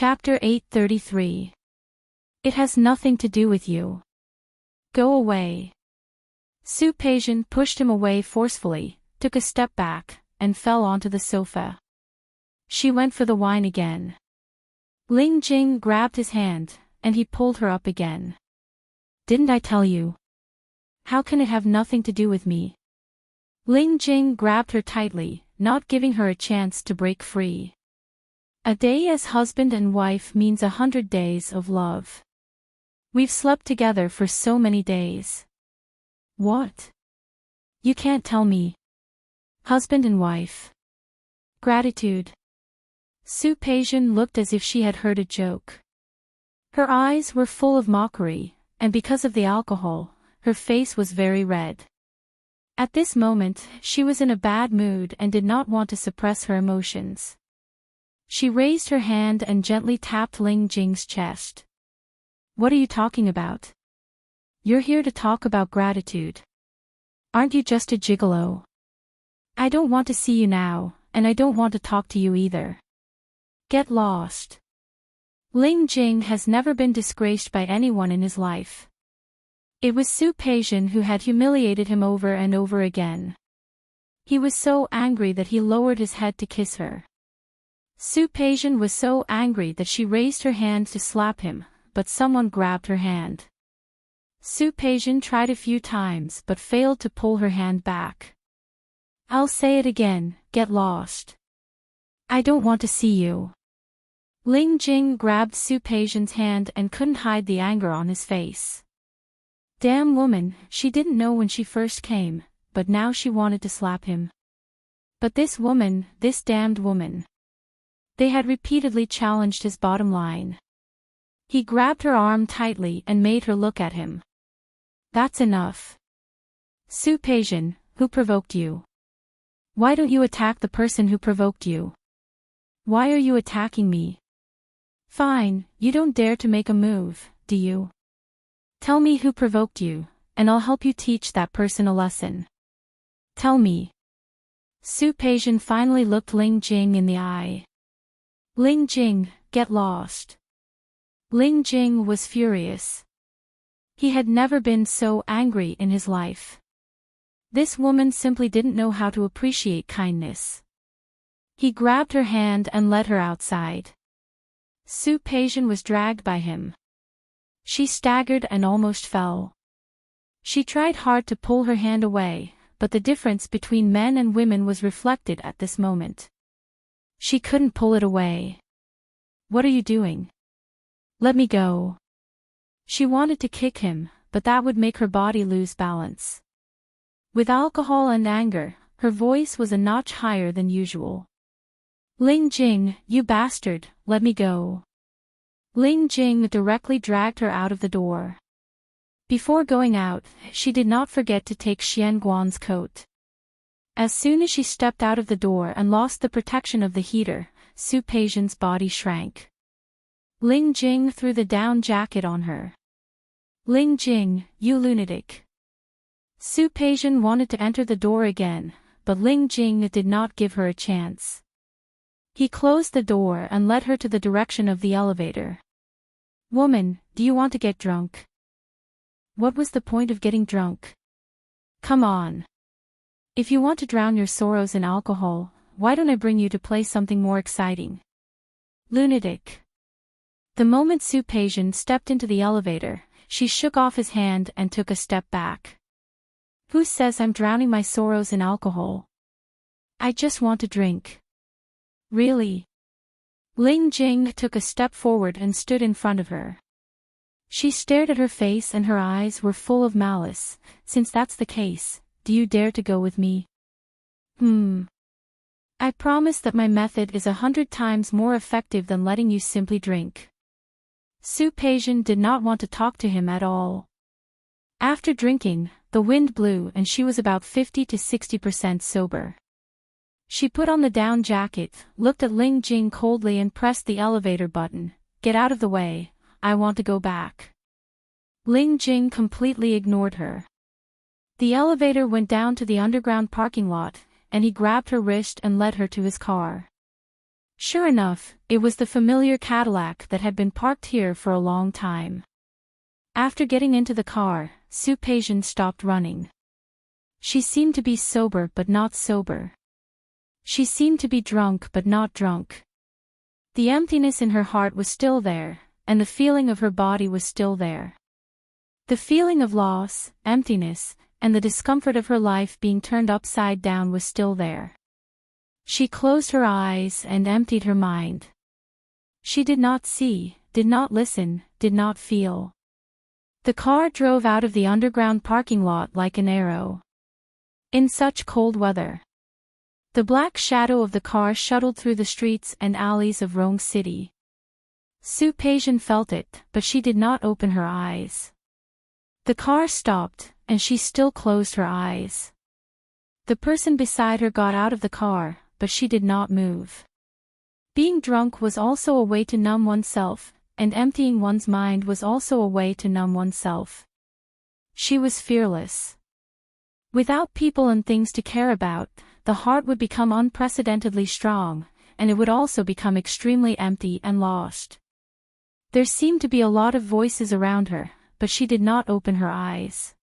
Chapter 833. It has nothing to do with you. Go away. Su Peijian pushed him away forcefully, took a step back, and fell onto the sofa. She went for the wine again. Ling Jing grabbed his hand, and he pulled her up again. Didn't I tell you? How can it have nothing to do with me? Ling Jing grabbed her tightly, not giving her a chance to break free. A day as husband and wife means 100 days of love. We've slept together for so many days. What? You can't tell me. Husband and wife. Gratitude. Su Peijian looked as if she had heard a joke. Her eyes were full of mockery, and because of the alcohol, her face was very red. At this moment, she was in a bad mood and did not want to suppress her emotions. She raised her hand and gently tapped Ling Jing's chest. What are you talking about? You're here to talk about gratitude. Aren't you just a gigolo? I don't want to see you now, and I don't want to talk to you either. Get lost. Ling Jing has never been disgraced by anyone in his life. It was Su Peijian who had humiliated him over and over again. He was so angry that he lowered his head to kiss her. Su Peijian was so angry that she raised her hand to slap him, but someone grabbed her hand. Su Peijian tried a few times but failed to pull her hand back. I'll say it again, get lost. I don't want to see you. Ling Jing grabbed Su Peijian's hand and couldn't hide the anger on his face. Damn woman, she didn't know when she first came, but now she wanted to slap him. But this woman, this damned woman. They had repeatedly challenged his bottom line. He grabbed her arm tightly and made her look at him. That's enough. Su Peijian, who provoked you? Why don't you attack the person who provoked you? Why are you attacking me? Fine, you don't dare to make a move, do you? Tell me who provoked you, and I'll help you teach that person a lesson. Tell me. Su Peijian finally looked Ling Jing in the eye. Ling Jing, get lost. Ling Jing was furious. He had never been so angry in his life. This woman simply didn't know how to appreciate kindness. He grabbed her hand and led her outside. Su Peijian was dragged by him. She staggered and almost fell. She tried hard to pull her hand away, but the difference between men and women was reflected at this moment. She couldn't pull it away. What are you doing? Let me go. She wanted to kick him, but that would make her body lose balance. With alcohol and anger, her voice was a notch higher than usual. Ling Jing, you bastard, let me go. Ling Jing directly dragged her out of the door. Before going out, she did not forget to take Xian Guan's coat. As soon as she stepped out of the door and lost the protection of the heater, Su Peijian's body shrank. Ling Jing threw the down jacket on her. Ling Jing, you lunatic. Su Peijian wanted to enter the door again, but Ling Jing did not give her a chance. He closed the door and led her to the direction of the elevator. Woman, do you want to get drunk? What was the point of getting drunk? Come on. If you want to drown your sorrows in alcohol, why don't I bring you to play something more exciting? Lunatic. The moment Su Peijian stepped into the elevator, she shook off his hand and took a step back. Who says I'm drowning my sorrows in alcohol? I just want to drink. Really? Ling Jing took a step forward and stood in front of her. She stared at her face and her eyes were full of malice. Since that's the case, do you dare to go with me? I promise that my method is 100 times more effective than letting you simply drink. Su Peijian did not want to talk to him at all. After drinking, the wind blew and she was about 50 to 60% sober. She put on the down jacket, looked at Ling Jing coldly and pressed the elevator button. Get out of the way, I want to go back. Ling Jing completely ignored her. The elevator went down to the underground parking lot, and he grabbed her wrist and led her to his car. Sure enough, it was the familiar Cadillac that had been parked here for a long time. After getting into the car, Supasian stopped running. She seemed to be sober but not sober. She seemed to be drunk but not drunk. The emptiness in her heart was still there, and the feeling of her body was still there. The feeling of loss, emptiness, and the discomfort of her life being turned upside down was still there. She closed her eyes and emptied her mind. She did not see, did not listen, did not feel. The car drove out of the underground parking lot like an arrow. In such cold weather. The black shadow of the car shuttled through the streets and alleys of Rome City. Supasian felt it, but she did not open her eyes. The car stopped, and she still closed her eyes. The person beside her got out of the car, but she did not move. Being drunk was also a way to numb oneself, and emptying one's mind was also a way to numb oneself. She was fearless. Without people and things to care about, the heart would become unprecedentedly strong, and it would also become extremely empty and lost. There seemed to be a lot of voices around her, but she did not open her eyes.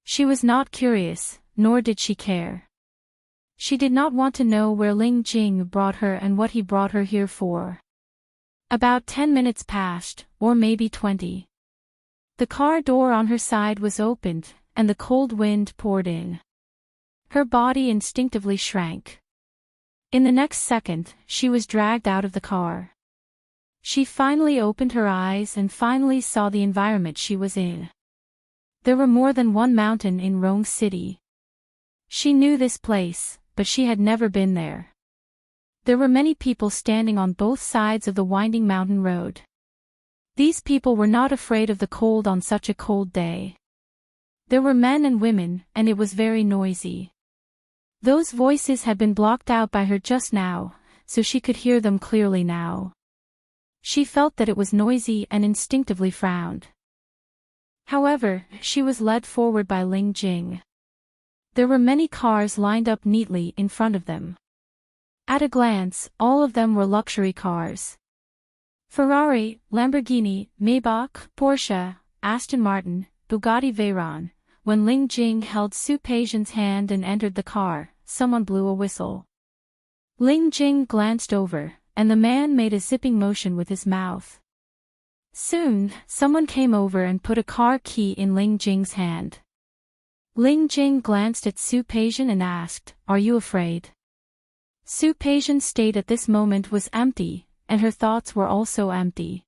She was not curious, nor did she care. She did not want to know where Ling Jing brought her and what he brought her here for. About 10 minutes passed, or maybe 20. The car door on her side was opened, and the cold wind poured in. Her body instinctively shrank. In the next second, she was dragged out of the car. She finally opened her eyes and finally saw the environment she was in. There were more than one mountain in Rome City. She knew this place, but she had never been there. There were many people standing on both sides of the winding mountain road. These people were not afraid of the cold on such a cold day. There were men and women, and it was very noisy. Those voices had been blocked out by her just now, so she could hear them clearly now. She felt that it was noisy and instinctively frowned. However, she was led forward by Ling Jing. There were many cars lined up neatly in front of them. At a glance, all of them were luxury cars. Ferrari, Lamborghini, Maybach, Porsche, Aston Martin, Bugatti Veyron. When Ling Jing held Supasian's hand and entered the car, someone blew a whistle. Ling Jing glanced over, and the man made a zipping motion with his mouth. Soon, someone came over and put a car key in Ling Jing's hand. Ling Jing glanced at Supasian and asked, "Are you afraid?" Supasian's state at this moment was empty, and her thoughts were also empty.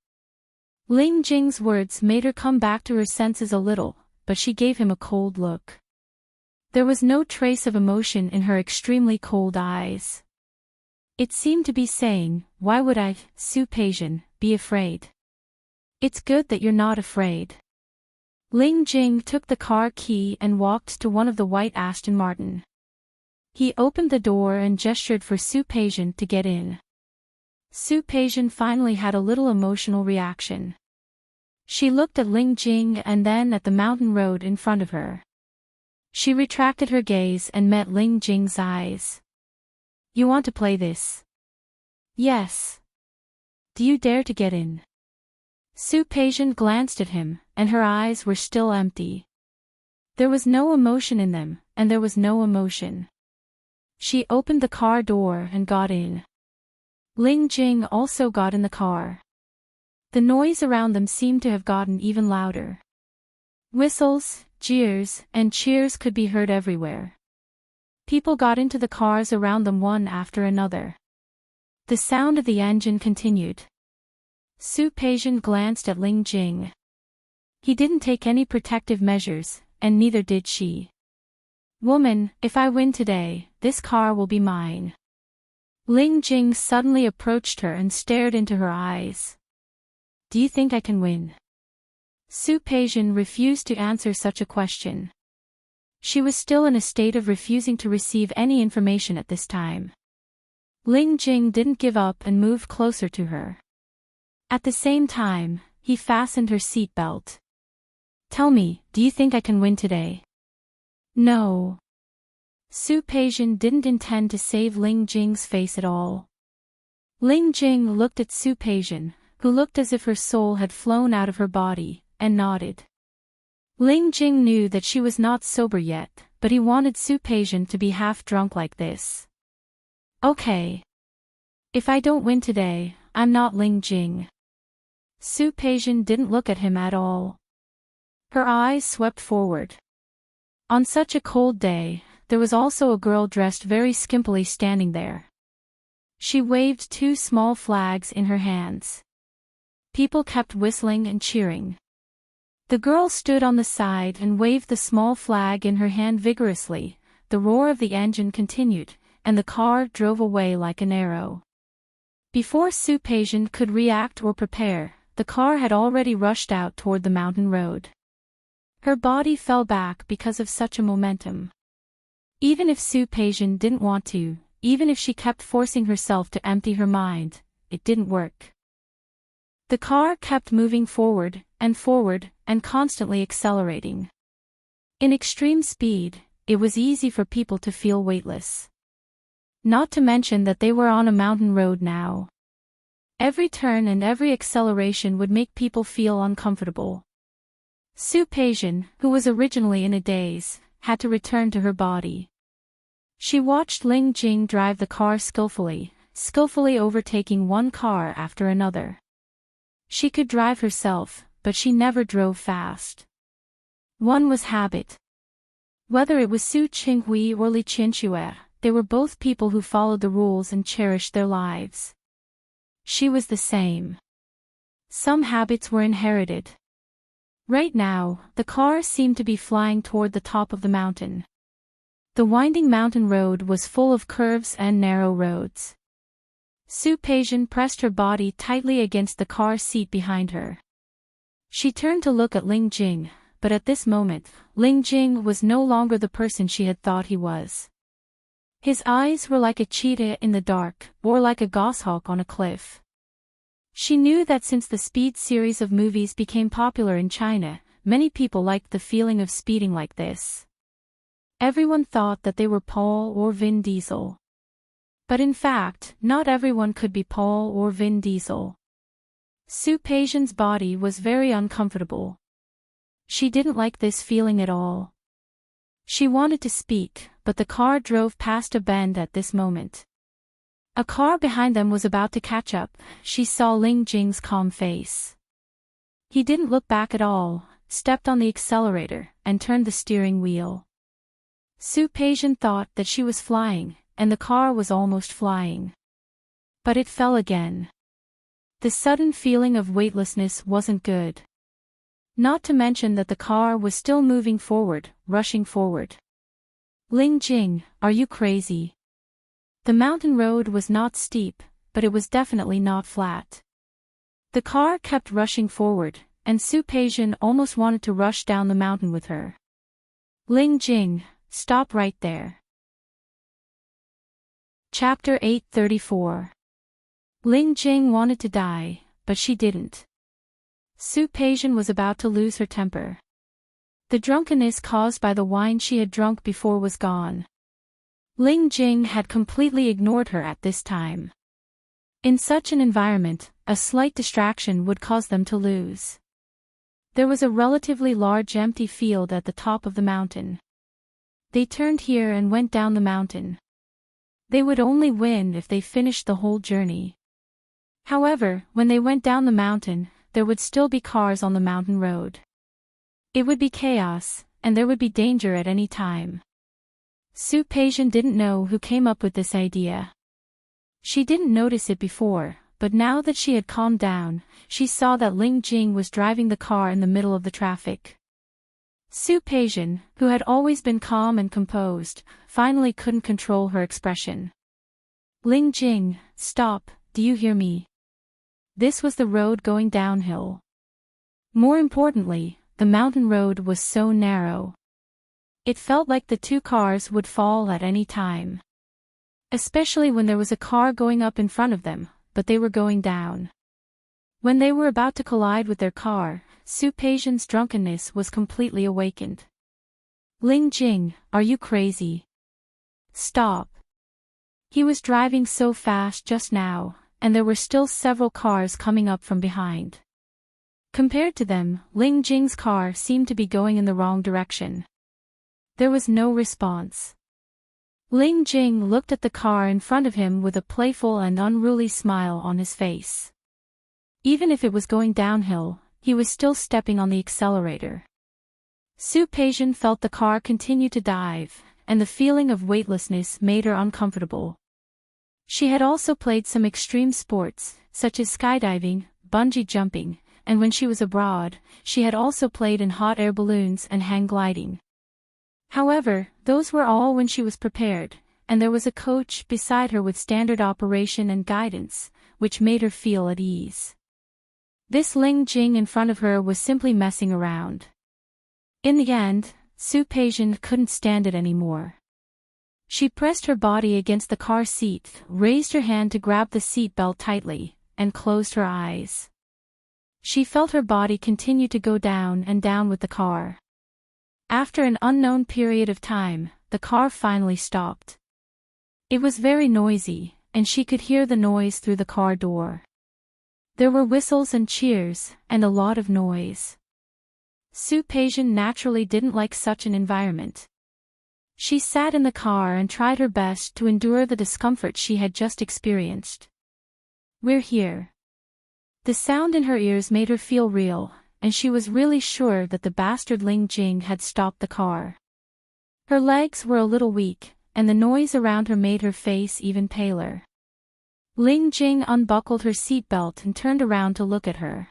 Ling Jing's words made her come back to her senses a little, but she gave him a cold look. There was no trace of emotion in her extremely cold eyes. It seemed to be saying, "Why would I, Supasian, be afraid? It's good that you're not afraid." Ling Jing took the car key and walked to one of the white Aston Martin. He opened the door and gestured for Supasian to get in. Supasian finally had a little emotional reaction. She looked at Ling Jing and then at the mountain road in front of her. She retracted her gaze and met Ling Jing's eyes. "You want to play this?" "Yes." "Do you dare to get in?" Supasian glanced at him, and her eyes were still empty. There was no emotion in them, and there was no emotion. She opened the car door and got in. Ling Jing also got in the car. The noise around them seemed to have gotten even louder. Whistles, jeers, and cheers could be heard everywhere. People got into the cars around them one after another. The sound of the engine continued. Supasian glanced at Ling Jing. He didn't take any protective measures, and neither did she. "Woman, if I win today, this car will be mine." Ling Jing suddenly approached her and stared into her eyes. "Do you think I can win?" Supasian refused to answer such a question. She was still in a state of refusing to receive any information at this time. Ling Jing didn't give up and moved closer to her. At the same time, he fastened her seat belt. "Tell me, do you think I can win today?" "No." Supasian didn't intend to save Ling Jing's face at all. Ling Jing looked at Su Peijian, who looked as if her soul had flown out of her body, and nodded. Ling Jing knew that she was not sober yet, but he wanted Su Peijian to be half drunk like this. Okay. If I don't win today, I'm not Ling Jing. Su Peijian didn't look at him at all. Her eyes swept forward. On such a cold day, there was also a girl dressed very skimpily standing there. She waved two small flags in her hands. People kept whistling and cheering. The girl stood on the side and waved the small flag in her hand vigorously. The roar of the engine continued, and the car drove away like an arrow. Before Su Peijian could react or prepare, the car had already rushed out toward the mountain road. Her body fell back because of such a momentum. Even if Su Peijian didn't want to, even if she kept forcing herself to empty her mind, it didn't work. The car kept moving forward, and constantly accelerating. In extreme speed, it was easy for people to feel weightless. Not to mention that they were on a mountain road now. Every turn and every acceleration would make people feel uncomfortable. Su Peijian, who was originally in a daze, had to return to her body. She watched Ling Jing drive the car skillfully overtaking one car after another. She could drive herself, but she never drove fast. One was habit. Whether it was Su Qinghui or Li Qianxue, they were both people who followed the rules and cherished their lives. She was the same. Some habits were inherited. Right now, the car seemed to be flying toward the top of the mountain. The winding mountain road was full of curves and narrow roads. Su Peijian pressed her body tightly against the car seat behind her. She turned to look at Ling Jing, but at this moment, Ling Jing was no longer the person she had thought he was. His eyes were like a cheetah in the dark, or like a goshawk on a cliff. She knew that since the Speed series of movies became popular in China, many people liked the feeling of speeding like this. Everyone thought that they were Paul or Vin Diesel. But in fact, not everyone could be Paul or Vin Diesel. Su Peijian's body was very uncomfortable. She didn't like this feeling at all. She wanted to speak, but the car drove past a bend at this moment. A car behind them was about to catch up. She saw Ling Jing's calm face. He didn't look back at all, stepped on the accelerator, and turned the steering wheel. Su Peijian thought that she was flying, and the car was almost flying. But it fell again. The sudden feeling of weightlessness wasn't good. Not to mention that the car was still moving forward, rushing forward. Ling Jing, are you crazy? The mountain road was not steep, but it was definitely not flat. The car kept rushing forward, and Su Peijian almost wanted to rush down the mountain with her. Ling Jing, stop right there. Chapter 834. Ling Jing wanted to die, but she didn't. Su Peijian was about to lose her temper. The drunkenness caused by the wine she had drunk before was gone. Ling Jing had completely ignored her at this time. In such an environment, a slight distraction would cause them to lose. There was a relatively large empty field at the top of the mountain. They turned here and went down the mountain. They would only win if they finished the whole journey. However, when they went down the mountain, there would still be cars on the mountain road. It would be chaos, and there would be danger at any time. Su Peijian didn't know who came up with this idea. She didn't notice it before, but now that she had calmed down, she saw that Ling Jing was driving the car in the middle of the traffic. Su Peijian, who had always been calm and composed, finally couldn't control her expression. Ling Jing, stop, do you hear me? This was the road going downhill. More importantly, the mountain road was so narrow. It felt like the two cars would fall at any time. Especially when there was a car going up in front of them, but they were going down. When they were about to collide with their car, Su Peijian's drunkenness was completely awakened. Ling Jing, are you crazy? Stop. He was driving so fast just now, and there were still several cars coming up from behind. Compared to them, Ling Jing's car seemed to be going in the wrong direction. There was no response. Ling Jing looked at the car in front of him with a playful and unruly smile on his face. Even if it was going downhill, he was still stepping on the accelerator. Su Peijian felt the car continue to dive, and the feeling of weightlessness made her uncomfortable. She had also played some extreme sports, such as skydiving, bungee jumping, and when she was abroad, she had also played in hot air balloons and hang gliding. However, those were all when she was prepared, and there was a coach beside her with standard operation and guidance, which made her feel at ease. This Ling Jing in front of her was simply messing around. In the end, Su Peijian couldn't stand it anymore. She pressed her body against the car seat, raised her hand to grab the seat belt tightly, and closed her eyes. She felt her body continue to go down and down with the car. After an unknown period of time, the car finally stopped. It was very noisy, and she could hear the noise through the car door. There were whistles and cheers, and a lot of noise. Su Peijian naturally didn't like such an environment. She sat in the car and tried her best to endure the discomfort she had just experienced. "We're here." The sound in her ears made her feel real, and she was really sure that the bastard Ling Jing had stopped the car. Her legs were a little weak, and the noise around her made her face even paler. Ling Jing unbuckled her seatbelt and turned around to look at her.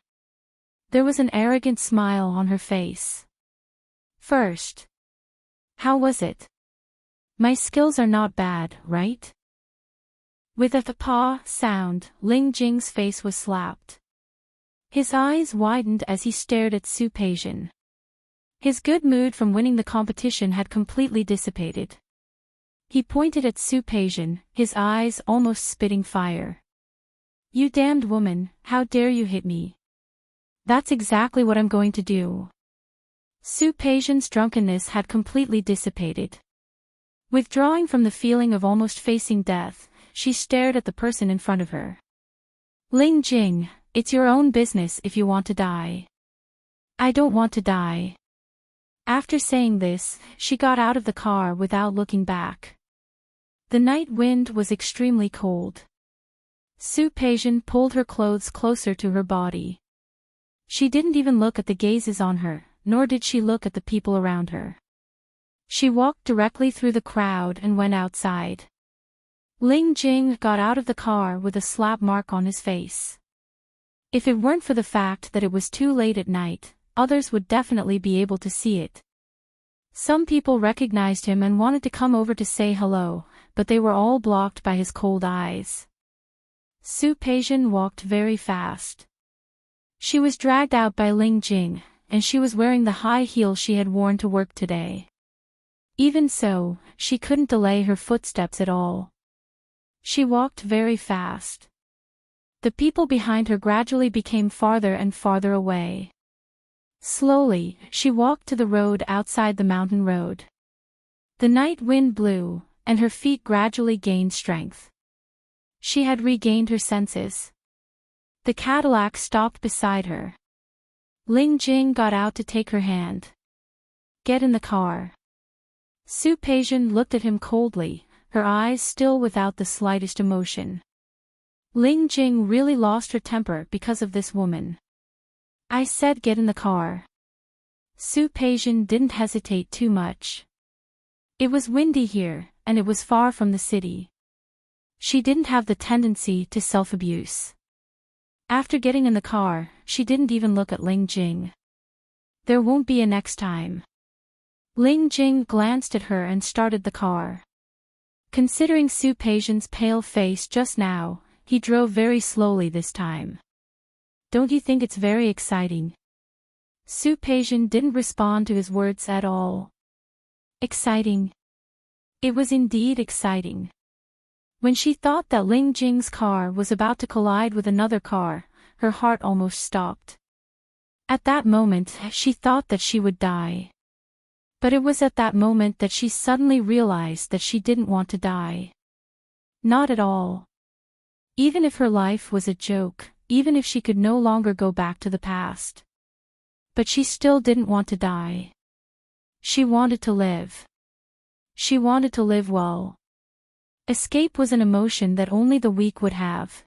There was an arrogant smile on her face. "First. How was it? My skills are not bad, right?" With a "paw" sound, Ling Jing's face was slapped. His eyes widened as he stared at Su Peijian. His good mood from winning the competition had completely dissipated. He pointed at Su Peijian, his eyes almost spitting fire. "You damned woman, how dare you hit me? That's exactly what I'm going to do." Su Peijian's drunkenness had completely dissipated. Withdrawing from the feeling of almost facing death, she stared at the person in front of her. "Ling Jing, it's your own business if you want to die." "I don't want to die." After saying this, she got out of the car without looking back. The night wind was extremely cold. Su Peijian pulled her clothes closer to her body. She didn't even look at the gazes on her, nor did she look at the people around her. She walked directly through the crowd and went outside. Ling Jing got out of the car with a slap mark on his face. If it weren't for the fact that it was too late at night, others would definitely be able to see it. Some people recognized him and wanted to come over to say hello, but they were all blocked by his cold eyes. Su Peijian walked very fast. She was dragged out by Ling Jing, and she was wearing the high heels she had worn to work today. Even so, she couldn't delay her footsteps at all. She walked very fast. The people behind her gradually became farther and farther away. Slowly, she walked to the road outside the mountain road. The night wind blew, and her feet gradually gained strength. She had regained her senses. The Cadillac stopped beside her. Ling Jing got out to take her hand. "Get in the car." Su Peijian looked at him coldly, her eyes still without the slightest emotion. Ling Jing really lost her temper because of this woman. "I said get in the car." Su Peijian didn't hesitate too much. It was windy here, and it was far from the city. She didn't have the tendency to self-abuse. After getting in the car, she didn't even look at Ling Jing. "There won't be a next time." Ling Jing glanced at her and started the car. Considering Su Peijian's pale face just now, he drove very slowly this time. "Don't you think it's very exciting?" Su Peijian didn't respond to his words at all. Exciting? It was indeed exciting. When she thought that Ling Jing's car was about to collide with another car, her heart almost stopped. At that moment, she thought that she would die. But it was at that moment that she suddenly realized that she didn't want to die. Not at all. Even if her life was a joke, even if she could no longer go back to the past. But she still didn't want to die. She wanted to live. She wanted to live well. Escape was an emotion that only the weak would have.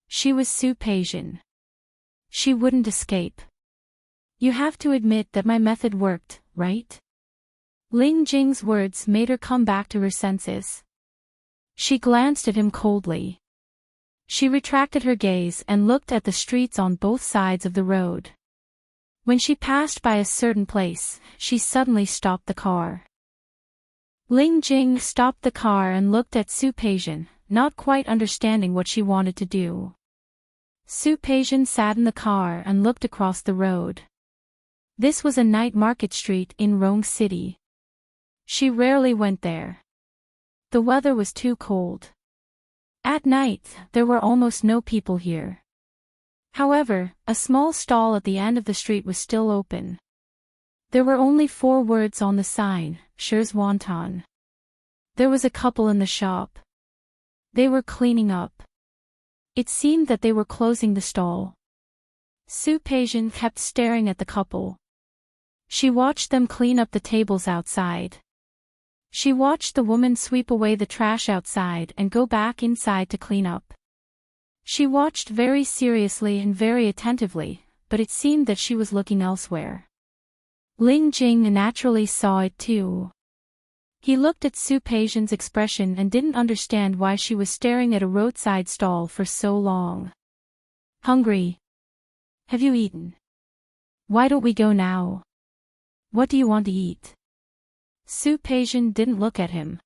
She was Su-Peision. She wouldn't escape. You have to admit that my method worked, right? Ling Jing's words made her come back to her senses. She glanced at him coldly. She retracted her gaze and looked at the streets on both sides of the road. When she passed by a certain place, she suddenly stopped the car. Ling Jing stopped the car and looked at Su-Peision, not quite understanding what she wanted to do. Su-Peision sat in the car and looked across the road. This was a night market street in Rong City. She rarely went there. The weather was too cold. At night, there were almost no people here. However, a small stall at the end of the street was still open. There were only 4 words on the sign, Shi's Wonton. There was a couple in the shop. They were cleaning up. It seemed that they were closing the stall. Su-Peision kept staring at the couple. She watched them clean up the tables outside. She watched the woman sweep away the trash outside and go back inside to clean up. She watched very seriously and very attentively, but it seemed that she was looking elsewhere. Ling Jing naturally saw it too. He looked at Su-Peision's expression and didn't understand why she was staring at a roadside stall for so long. Hungry? Have you eaten? Why don't we go now? What do you want to eat? Su-Peision didn't look at him.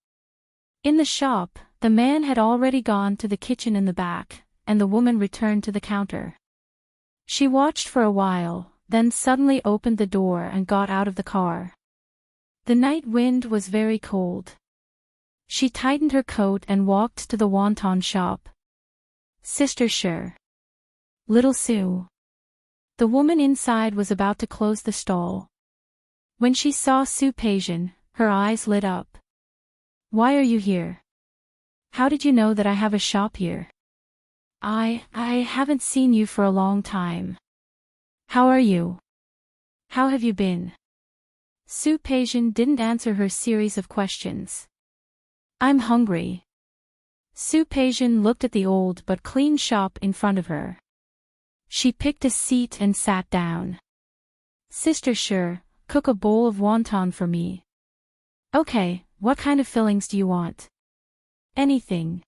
In the shop, the man had already gone to the kitchen in the back, and the woman returned to the counter. She watched for a while, then suddenly opened the door and got out of the car. The night wind was very cold. She tightened her coat and walked to the wonton shop. Sister Shi. Little Sue. The woman inside was about to close the stall. When she saw Su-Peision, her eyes lit up. Why are you here? How did you know that I have a shop here? I haven't seen you for a long time. How are you? How have you been? Su-Peision didn't answer her series of questions. I'm hungry. Su-Peision looked at the old but clean shop in front of her. She picked a seat and sat down. Sister Shi, cook a bowl of wonton for me. Okay, what kind of fillings do you want? Anything.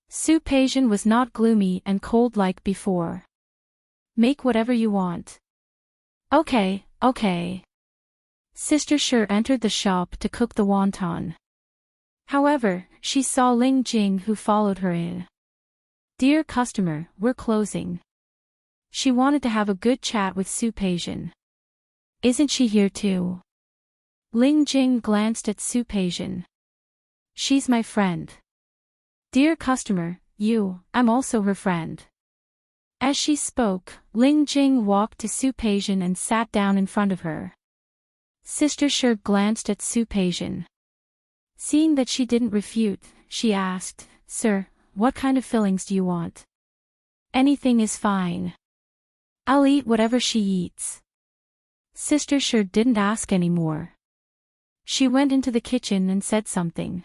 Su-Peision was not gloomy and cold like before. Make whatever you want. Okay. Sister Shi entered the shop to cook the wonton. However, she saw Ling Jing who followed her in. Dear customer, we're closing. She wanted to have a good chat with Su-Peision. Isn't she here too? Ling Jing glanced at Su-Peision. She's my friend. Dear customer, I'm also her friend. As she spoke, Ling Jing walked to Su-Peision and sat down in front of her. Sister Shi glanced at Su-Peision. Seeing that she didn't refute, she asked, Sir, what kind of fillings do you want? Anything is fine. I'll eat whatever she eats. Sister Shi didn't ask any more. She went into the kitchen and said something.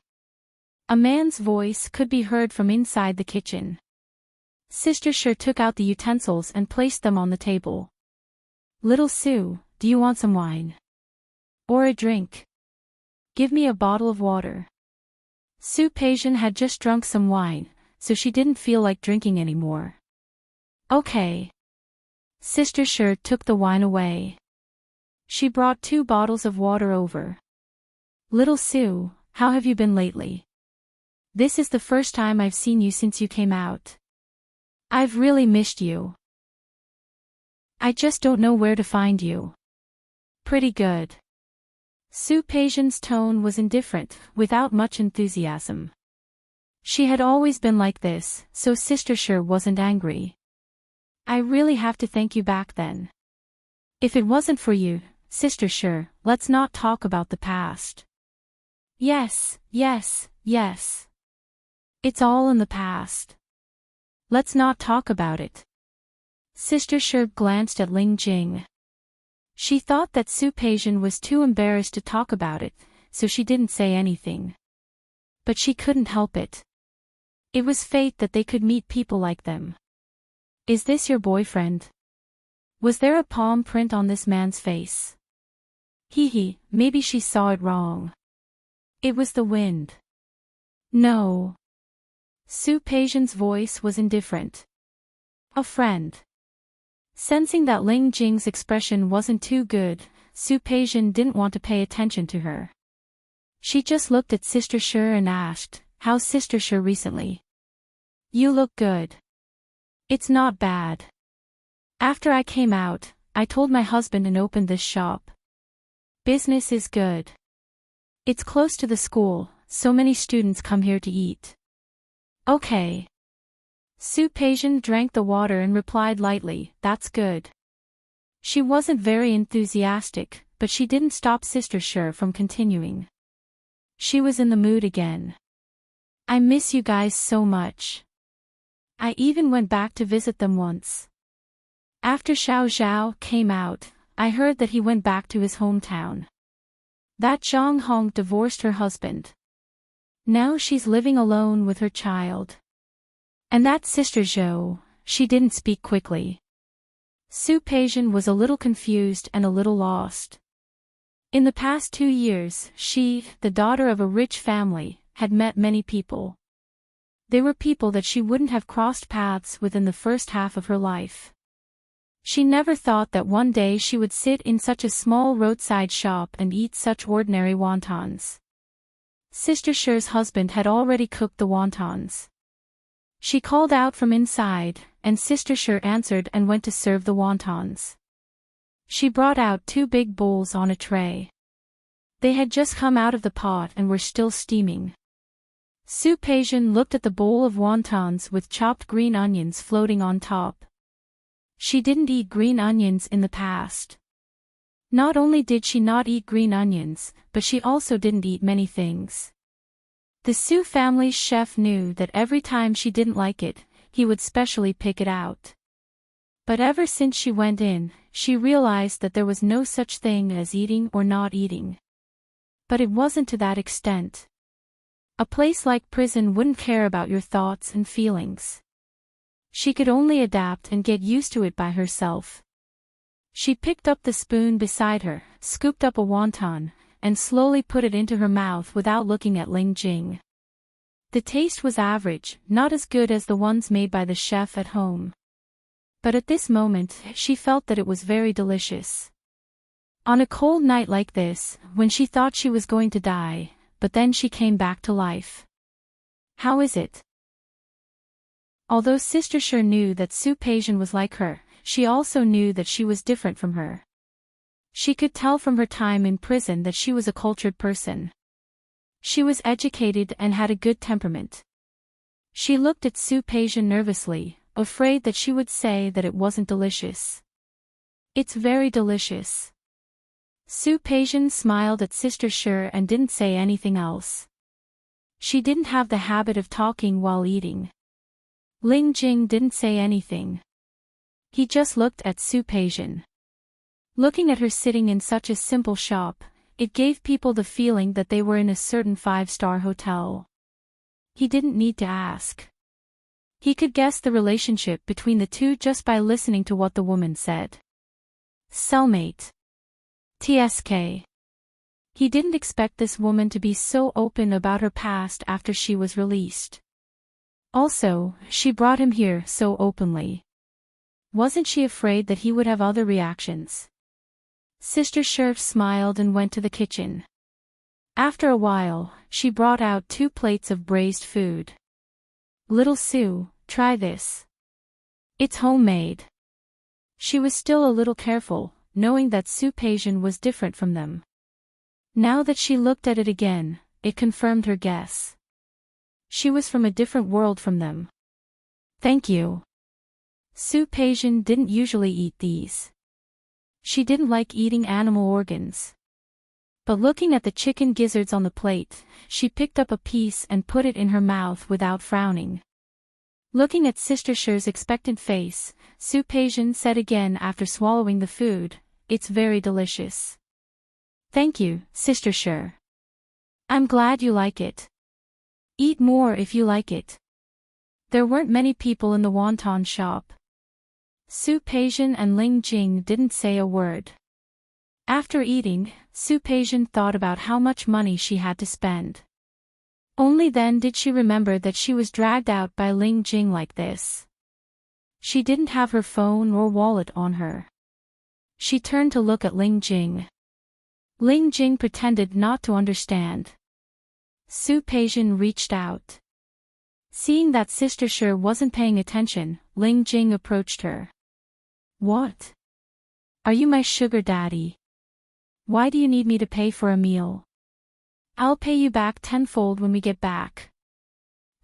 A man's voice could be heard from inside the kitchen. Sister Shi took out the utensils and placed them on the table. Little Sue, do you want some wine? Or a drink? Give me a bottle of water. Su-Peision had just drunk some wine, so she didn't feel like drinking anymore. Okay. Sister Shi took the wine away. She brought 2 bottles of water over. Little Sue, how have you been lately? This is the first time I've seen you since you came out. I've really missed you. I just don't know where to find you. Pretty good. Su-Peision's tone was indifferent, without much enthusiasm. She had always been like this, so Sister Shi wasn't angry. I really have to thank you back then. If it wasn't for you, Sister Shi, let's not talk about the past. Yes. It's all in the past. Let's not talk about it. Sister Shi glanced at Ling Jing. She thought that Su-Peijian was too embarrassed to talk about it, so she didn't say anything. But she couldn't help it. It was fate that they could meet people like them. Is this your boyfriend? Was there a palm print on this man's face? Hee, maybe she saw it wrong. It was the wind. No. Su-Peijian's voice was indifferent. A friend. Sensing that Ling Jing's expression wasn't too good, Su-Peijian didn't want to pay attention to her. She just looked at Sister Shi and asked, "How's Sister Shi recently?" "You look good." "It's not bad. After I came out, I told my husband and opened this shop. Business is good. It's close to the school, so many students come here to eat." "Okay." Su-Peijian drank the water and replied lightly, "That's good." She wasn't very enthusiastic, but she didn't stop Sister Shi from continuing. She was in the mood again. "I miss you guys so much. I even went back to visit them once. After Xiao Zhao came out, I heard that he went back to his hometown. That Zhang Hong divorced her husband. Now she's living alone with her child. And that Sister Zhou," she didn't speak quickly. Su-Peijian was a little confused and a little lost. In the past 2 years, she, the daughter of a rich family, had met many people. They were people that she wouldn't have crossed paths with in the first half of her life. She never thought that one day she would sit in such a small roadside shop and eat such ordinary wontons. Sister Shi's husband had already cooked the wontons. She called out from inside, and Sister Shi answered and went to serve the wontons. She brought out 2 big bowls on a tray. They had just come out of the pot and were still steaming. Su-Peijian looked at the bowl of wontons with chopped green onions floating on top. She didn't eat green onions in the past. Not only did she not eat green onions, but she also didn't eat many things. The Su family's chef knew that every time she didn't like it, he would specially pick it out. But ever since she went in, she realized that there was no such thing as eating or not eating. But it wasn't to that extent. A place like prison wouldn't care about your thoughts and feelings. She could only adapt and get used to it by herself. She picked up the spoon beside her, scooped up a wonton, and slowly put it into her mouth without looking at Ling Jing. The taste was average, not as good as the ones made by the chef at home. But at this moment, she felt that it was very delicious. On a cold night like this, when she thought she was going to die, but then she came back to life. "How is it?" Although Sister Shi knew that Su-Peijian was like her, she also knew that she was different from her. She could tell from her time in prison that she was a cultured person. She was educated and had a good temperament. She looked at Su-Peijian nervously, afraid that she would say that it wasn't delicious. "It's very delicious." Su-Peijian smiled at Sister Shi and didn't say anything else. She didn't have the habit of talking while eating. Ling Jing didn't say anything. He just looked at Su-Peijian. Looking at her sitting in such a simple shop, it gave people the feeling that they were in a certain 5-star hotel. He didn't need to ask. He could guess the relationship between the two just by listening to what the woman said. Cellmate. TSK. He didn't expect this woman to be so open about her past after she was released. Also, she brought him here so openly. Wasn't she afraid that he would have other reactions? Sister Shi smiled and went to the kitchen. After a while, she brought out 2 plates of braised food. "Little Su, try this. It's homemade." She was still a little careful, knowing that Su-Peijian was different from them. Now that she looked at it again, it confirmed her guess. She was from a different world from them. "Thank you." Su-Peijian didn't usually eat these. She didn't like eating animal organs. But looking at the chicken gizzards on the plate, she picked up a piece and put it in her mouth without frowning. Looking at Sister Sher's expectant face, Su Peijian said again after swallowing the food, "It's very delicious." "Thank you, Sister Sher. I'm glad you like it. Eat more if you like it." There weren't many people in the wonton shop. Su Peijian and Ling Jing didn't say a word. After eating, Su Peijian thought about how much money she had to spend. Only then did she remember that she was dragged out by Ling Jing like this. She didn't have her phone or wallet on her. She turned to look at Ling Jing. Ling Jing pretended not to understand. Su Peijian reached out. Seeing that Sister Sher wasn't paying attention, Ling Jing approached her. "What? Are you my sugar daddy? Why do you need me to pay for a meal? I'll pay you back tenfold when we get back."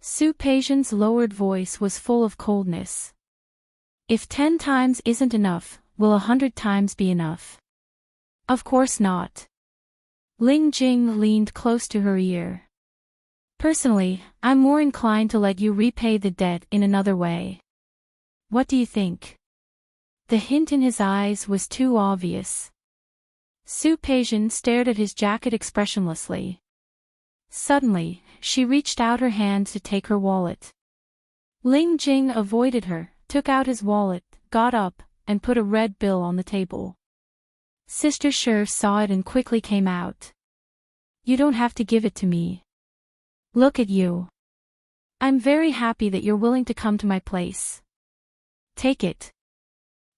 Su Peijian's lowered voice was full of coldness. "If 10 times isn't enough, will 100 times be enough?" "Of course not." Ling Jing leaned close to her ear. "Personally, I'm more inclined to let you repay the debt in another way. What do you think?" The hint in his eyes was too obvious. Su Peijian stared at his jacket expressionlessly. Suddenly, she reached out her hand to take her wallet. Ling Jing avoided her, took out his wallet, got up, and put a red bill on the table. Sister Sher saw it and quickly came out. "You don't have to give it to me. Look at you. I'm very happy that you're willing to come to my place. Take it."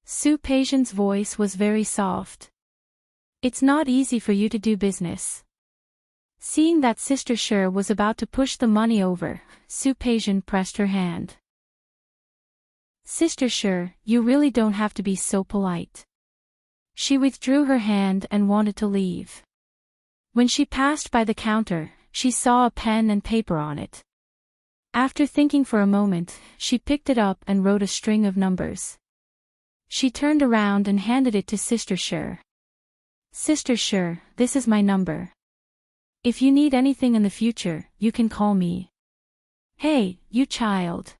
Su Peijian's voice was very soft. "It's not easy for you to do business." Seeing that Sister Sher was about to push the money over, Su Peijian pressed her hand. "Sister Sher, you really don't have to be so polite." She withdrew her hand and wanted to leave. When she passed by the counter, she saw a pen and paper on it. After thinking for a moment, she picked it up and wrote a string of numbers. She turned around and handed it to Sister Sher. "Sister Sher, this is my number. If you need anything in the future, you can call me." "Hey, you child."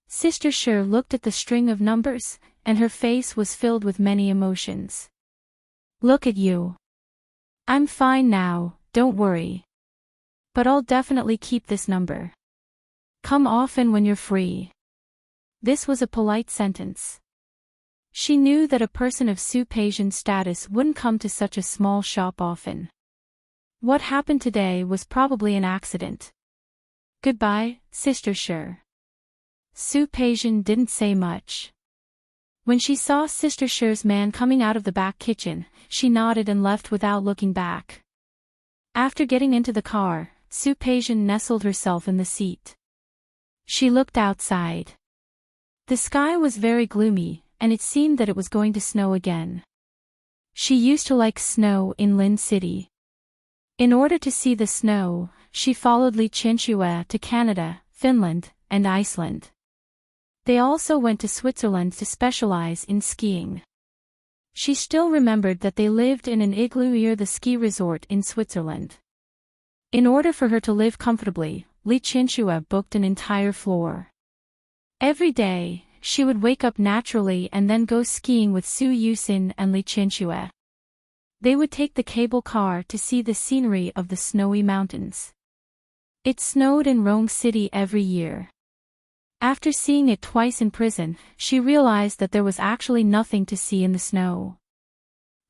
Sister Sher looked at the string of numbers, and her face was filled with many emotions. "Look at you. I'm fine now, don't worry. But I'll definitely keep this number. Come often when you're free." This was a polite sentence. She knew that a person of Su Peijian's status wouldn't come to such a small shop often. What happened today was probably an accident. "Goodbye, Sister Sher." Su Peijian didn't say much. When she saw Sister Sher's man coming out of the back kitchen, she nodded and left without looking back. After getting into the car, Su Peijian nestled herself in the seat. She looked outside. The sky was very gloomy, and it seemed that it was going to snow again. She used to like snow in Lin City. In order to see the snow, she followed Li Qianxue to Canada, Finland, and Iceland. They also went to Switzerland to specialize in skiing. She still remembered that they lived in an igloo near the ski resort in Switzerland. In order for her to live comfortably, Li Qianxue booked an entire floor. Every day, she would wake up naturally and then go skiing with Su Yusin and Li Qianxue. They would take the cable car to see the scenery of the snowy mountains. It snowed in Rome City every year. After seeing it twice in prison, she realized that there was actually nothing to see in the snow.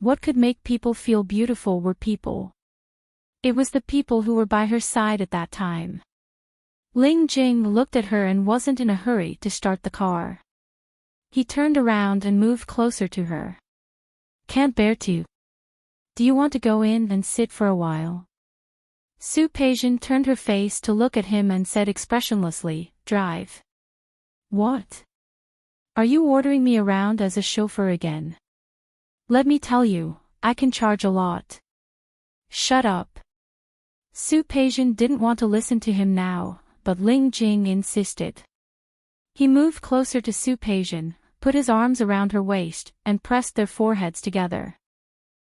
What could make people feel beautiful were people. It was the people who were by her side at that time. Ling Jing looked at her and wasn't in a hurry to start the car. He turned around and moved closer to her. "Can't bear to. Do you want to go in and sit for a while?" Su Peijian turned her face to look at him and said expressionlessly, "Drive." "What? Are you ordering me around as a chauffeur again? Let me tell you, I can charge a lot." "Shut up." Su Peijian didn't want to listen to him now, but Ling Jing insisted. He moved closer to Su Peijian, put his arms around her waist, and pressed their foreheads together.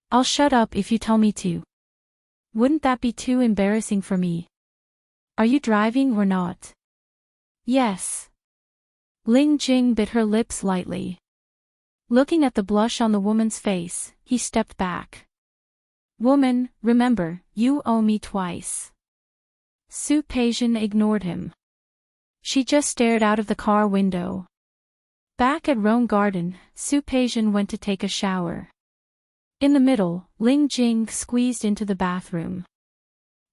"I'll shut up if you tell me to. Wouldn't that be too embarrassing for me? Are you driving or not?" "Yes." Ling Jing bit her lips lightly. Looking at the blush on the woman's face, he stepped back. Woman, remember, you owe me twice. Su Peijian ignored him. She just stared out of the car window. Back at Rome Garden, Su Peijian went to take a shower. In the middle, Ling Jing squeezed into the bathroom.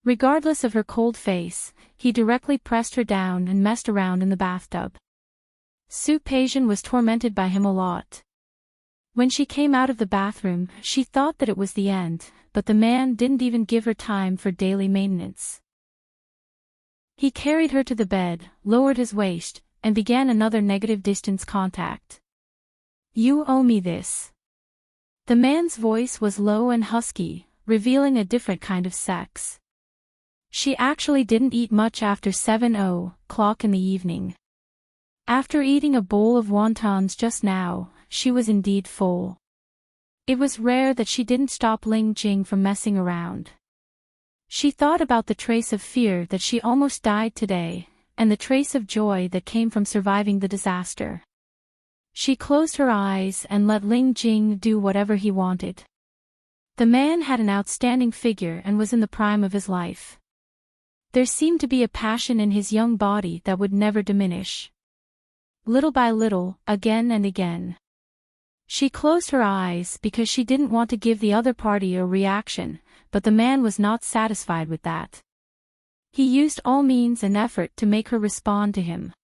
Regardless of her cold face, he directly pressed her down and messed around in the bathtub. Su Peijian was tormented by him a lot. When she came out of the bathroom, she thought that it was the end, but the man didn't even give her time for daily maintenance. He carried her to the bed, lowered his waist, and began another negative distance contact. You owe me this. The man's voice was low and husky, revealing a different kind of sex. She actually didn't eat much after 7:00 in the evening. After eating a bowl of wontons just now, she was indeed full. It was rare that she didn't stop Ling Jing from messing around. She thought about the trace of fear that she almost died today, and the trace of joy that came from surviving the disaster. She closed her eyes and let Ling Jing do whatever he wanted. The man had an outstanding figure and was in the prime of his life. There seemed to be a passion in his young body that would never diminish. Little by little, again and again. She closed her eyes because she didn't want to give the other party a reaction, but the man was not satisfied with that. He used all means and effort to make her respond to him.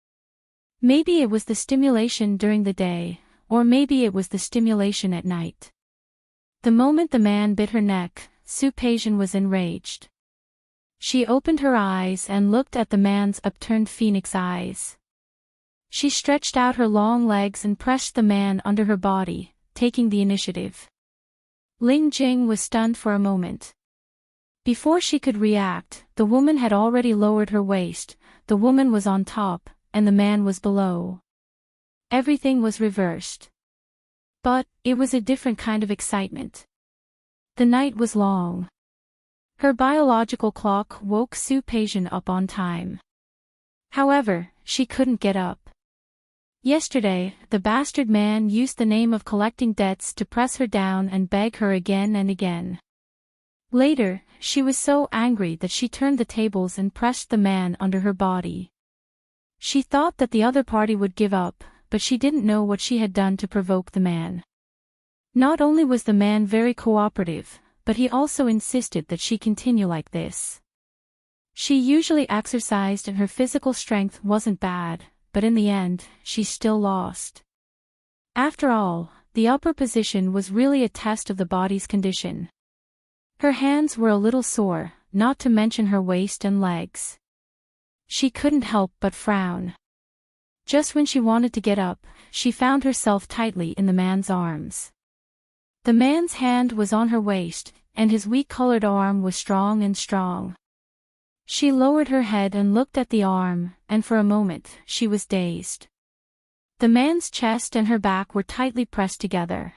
Maybe it was the stimulation during the day, or maybe it was the stimulation at night. The moment the man bit her neck, Su Peijian was enraged. She opened her eyes and looked at the man's upturned phoenix eyes. She stretched out her long legs and pressed the man under her body, taking the initiative. Ling Jing was stunned for a moment. Before she could react, the woman had already lowered her waist, the woman was on top, and the man was below. Everything was reversed. But, it was a different kind of excitement. The night was long. Her biological clock woke Su Peijian up on time. However, she couldn't get up. Yesterday, the bastard man used the name of collecting debts to press her down and beg her again and again. Later, she was so angry that she turned the tables and pressed the man under her body. She thought that the other party would give up, but she didn't know what she had done to provoke the man. Not only was the man very cooperative, but he also insisted that she continue like this. She usually exercised and her physical strength wasn't bad, but in the end, she still lost. After all, the upper position was really a test of the body's condition. Her hands were a little sore, not to mention her waist and legs. She couldn't help but frown. Just when she wanted to get up, she found herself tightly in the man's arms. The man's hand was on her waist, and his wheat-colored arm was strong and strong. She lowered her head and looked at the arm, and for a moment, she was dazed. The man's chest and her back were tightly pressed together.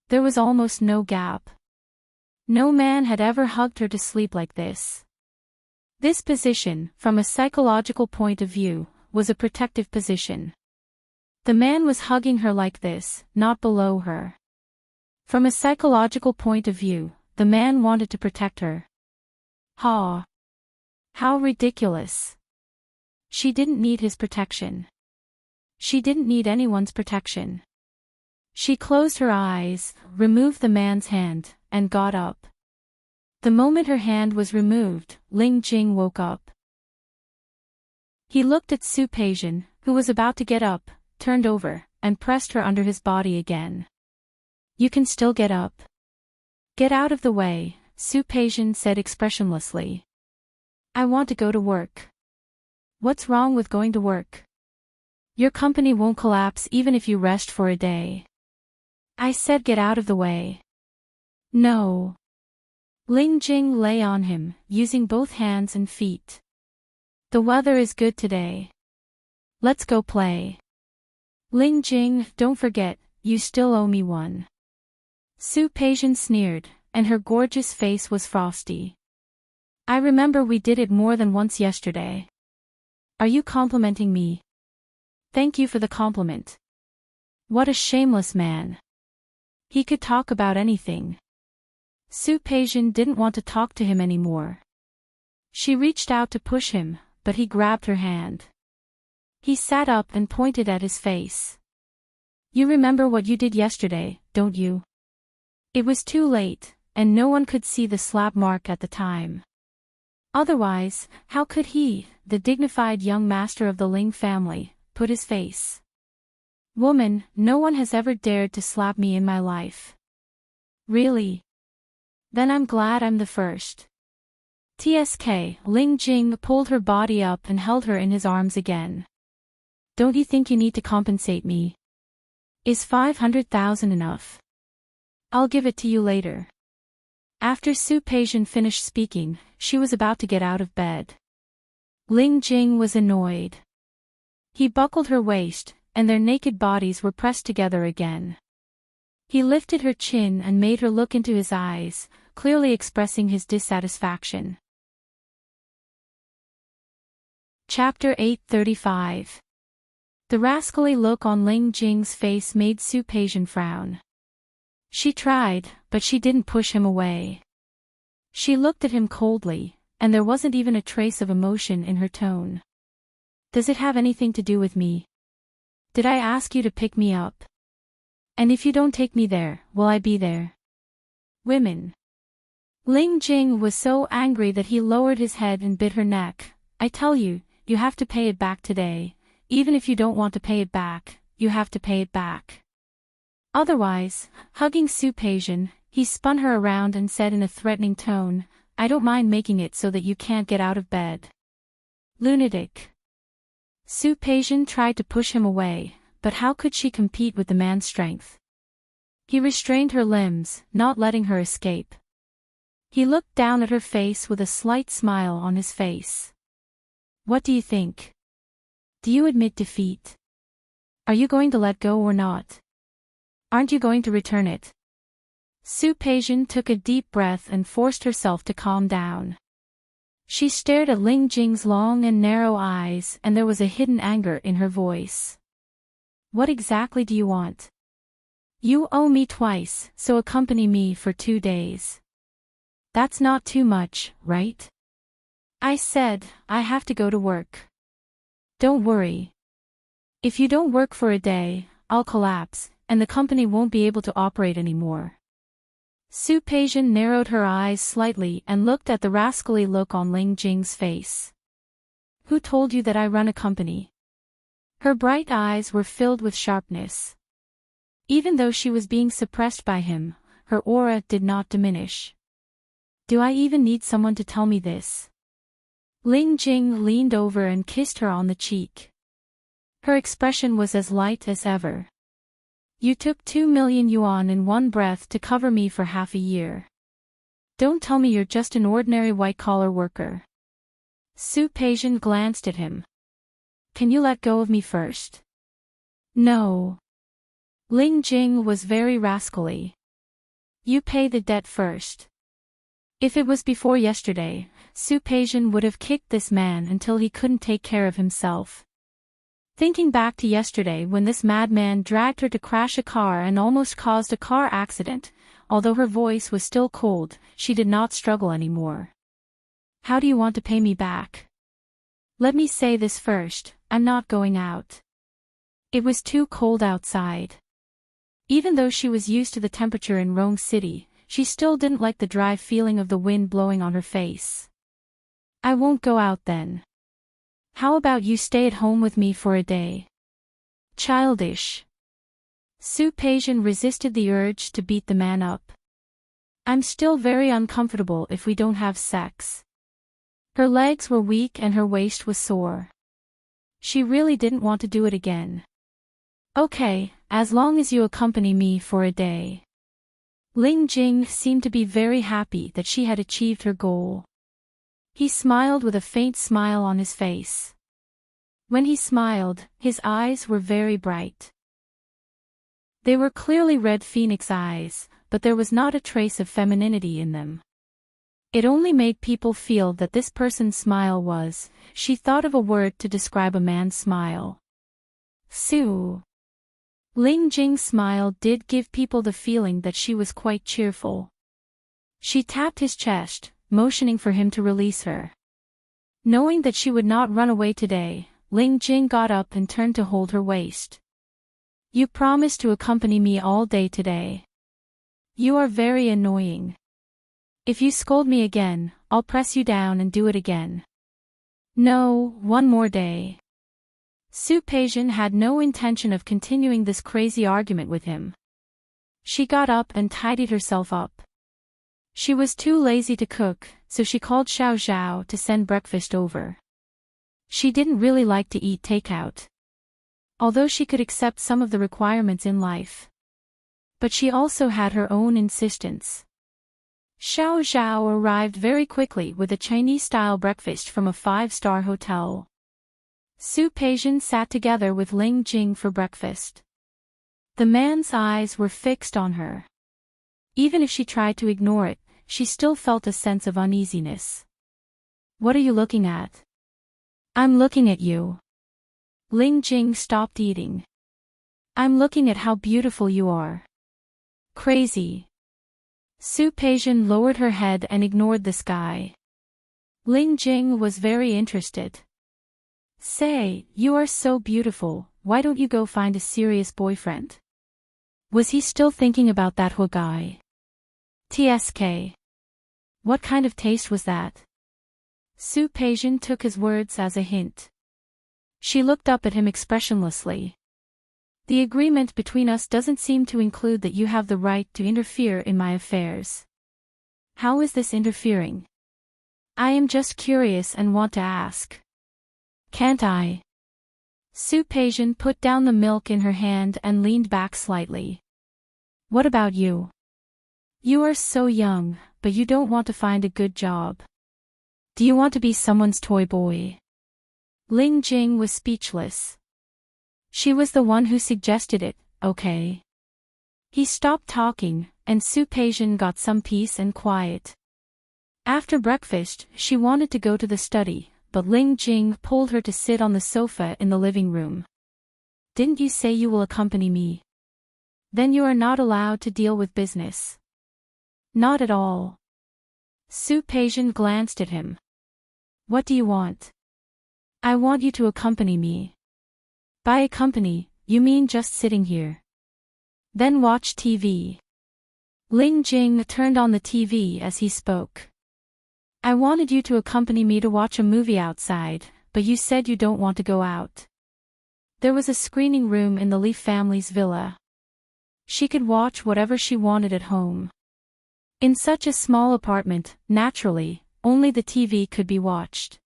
There was almost no gap. No man had ever hugged her to sleep like this. This position, from a psychological point of view, was a protective position. The man was hugging her like this, not below her. From a psychological point of view, the man wanted to protect her. Ha! How ridiculous. She didn't need his protection. She didn't need anyone's protection. She closed her eyes, removed the man's hand, and got up. The moment her hand was removed, Ling Jing woke up. He looked at Su Peijian, who was about to get up, turned over, and pressed her under his body again. You can still get up. Get out of the way, Su Peijian said expressionlessly. I want to go to work. What's wrong with going to work? Your company won't collapse even if you rest for a day. I said get out of the way. No. Ling Jing lay on him, using both hands and feet. The weather is good today. Let's go play. Ling Jing, don't forget, you still owe me one. Su Peijian sneered, and her gorgeous face was frosty. I remember we did it more than once yesterday. Are you complimenting me? Thank you for the compliment. What a shameless man. He could talk about anything. Su-Peijian didn't want to talk to him anymore. She reached out to push him, but he grabbed her hand. He sat up and pointed at his face. You remember what you did yesterday, don't you? It was too late, and no one could see the slap mark at the time. Otherwise, how could he, the dignified young master of the Ling family, put his face? Woman, no one has ever dared to slap me in my life. Really? Then I'm glad I'm the first. TSK, Ling Jing pulled her body up and held her in his arms again. Don't you think you need to compensate me? Is 500,000 enough? I'll give it to you later. After Su-Peijian finished speaking, she was about to get out of bed. Ling Jing was annoyed. He buckled her waist, and their naked bodies were pressed together again. He lifted her chin and made her look into his eyes, clearly expressing his dissatisfaction. Chapter 835. The rascally look on Ling Jing's face made Su-Peijian frown. She tried, but she didn't push him away. She looked at him coldly, and there wasn't even a trace of emotion in her tone. Does it have anything to do with me? Did I ask you to pick me up? And if you don't take me there, will I be there? Women. Ling Jing was so angry that he lowered his head and bit her neck. I tell you, you have to pay it back today. Even if you don't want to pay it back, you have to pay it back. Otherwise, hugging Su-Peijian, he spun her around and said in a threatening tone, I don't mind making it so that you can't get out of bed. Lunatic. Su-Peijian tried to push him away, but how could she compete with the man's strength? He restrained her limbs, not letting her escape. He looked down at her face with a slight smile on his face. What do you think? Do you admit defeat? Are you going to let go or not? Aren't you going to return it? Su-Peijian took a deep breath and forced herself to calm down. She stared at Ling Jing's long and narrow eyes, and there was a hidden anger in her voice. What exactly do you want? You owe me twice, so accompany me for 2 days. That's not too much, right? I said, I have to go to work. Don't worry. If you don't work for a day, I'll collapse, and the company won't be able to operate anymore. Su-Peijian narrowed her eyes slightly and looked at the rascally look on Ling Jing's face. Who told you that I run a company? Her bright eyes were filled with sharpness. Even though she was being suppressed by him, her aura did not diminish. Do I even need someone to tell me this? Ling Jing leaned over and kissed her on the cheek. Her expression was as light as ever. You took 2 million yuan in one breath to cover me for half a year. Don't tell me you're just an ordinary white-collar worker. Su-Peijian glanced at him. Can you let go of me first? No. Ling Jing was very rascally. You pay the debt first. If it was before yesterday, Su-Peijian would have kicked this man until he couldn't take care of himself. Thinking back to yesterday when this madman dragged her to crash a car and almost caused a car accident, although her voice was still cold, she did not struggle anymore. How do you want to pay me back? Let me say this first, I'm not going out. It was too cold outside. Even though she was used to the temperature in Rome City, she still didn't like the dry feeling of the wind blowing on her face. I won't go out then. How about you stay at home with me for a day? Childish. Su-Peijian resisted the urge to beat the man up. I'm still very uncomfortable if we don't have sex. Her legs were weak and her waist was sore. She really didn't want to do it again. Okay, as long as you accompany me for a day. Ling Jing seemed to be very happy that she had achieved her goal. He smiled with a faint smile on his face. When he smiled, his eyes were very bright. They were clearly red phoenix eyes, but there was not a trace of femininity in them. It only made people feel that this person's smile was, she thought of a word to describe a man's smile. Sue. Ling Jing's smile did give people the feeling that she was quite cheerful. She tapped his chest, motioning for him to release her. Knowing that she would not run away today, Ling Jing got up and turned to hold her waist. You promised to accompany me all day today. You are very annoying. If you scold me again, I'll press you down and do it again. No, one more day. Su Peijian had no intention of continuing this crazy argument with him. She got up and tidied herself up. She was too lazy to cook, so she called Xiao Zhao to send breakfast over. She didn't really like to eat takeout, although she could accept some of the requirements in life. But she also had her own insistence. Xiao Zhao arrived very quickly with a Chinese-style breakfast from a 5-star hotel. Su Peijian sat together with Ling Jing for breakfast. The man's eyes were fixed on her. Even if she tried to ignore it, she still felt a sense of uneasiness. What are you looking at? I'm looking at you. Ling Jing stopped eating. I'm looking at how beautiful you are. Crazy. Su Peijian lowered her head and ignored the sky. Ling Jing was very interested. Say, you are so beautiful, why don't you go find a serious boyfriend? Was he still thinking about that Hu guy? TSK. What kind of taste was that? Su Peijian took his words as a hint. She looked up at him expressionlessly. The agreement between us doesn't seem to include that you have the right to interfere in my affairs. How is this interfering? I am just curious and want to ask. Can't I? Su Peijian put down the milk in her hand and leaned back slightly. What about you? You are so young, but you don't want to find a good job. Do you want to be someone's toy boy? Ling Jing was speechless. She was the one who suggested it, okay. He stopped talking, and Su Peijian got some peace and quiet. After breakfast, she wanted to go to the study, but Ling Jing pulled her to sit on the sofa in the living room. Didn't you say you will accompany me? Then you are not allowed to deal with business. Not at all. Su Peijian glanced at him. What do you want? I want you to accompany me. By accompany, you mean just sitting here. Then watch TV. Ling Jing turned on the TV as he spoke. I wanted you to accompany me to watch a movie outside, but you said you don't want to go out. There was a screening room in the Li family's villa. She could watch whatever she wanted at home. In such a small apartment, naturally, only the TV could be watched.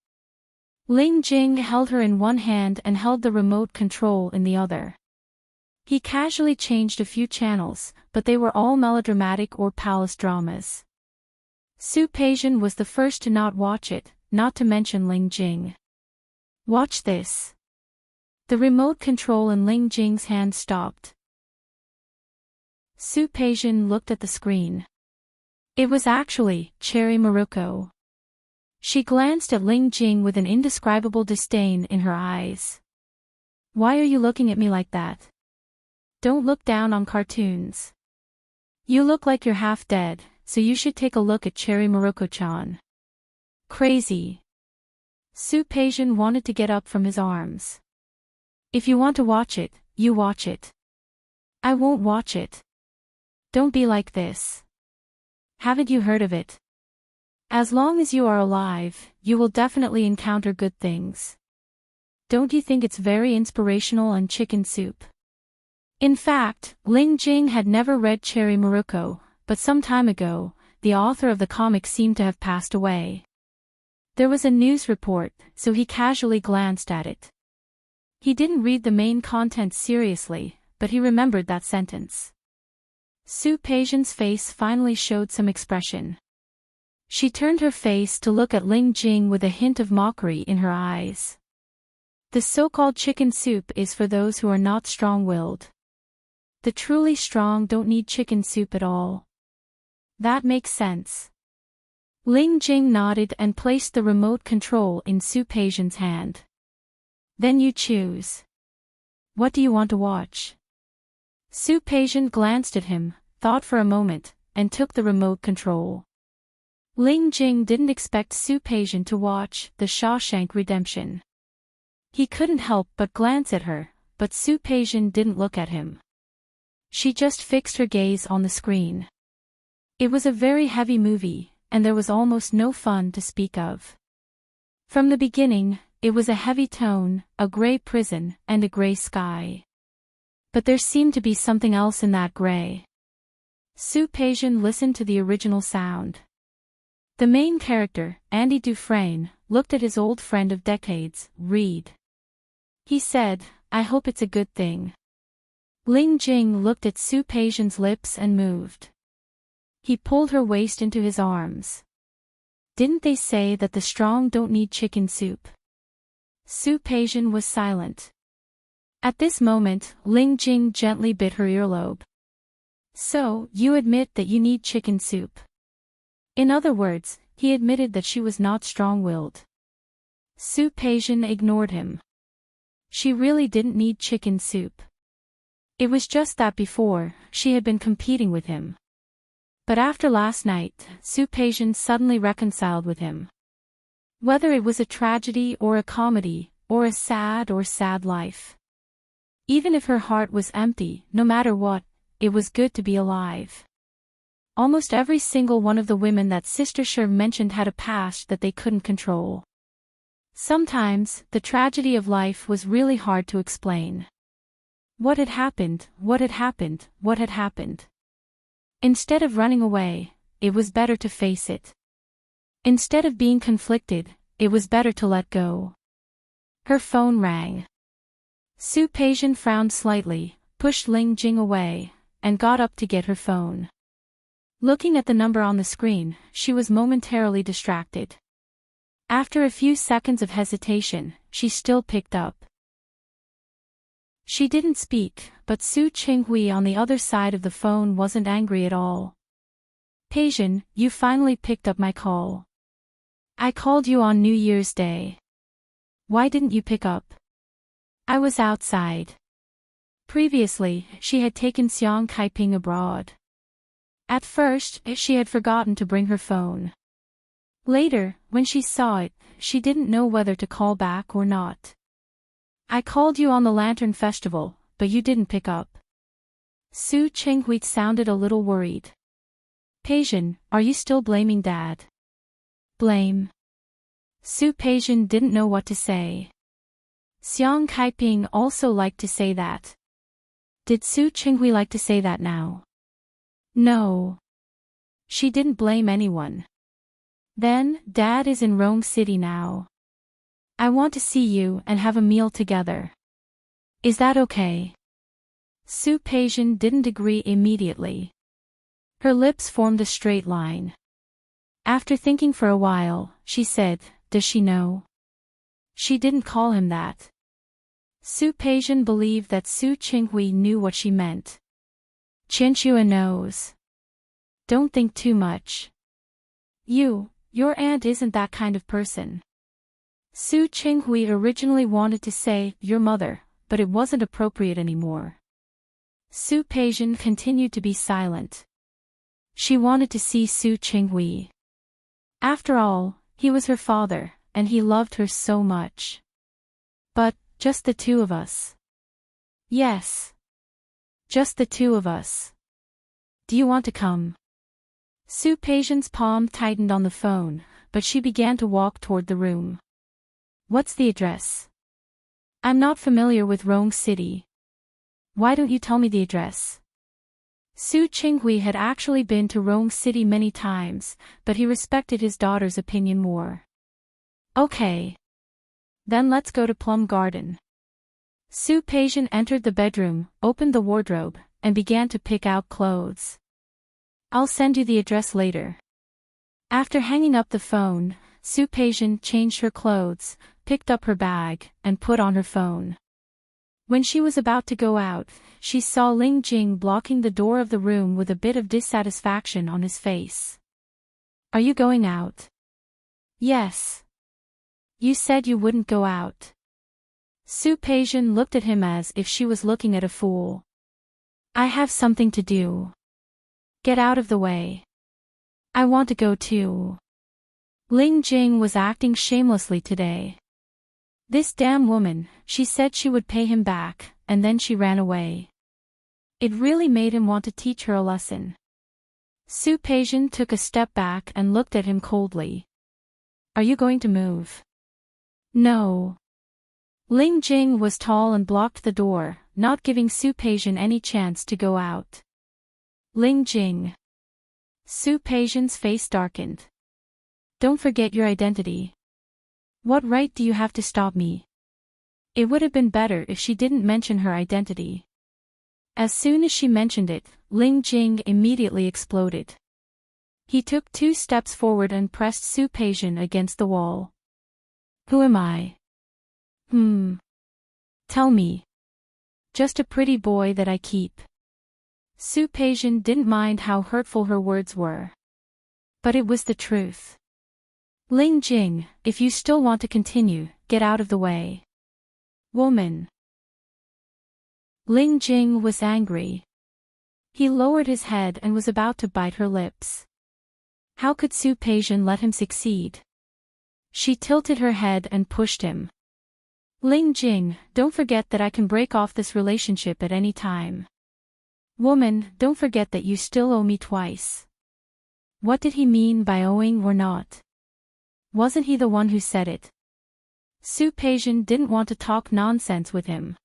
Ling Jing held her in one hand and held the remote control in the other. He casually changed a few channels, but they were all melodramatic or palace dramas. Su Peijian was the first to not watch it, not to mention Ling Jing. Watch this. The remote control in Ling Jing's hand stopped. Su Peijian looked at the screen. It was actually Cherry Morocco. She glanced at Ling Jing with an indescribable disdain in her eyes. Why are you looking at me like that? Don't look down on cartoons. You look like you're half dead, so you should take a look at Cherry Morocco-chan. Crazy. Su Peijian wanted to get up from his arms. If you want to watch it, you watch it. I won't watch it. Don't be like this. Haven't you heard of it? As long as you are alive, you will definitely encounter good things. Don't you think it's very inspirational and chicken soup? In fact, Ling Jing had never read Cherry Morocco, but some time ago, the author of the comic seemed to have passed away. There was a news report, so he casually glanced at it. He didn't read the main content seriously, but he remembered that sentence. Su Peijian's face finally showed some expression. She turned her face to look at Ling Jing with a hint of mockery in her eyes. The so-called chicken soup is for those who are not strong-willed. The truly strong don't need chicken soup at all. That makes sense. Ling Jing nodded and placed the remote control in Su Peijian's hand. Then you choose. What do you want to watch? Su Peijian glanced at him, thought for a moment, and took the remote control. Ling Jing didn't expect Su Peijian to watch The Shawshank Redemption. He couldn't help but glance at her, but Su Peijian didn't look at him. She just fixed her gaze on the screen. It was a very heavy movie, and there was almost no fun to speak of. From the beginning, it was a heavy tone, a gray prison, and a gray sky. But there seemed to be something else in that gray. Su Peijian listened to the original sound. The main character, Andy Dufresne, looked at his old friend of decades, Reed. He said, "I hope it's a good thing." Ling Jing looked at Su Peijian's lips and moved. He pulled her waist into his arms. "Didn't they say that the strong don't need chicken soup?" Su Peijian was silent. At this moment, Ling Jing gently bit her earlobe. "So, you admit that you need chicken soup?" In other words, he admitted that she was not strong-willed. Su Peijian ignored him. She really didn't need chicken soup. It was just that before, she had been competing with him. But after last night, Su Peijian suddenly reconciled with him. Whether it was a tragedy or a comedy, or a sad life. Even if her heart was empty, no matter what, it was good to be alive. Almost every single one of the women that Sister Sher mentioned had a past that they couldn't control. Sometimes, the tragedy of life was really hard to explain. What had happened, what had happened, what had happened? Instead of running away, it was better to face it. Instead of being conflicted, it was better to let go. Her phone rang. Su Peijian frowned slightly, pushed Ling Jing away, and got up to get her phone. Looking at the number on the screen, she was momentarily distracted. After a few seconds of hesitation, she still picked up. She didn't speak, but Su Qinghui on the other side of the phone wasn't angry at all. "Peijian, you finally picked up my call. I called you on New Year's Day. Why didn't you pick up?" "I was outside." Previously, she had taken Xiang Kaiping abroad. At first, she had forgotten to bring her phone. Later, when she saw it, she didn't know whether to call back or not. "I called you on the Lantern Festival, but you didn't pick up." Su Qinghui sounded a little worried. "Peijian, are you still blaming Dad?" "Blame?" Su Peijian didn't know what to say. Xiang Kaiping also liked to say that. Did Su Qinghui like to say that now? No. She didn't blame anyone. "Then, Dad is in Rome City now. I want to see you and have a meal together. Is that okay?" Su Peijian didn't agree immediately. Her lips formed a straight line. After thinking for a while, she said, "Does she know?" She didn't call him that. Su Peijian believed that Su Qinghui knew what she meant. "Chinchua knows. Don't think too much. Your aunt isn't that kind of person." Su Qinghui originally wanted to say, "your mother," but it wasn't appropriate anymore. Su Peijian continued to be silent. She wanted to see Su Qinghui. After all, he was her father, and he loved her so much. "But, just the two of us." "Yes. Just the two of us. Do you want to come?" Su Peijian's palm tightened on the phone, but she began to walk toward the room. "What's the address?" "I'm not familiar with Rome City." "Why don't you tell me the address?" Su Qinghui had actually been to Rome City many times, but he respected his daughter's opinion more. "Okay. Then let's go to Plum Garden." Su Peijian entered the bedroom, opened the wardrobe, and began to pick out clothes. "I'll send you the address later." After hanging up the phone, Su Peijian changed her clothes, picked up her bag, and put on her phone. When she was about to go out, she saw Ling Jing blocking the door of the room with a bit of dissatisfaction on his face. "Are you going out?" "Yes. You said you wouldn't go out." Su Peijian looked at him as if she was looking at a fool. I have something to do. Get out of the way. I want to go too. Ling Jing was acting shamelessly today. This damn woman, she said she would pay him back, and then she ran away. It really made him want to teach her a lesson. Su Peijian took a step back and looked at him coldly. Are you going to move? No. Ling Jing was tall and blocked the door, not giving Su Peijian any chance to go out. Ling Jing. Su Peijian's face darkened. Don't forget your identity. What right do you have to stop me? It would have been better if she didn't mention her identity. As soon as she mentioned it, Ling Jing immediately exploded. He took 2 steps forward and pressed Su Peijian against the wall. Who am I? Tell me. Just a pretty boy that I keep. Su Peijian didn't mind how hurtful her words were. But it was the truth. Ling Jing, if you still want to continue, get out of the way. Woman. Ling Jing was angry. He lowered his head and was about to bite her lips. How could Su Peijian let him succeed? She tilted her head and pushed him. Ling Jing, don't forget that I can break off this relationship at any time. Woman, don't forget that you still owe me twice. What did he mean by owing or not? Wasn't he the one who said it? Su Peijian didn't want to talk nonsense with him.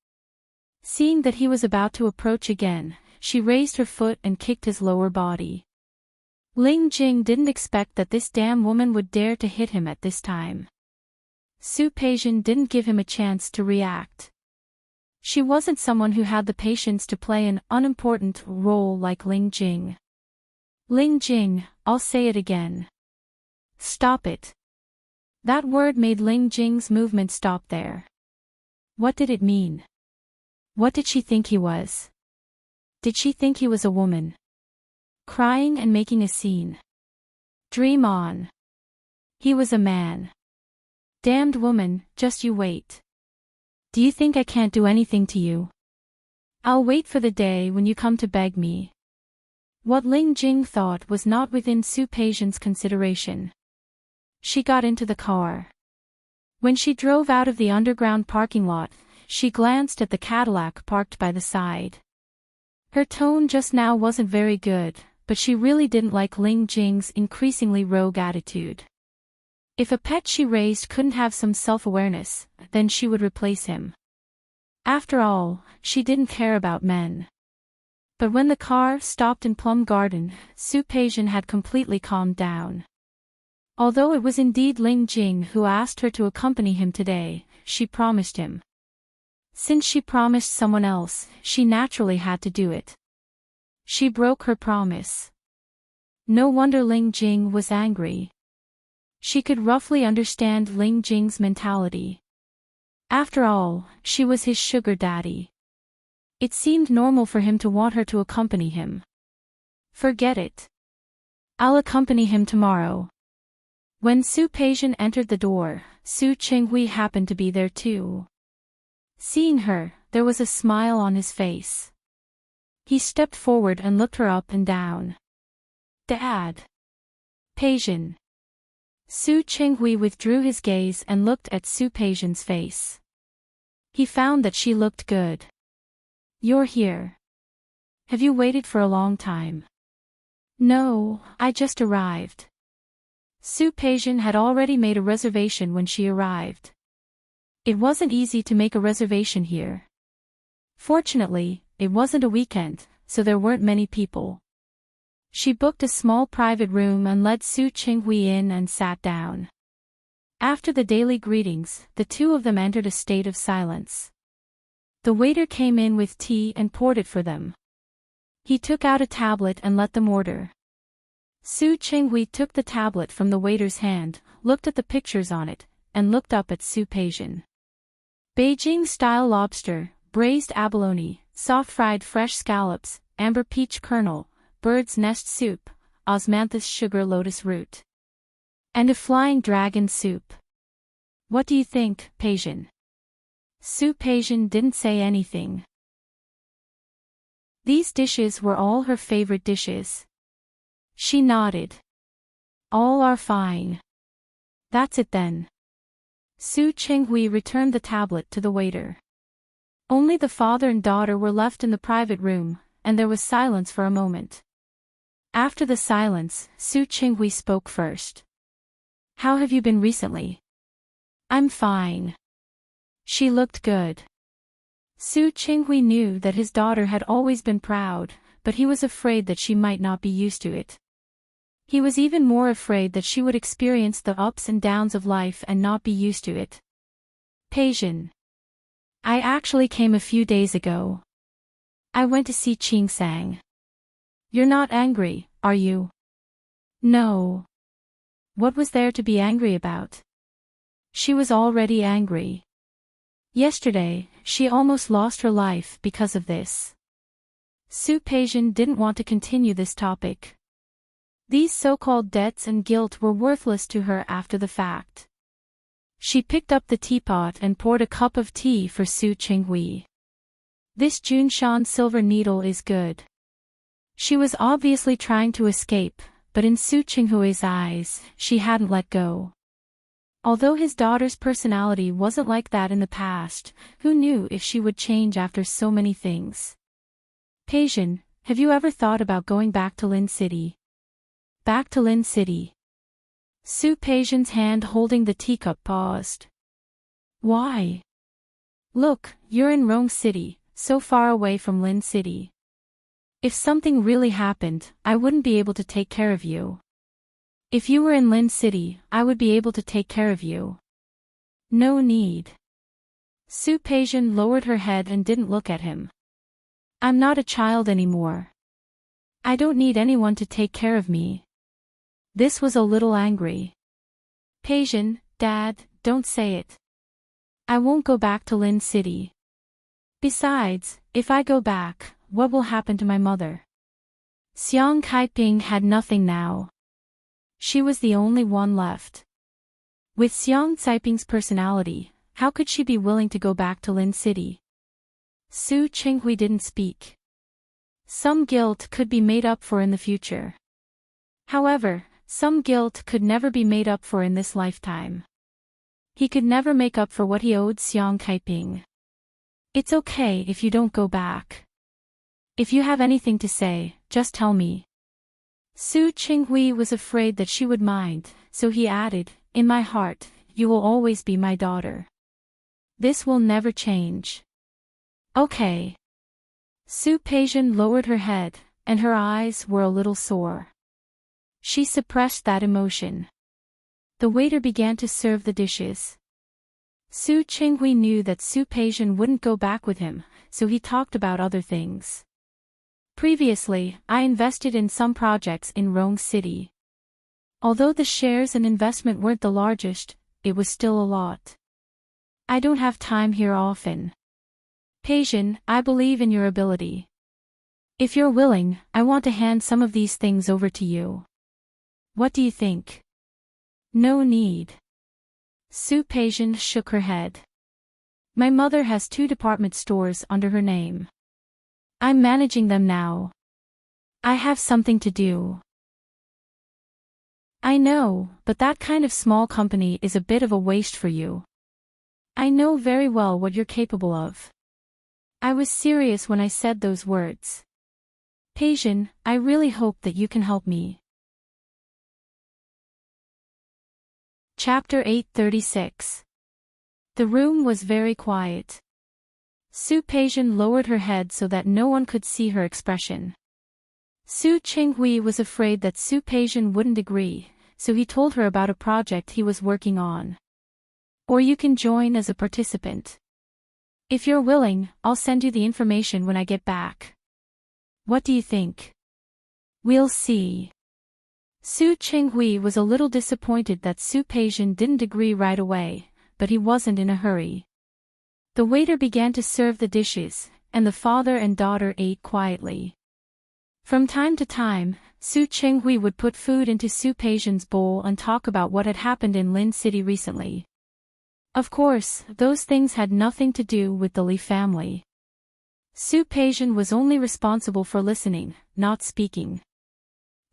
Seeing that he was about to approach again, she raised her foot and kicked his lower body. Ling Jing didn't expect that this damn woman would dare to hit him at this time. Su Peijian didn't give him a chance to react. She wasn't someone who had the patience to play an unimportant role like Ling Jing. Ling Jing, I'll say it again. Stop it. That word made Ling Jing's movement stop there. What did it mean? What did she think he was? Did she think he was a woman? Crying and making a scene. Dream on. He was a man. Damned woman, just you wait. Do you think I can't do anything to you? I'll wait for the day when you come to beg me. What Ling Jing thought was not within Su Peijian's consideration. She got into the car. When she drove out of the underground parking lot, she glanced at the Cadillac parked by the side. Her tone just now wasn't very good, but she really didn't like Ling Jing's increasingly rogue attitude. If a pet she raised couldn't have some self-awareness, then she would replace him. After all, she didn't care about men. But when the car stopped in Plum Garden, Su Peijian had completely calmed down. Although it was indeed Ling Jing who asked her to accompany him today, she promised him. Since she promised someone else, she naturally had to do it. She broke her promise. No wonder Ling Jing was angry. She could roughly understand Ling Jing's mentality. After all, she was his sugar daddy. It seemed normal for him to want her to accompany him. Forget it. I'll accompany him tomorrow. When Su Peijian entered the door, Su Qinghui happened to be there too. Seeing her, there was a smile on his face. He stepped forward and looked her up and down. Dad. Peijian. Su Qinghui withdrew his gaze and looked at Su Peijian's face. He found that she looked good. You're here. Have you waited for a long time? No, I just arrived. Su Peijian had already made a reservation when she arrived. It wasn't easy to make a reservation here. Fortunately, it wasn't a weekend, so there weren't many people. She booked a small private room and led Su Qinghui in and sat down. After the daily greetings, the two of them entered a state of silence. The waiter came in with tea and poured it for them. He took out a tablet and let them order. Su Qinghui took the tablet from the waiter's hand, looked at the pictures on it, and looked up at Su Peijian. Beijing-style lobster, braised abalone, soft-fried fresh scallops, amber peach kernel, bird's nest soup, osmanthus sugar lotus root. And a flying dragon soup. What do you think, Peijian? Su Peijian didn't say anything. These dishes were all her favorite dishes. She nodded. All are fine. That's it then. Su Qinghui returned the tablet to the waiter. Only the father and daughter were left in the private room, and there was silence for a moment. After the silence, Su Qinghui spoke first. How have you been recently? I'm fine. She looked good. Su Qinghui knew that his daughter had always been proud, but he was afraid that she might not be used to it. He was even more afraid that she would experience the ups and downs of life and not be used to it. Peijian. I actually came a few days ago. I went to see Qingsang. You're not angry, are you? No. What was there to be angry about? She was already angry. Yesterday, she almost lost her life because of this. Su Peijian didn't want to continue this topic. These so-called debts and guilt were worthless to her after the fact. She picked up the teapot and poured a cup of tea for Su Qinghui. This Junshan silver needle is good. She was obviously trying to escape, but in Su Qinghui's eyes, she hadn't let go. Although his daughter's personality wasn't like that in the past, who knew if she would change after so many things? Peijian, have you ever thought about going back to Lin City? Back to Lin City. Su Peijian's hand holding the teacup paused. Why? Look, you're in Rong City, so far away from Lin City. If something really happened, I wouldn't be able to take care of you. If you were in Lin City, I would be able to take care of you. No need. Su Peijian lowered her head and didn't look at him. I'm not a child anymore. I don't need anyone to take care of me. This was a little angry. Peijian, Dad, don't say it. I won't go back to Lin City. Besides, if I go back, what will happen to my mother? Xiang Kaiping had nothing now. She was the only one left. With Xiang Caiping's personality, how could she be willing to go back to Lin City? Su Qinghui didn't speak. Some guilt could be made up for in the future. However, some guilt could never be made up for in this lifetime. He could never make up for what he owed Xiang Kaiping. It's okay if you don't go back. If you have anything to say, just tell me. Su Qinghui was afraid that she would mind, so he added, in my heart, you will always be my daughter. This will never change. Okay. Su Peijian lowered her head, and her eyes were a little sore. She suppressed that emotion. The waiter began to serve the dishes. Su Qinghui knew that Su Peijian wouldn't go back with him, so he talked about other things. Previously, I invested in some projects in Rong City. Although the shares and investment weren't the largest, it was still a lot. I don't have time here often. Peijian, I believe in your ability. If you're willing, I want to hand some of these things over to you. What do you think? No need. Su Peijian shook her head. My mother has 2 department stores under her name. I'm managing them now. I have something to do. I know, but that kind of small company is a bit of a waste for you. I know very well what you're capable of. I was serious when I said those words. Peijian, I really hope that you can help me. Chapter 836. The room was very quiet. Su Peijian lowered her head so that no one could see her expression. Su Qinghui was afraid that Su Peijian wouldn't agree, so he told her about a project he was working on. Or you can join as a participant. If you're willing, I'll send you the information when I get back. What do you think? We'll see. Su Qinghui was a little disappointed that Su Peijian didn't agree right away, but he wasn't in a hurry. The waiter began to serve the dishes, and the father and daughter ate quietly. From time to time, Su Qinghui would put food into Su Peijian's bowl and talk about what had happened in Lin City recently. Of course, those things had nothing to do with the Li family. Su Peijian was only responsible for listening, not speaking.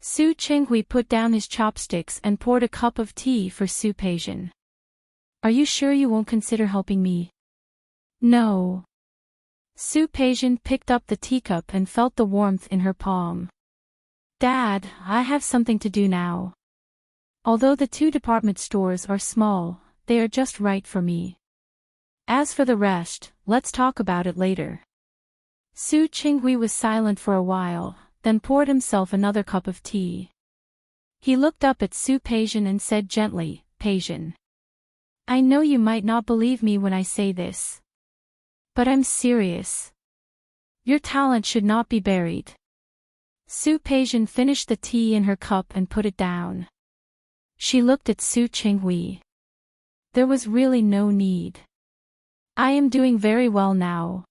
Su Qinghui put down his chopsticks and poured a cup of tea for Su Peijian. Are you sure you won't consider helping me? No. Su Peijian picked up the teacup and felt the warmth in her palm. Dad, I have something to do now. Although the 2 department stores are small, they are just right for me. As for the rest, let's talk about it later. Su Qinghui was silent for a while, then poured himself another cup of tea. He looked up at Su Peijian and said gently, Peijian. I know you might not believe me when I say this. But I'm serious. Your talent should not be buried. Su Peijian finished the tea in her cup and put it down. She looked at Su Qinghui. There was really no need. I am doing very well now.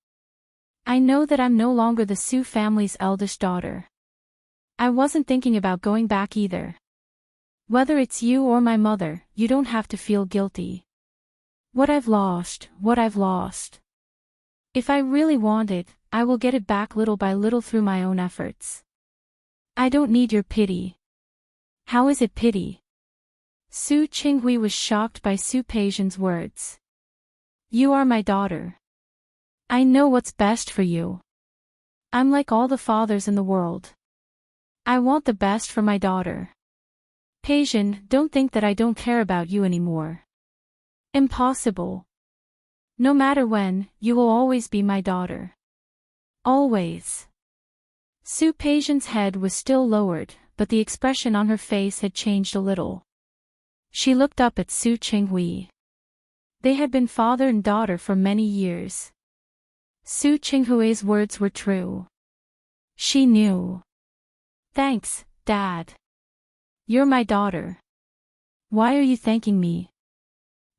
I know that I'm no longer the Su family's eldest daughter. I wasn't thinking about going back either. Whether it's you or my mother, you don't have to feel guilty. What I've lost. If I really want it, I will get it back little by little through my own efforts. I don't need your pity. How is it pity? Su Qinghui was shocked by Su Peijian's words. You are my daughter. I know what's best for you. I'm like all the fathers in the world. I want the best for my daughter. Peijian, don't think that I don't care about you anymore. Impossible. No matter when, you will always be my daughter. Always. Su Peijian's head was still lowered, but the expression on her face had changed a little. She looked up at Su Qinghui. They had been father and daughter for many years. Su Qinghui's words were true. She knew. Thanks, Dad. You're my daughter. Why are you thanking me?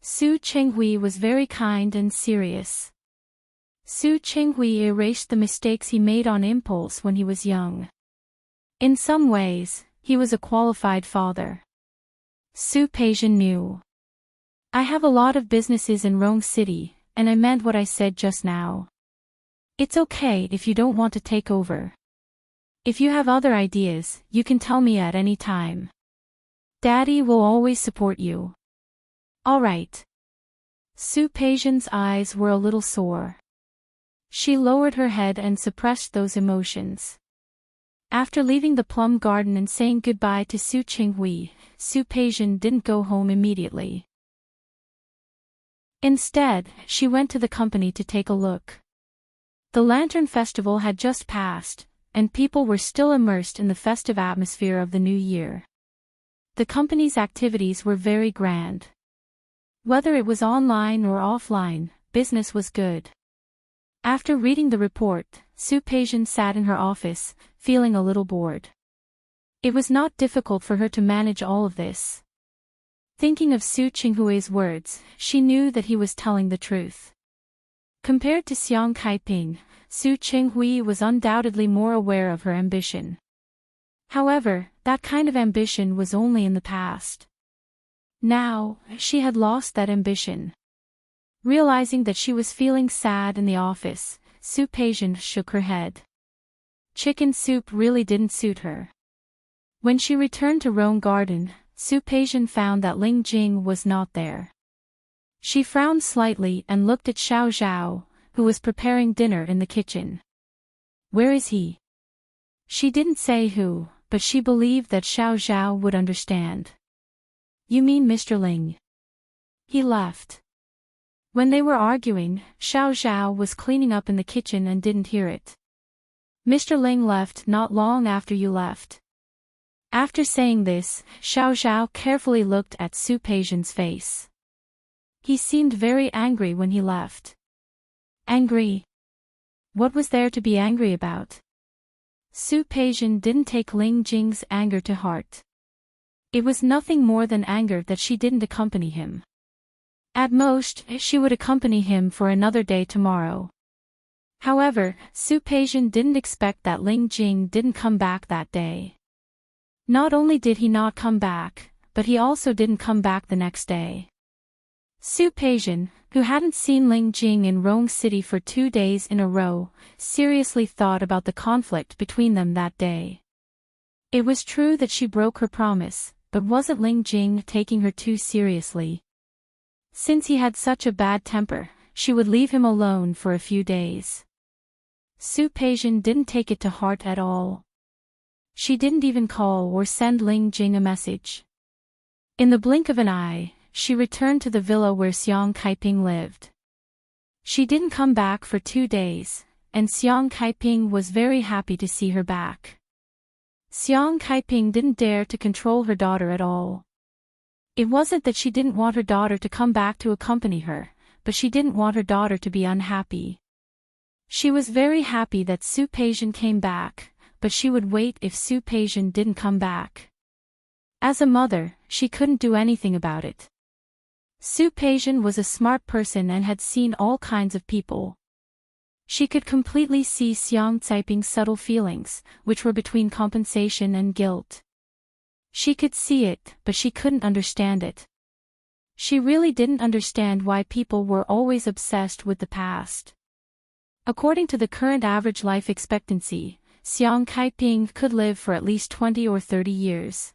Su Qinghui was very kind and serious. Su Qinghui erased the mistakes he made on impulse when he was young. In some ways, he was a qualified father. Su Peijian knew. I have a lot of businesses in Rome City, and I meant what I said just now. It's okay if you don't want to take over. If you have other ideas, you can tell me at any time. Daddy will always support you. All right. Su Peijian's eyes were a little sore. She lowered her head and suppressed those emotions. After leaving the plum garden and saying goodbye to Su Qinghui, Su Peijian didn't go home immediately. Instead, she went to the company to take a look. The Lantern Festival had just passed, and people were still immersed in the festive atmosphere of the new year. The company's activities were very grand. Whether it was online or offline, business was good. After reading the report, Su Peijian sat in her office, feeling a little bored. It was not difficult for her to manage all of this. Thinking of Su Qinghui's words, she knew that he was telling the truth. Compared to Xiang Kaiping, Su Qinghui was undoubtedly more aware of her ambition. However, that kind of ambition was only in the past. Now, she had lost that ambition. Realizing that she was feeling sad in the office, Su Peijian shook her head. Chicken soup really didn't suit her. When she returned to Rome Garden, Su Peijian found that Ling Jing was not there. She frowned slightly and looked at Xiao Zhao, who was preparing dinner in the kitchen. Where is he? She didn't say who, but she believed that Xiao Zhao would understand. You mean Mr. Ling? He left. When they were arguing, Xiao Zhao was cleaning up in the kitchen and didn't hear it. Mr. Ling left not long after you left. After saying this, Xiao Zhao carefully looked at Su Peijian's face. He seemed very angry when he left. Angry? What was there to be angry about? Su Peijian didn't take Ling Jing's anger to heart. It was nothing more than anger that she didn't accompany him. At most, she would accompany him for another day tomorrow. However, Su Peijian didn't expect that Ling Jing didn't come back that day. Not only did he not come back, but he also didn't come back the next day. Su Peijian, who hadn't seen Ling Jing in Rong City for 2 days in a row, seriously thought about the conflict between them that day. It was true that she broke her promise, but wasn't Ling Jing taking her too seriously? Since he had such a bad temper, she would leave him alone for a few days. Su Peijian didn't take it to heart at all. She didn't even call or send Ling Jing a message. In the blink of an eye, she returned to the villa where Xiang Kaiping lived. She didn't come back for 2 days, and Xiang Kaiping was very happy to see her back. Xiang Kaiping didn't dare to control her daughter at all. It wasn't that she didn't want her daughter to come back to accompany her, but she didn't want her daughter to be unhappy. She was very happy that Su Peijian came back, but she would wait if Su Peijian didn't come back. As a mother, she couldn't do anything about it. Su Peijian was a smart person and had seen all kinds of people. She could completely see Xiang Caiping's subtle feelings, which were between compensation and guilt. She could see it, but she couldn't understand it. She really didn't understand why people were always obsessed with the past. According to the current average life expectancy, Xiang Kaiping could live for at least 20 or 30 years.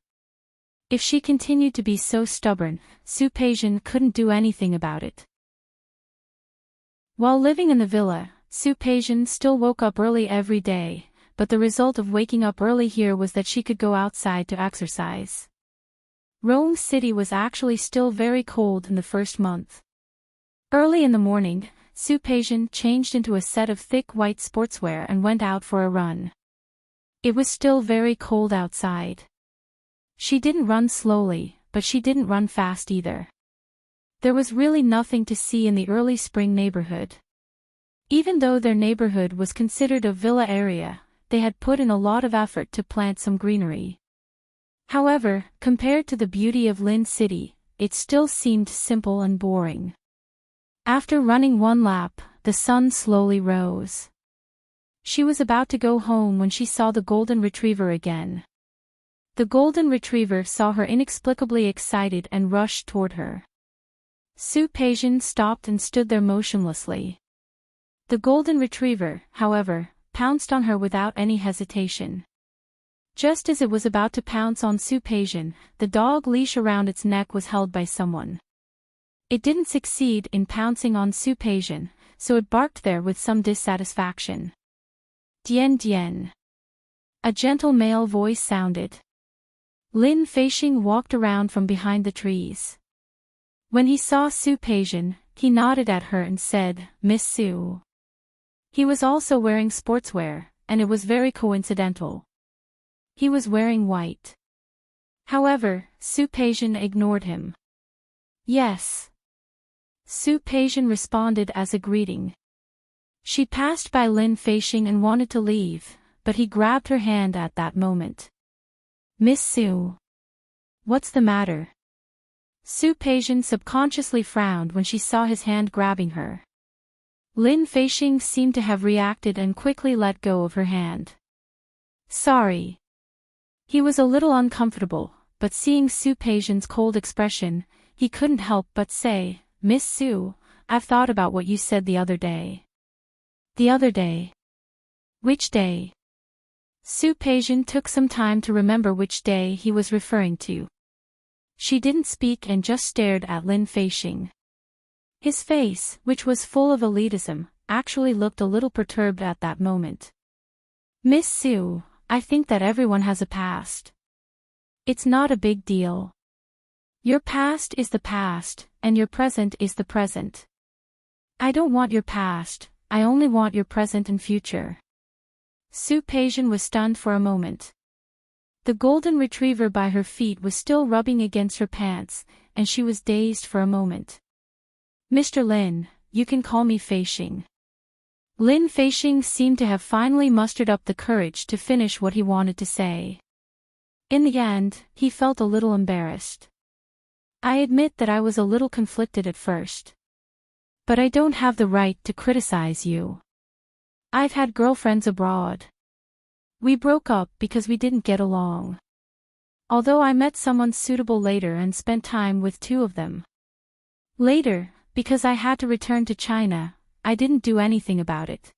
If she continued to be so stubborn, Su Peijian couldn't do anything about it. While living in the villa, Su Peijian still woke up early every day, but the result of waking up early here was that she could go outside to exercise. Rome City was actually still very cold in the first month. Early in the morning, Su Peijian changed into a set of thick white sportswear and went out for a run. It was still very cold outside. She didn't run slowly, but she didn't run fast either. There was really nothing to see in the early spring neighborhood. Even though their neighborhood was considered a villa area, they had put in a lot of effort to plant some greenery. However, compared to the beauty of Lin City, it still seemed simple and boring. After running 1 lap, the sun slowly rose. She was about to go home when she saw the golden retriever again. The golden retriever saw her inexplicably excited and rushed toward her. Su Peijian stopped and stood there motionlessly. The golden retriever, however, pounced on her without any hesitation. Just as it was about to pounce on Su Peijian, the dog leash around its neck was held by someone. It didn't succeed in pouncing on Su Peijian, so it barked there with some dissatisfaction. Dian Dian. A gentle male voice sounded. Lin Feixing walked around from behind the trees. When he saw Su Peijian, he nodded at her and said, "Miss Su." He was also wearing sportswear, and it was very coincidental. He was wearing white. However, Su Peijian ignored him. "Yes." Su Peijian responded as a greeting. She passed by Lin Feixing and wanted to leave, but he grabbed her hand at that moment. "Miss Su. What's the matter?" Su Peijian subconsciously frowned when she saw his hand grabbing her. Lin Feixing seemed to have reacted and quickly let go of her hand. "Sorry." He was a little uncomfortable, but seeing Su Peijian's cold expression, he couldn't help but say, "Miss Su, I've thought about what you said the other day." "The other day? Which day?" Su Peijian took some time to remember which day he was referring to. She didn't speak and just stared at Lin Feixing. His face, which was full of elitism, actually looked a little perturbed at that moment. "Miss Su, I think that everyone has a past. It's not a big deal. Your past is the past, and your present is the present. I don't want your past, I only want your present and future." Su Peijian was stunned for a moment. The golden retriever by her feet was still rubbing against her pants, and she was dazed for a moment. "Mr. Lin, you can call me Feixing." Lin Feixing seemed to have finally mustered up the courage to finish what he wanted to say. In the end, he felt a little embarrassed. "I admit that I was a little conflicted at first. But I don't have the right to criticize you. I've had girlfriends abroad. We broke up because we didn't get along. Although I met someone suitable later and spent time with 2 of them. Later, because I had to return to China, I didn't do anything about it.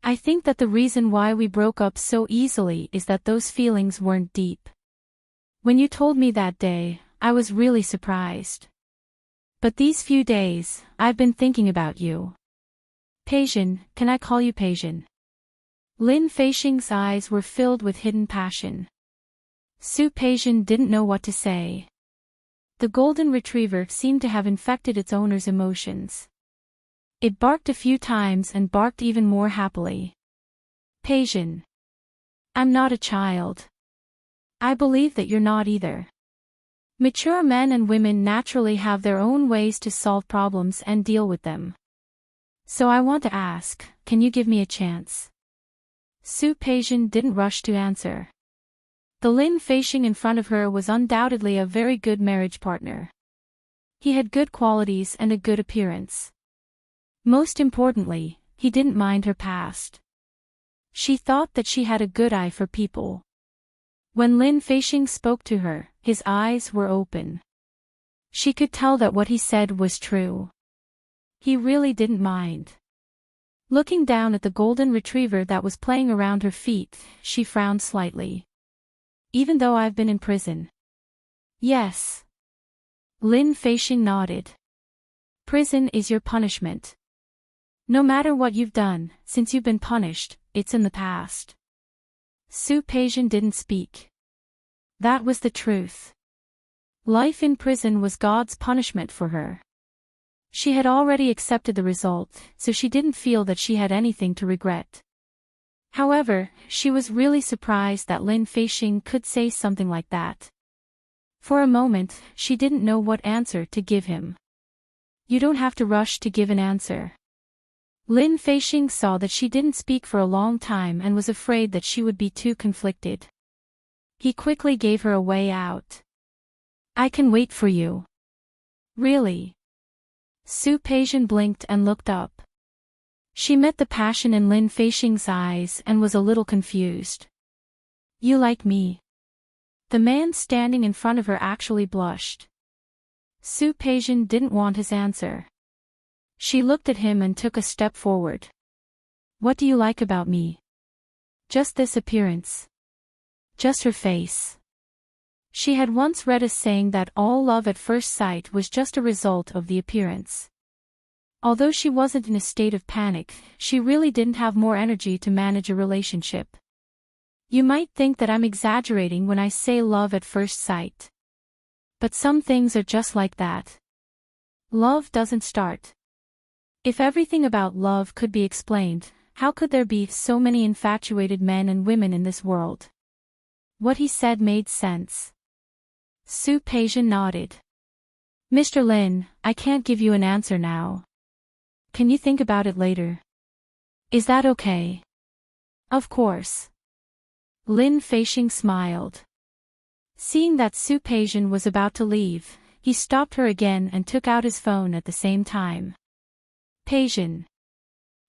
I think that the reason why we broke up so easily is that those feelings weren't deep. When you told me that day, I was really surprised. But these few days, I've been thinking about you. Peixian, can I call you Peixian? Lin Feixing's eyes were filled with hidden passion. Su Peixian didn't know what to say. The golden retriever seemed to have infected its owner's emotions. It barked a few times and barked even more happily. Peixian. I'm not a child. I believe that you're not either. Mature men and women naturally have their own ways to solve problems and deal with them. So I want to ask, can you give me a chance? Su Peixian didn't rush to answer. The Lin Feixing in front of her was undoubtedly a very good marriage partner. He had good qualities and a good appearance. Most importantly, he didn't mind her past. She thought that she had a good eye for people. When Lin Feixing spoke to her, his eyes were open. She could tell that what he said was true. He really didn't mind. Looking down at the golden retriever that was playing around her feet, she frowned slightly. Even though I've been in prison? Yes. Lin Feixing nodded. Prison is your punishment. No matter what you've done, since you've been punished, it's in the past. Su Peixian didn't speak. That was the truth. Life in prison was God's punishment for her. She had already accepted the result, so she didn't feel that she had anything to regret. However, she was really surprised that Lin Feixing could say something like that. For a moment, she didn't know what answer to give him. You don't have to rush to give an answer. Lin Feixing saw that she didn't speak for a long time and was afraid that she would be too conflicted. He quickly gave her a way out. I can wait for you. Really? Su Peixian blinked and looked up. She met the passion in Lin Feixing's eyes and was a little confused. You like me? The man standing in front of her actually blushed. Su Peixian didn't want his answer. She looked at him and took a step forward. What do you like about me? Just this appearance. Just her face. She had once read a saying that all love at first sight was just a result of the appearance. Although she wasn't in a state of panic, she really didn't have more energy to manage a relationship. You might think that I'm exaggerating when I say love at first sight. But some things are just like that. Love doesn't start. If everything about love could be explained, how could there be so many infatuated men and women in this world? What he said made sense. Su Peixian nodded. Mr. Lin, I can't give you an answer now. Can you think about it later? Is that okay? Of course. Lin Feixing smiled. Seeing that Su Peixian was about to leave, he stopped her again and took out his phone at the same time. Peixian.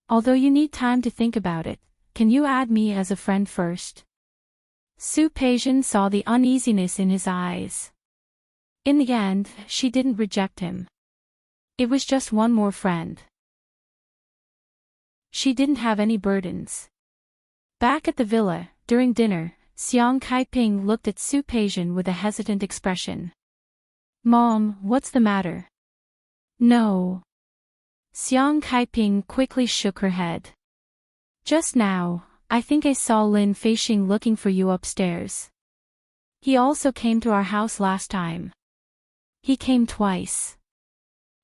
Although you need time to think about it, can you add me as a friend first? Su Peixian saw the uneasiness in his eyes. In the end, she didn't reject him. It was just one more friend. She didn't have any burdens. Back at the villa, during dinner, Xiang Kaiping looked at Su Peixian with a hesitant expression. Mom, what's the matter? No. Xiang Kaiping quickly shook her head. Just now, I think I saw Lin Feixing looking for you upstairs. He also came to our house last time. He came twice.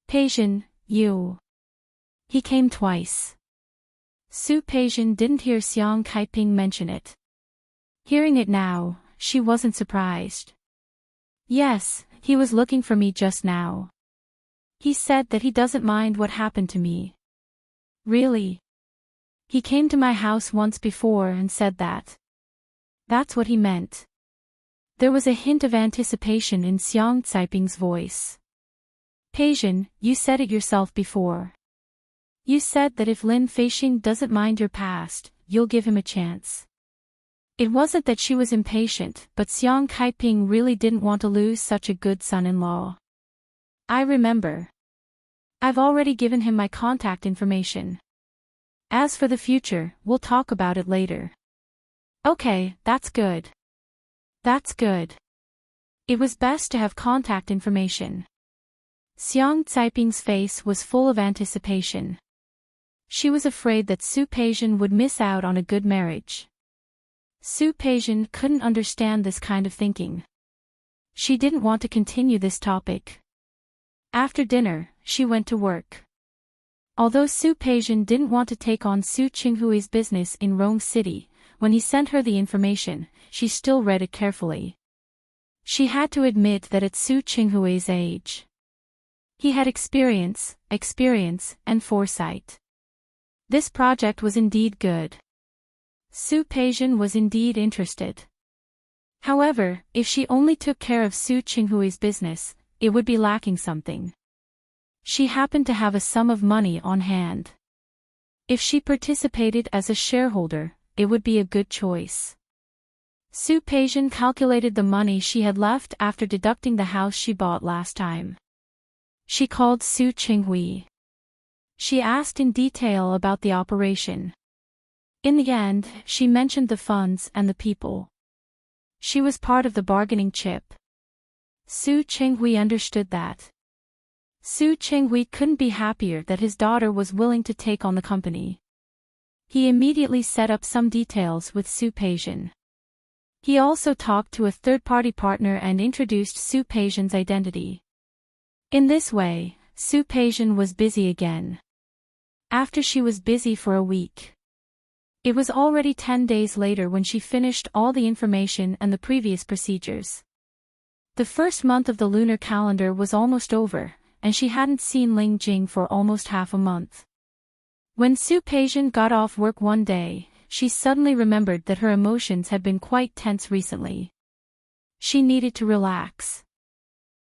Peixian, you. He came twice. Su Peixian didn't hear Xiang Kaiping mention it. Hearing it now, she wasn't surprised. Yes, he was looking for me just now. He said that he doesn't mind what happened to me. Really? He came to my house once before and said that. That's what he meant. There was a hint of anticipation in Xiang Caiping's voice. Peixian, you said it yourself before. You said that if Lin Feixing doesn't mind your past, you'll give him a chance. It wasn't that she was impatient, but Xiang Kaiping really didn't want to lose such a good son-in-law. I remember. I've already given him my contact information. As for the future, we'll talk about it later. Okay, that's good. That's good. It was best to have contact information. Xiang Caiping's face was full of anticipation. She was afraid that Su Peijian would miss out on a good marriage. Su Peijian couldn't understand this kind of thinking. She didn't want to continue this topic. After dinner, she went to work. Although Su Peijian didn't want to take on Su Qinghui's business in Rome City, when he sent her the information, she still read it carefully. She had to admit that at Su Qinghui's age, he had experience, and foresight. This project was indeed good. Su Peijian was indeed interested. However, if she only took care of Su Qinghui's business, it would be lacking something. She happened to have a sum of money on hand. If she participated as a shareholder, it would be a good choice. Su Peijian calculated the money she had left after deducting the house she bought last time. She called Su Qinghui. She asked in detail about the operation. In the end, she mentioned the funds and the people. She was part of the bargaining chip. Su Qinghui understood that. Su Qinghui couldn't be happier that his daughter was willing to take on the company. He immediately set up some details with Su Peijian. He also talked to a third-party partner and introduced Su Peijian's identity. In this way, Su Peijian was busy again. After she was busy for a week. It was already 10 days later when she finished all the information and the previous procedures. The first month of the lunar calendar was almost over, and she hadn't seen Ling Jing for almost half a month. When Su Peijian got off work one day, she suddenly remembered that her emotions had been quite tense recently. She needed to relax.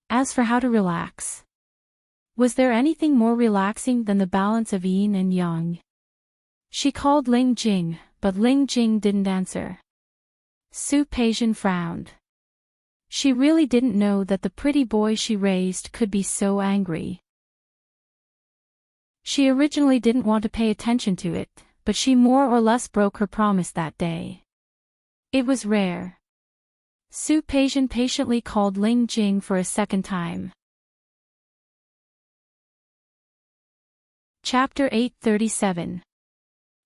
As for how to relax, was there anything more relaxing than the balance of yin and yang? She called Ling Jing, but Ling Jing didn't answer. Su Peijian frowned. She really didn't know that the pretty boy she raised could be so angry. She originally didn't want to pay attention to it, but she more or less broke her promise that day. It was rare. Su Peijian patiently called Ling Jing for a second time. Chapter 837.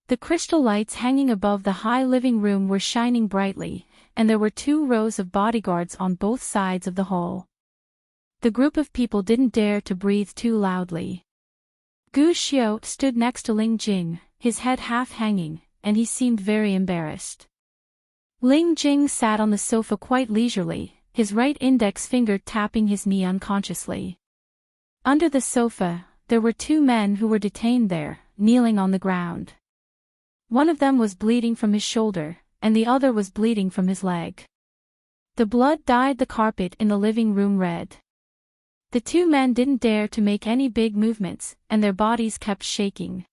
The crystal lights hanging above the high living room were shining brightly, and there were 2 rows of bodyguards on both sides of the hall. The group of people didn't dare to breathe too loudly. Gu Xiao stood next to Ling Jing, his head half hanging, and he seemed very embarrassed. Ling Jing sat on the sofa quite leisurely, his right index finger tapping his knee unconsciously. Under the sofa, there were 2 men who were detained there, kneeling on the ground. One of them was bleeding from his shoulder, and the other was bleeding from his leg. The blood dyed the carpet in the living room red. The 2 men didn't dare to make any big movements, and their bodies kept shaking.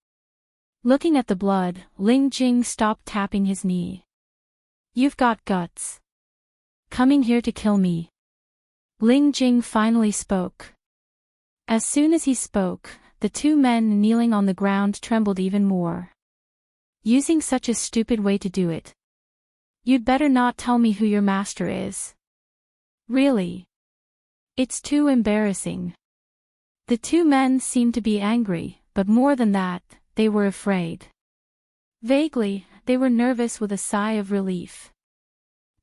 Looking at the blood, Ling Jing stopped tapping his knee. "You've got guts. Coming here to kill me." Ling Jing finally spoke. As soon as he spoke, the 2 men kneeling on the ground trembled even more. "Using such a stupid way to do it. You'd better not tell me who your master is. Really. It's too embarrassing." The 2 men seemed to be angry, but more than that, they were afraid. Vaguely, they were nervous with a sigh of relief.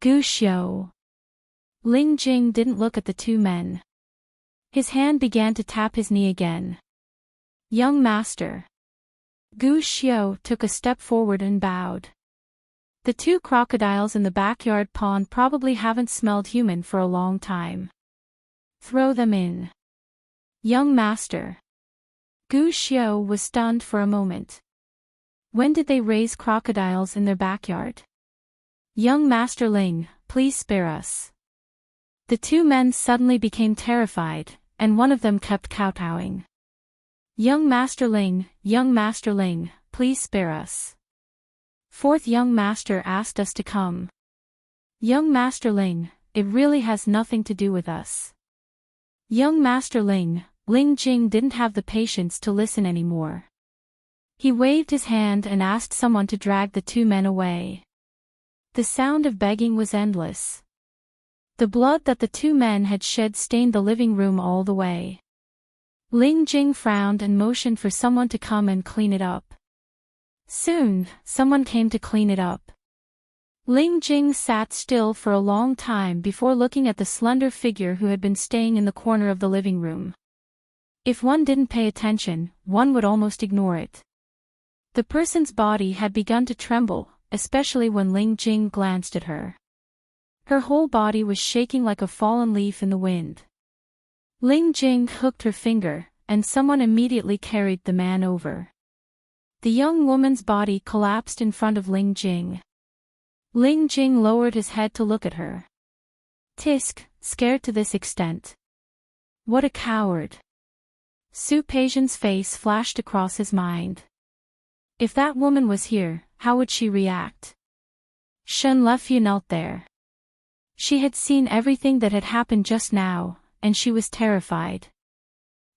"Gu Xiao." Ling Jing didn't look at the 2 men. His hand began to tap his knee again. "Young master." Gu Xiao took a step forward and bowed. The 2 crocodiles in the backyard pond probably haven't smelled human for a long time. "Throw them in." "Young master." Gu Xiao was stunned for a moment. When did they raise crocodiles in their backyard? "Young Master Ling, please spare us." The 2 men suddenly became terrified, and one of them kept kowtowing. "Young Master Ling, please spare us." 4th young master asked us to come. "Young Master Ling, it really has nothing to do with us." "Young Master Ling, Ling Jing didn't have the patience to listen anymore. He waved his hand and asked someone to drag the two men away. The sound of begging was endless. The blood that the two men had shed stained the living room all the way. Ling Jing frowned and motioned for someone to come and clean it up. Soon, someone came to clean it up. Ling Jing sat still for a long time before looking at the slender figure who had been staying in the corner of the living room. If one didn't pay attention, one would almost ignore it. The person's body had begun to tremble, especially when Ling Jing glanced at her. Her whole body was shaking like a fallen leaf in the wind. Ling Jing hooked her finger, and someone immediately carried the man over. The young woman's body collapsed in front of Ling Jing. Ling Jing lowered his head to look at her. Tisk, scared to this extent. What a coward. Su Peijian's face flashed across his mind. If that woman was here, how would she react? Shen Lefyu knelt there. She had seen everything that had happened just now, and she was terrified.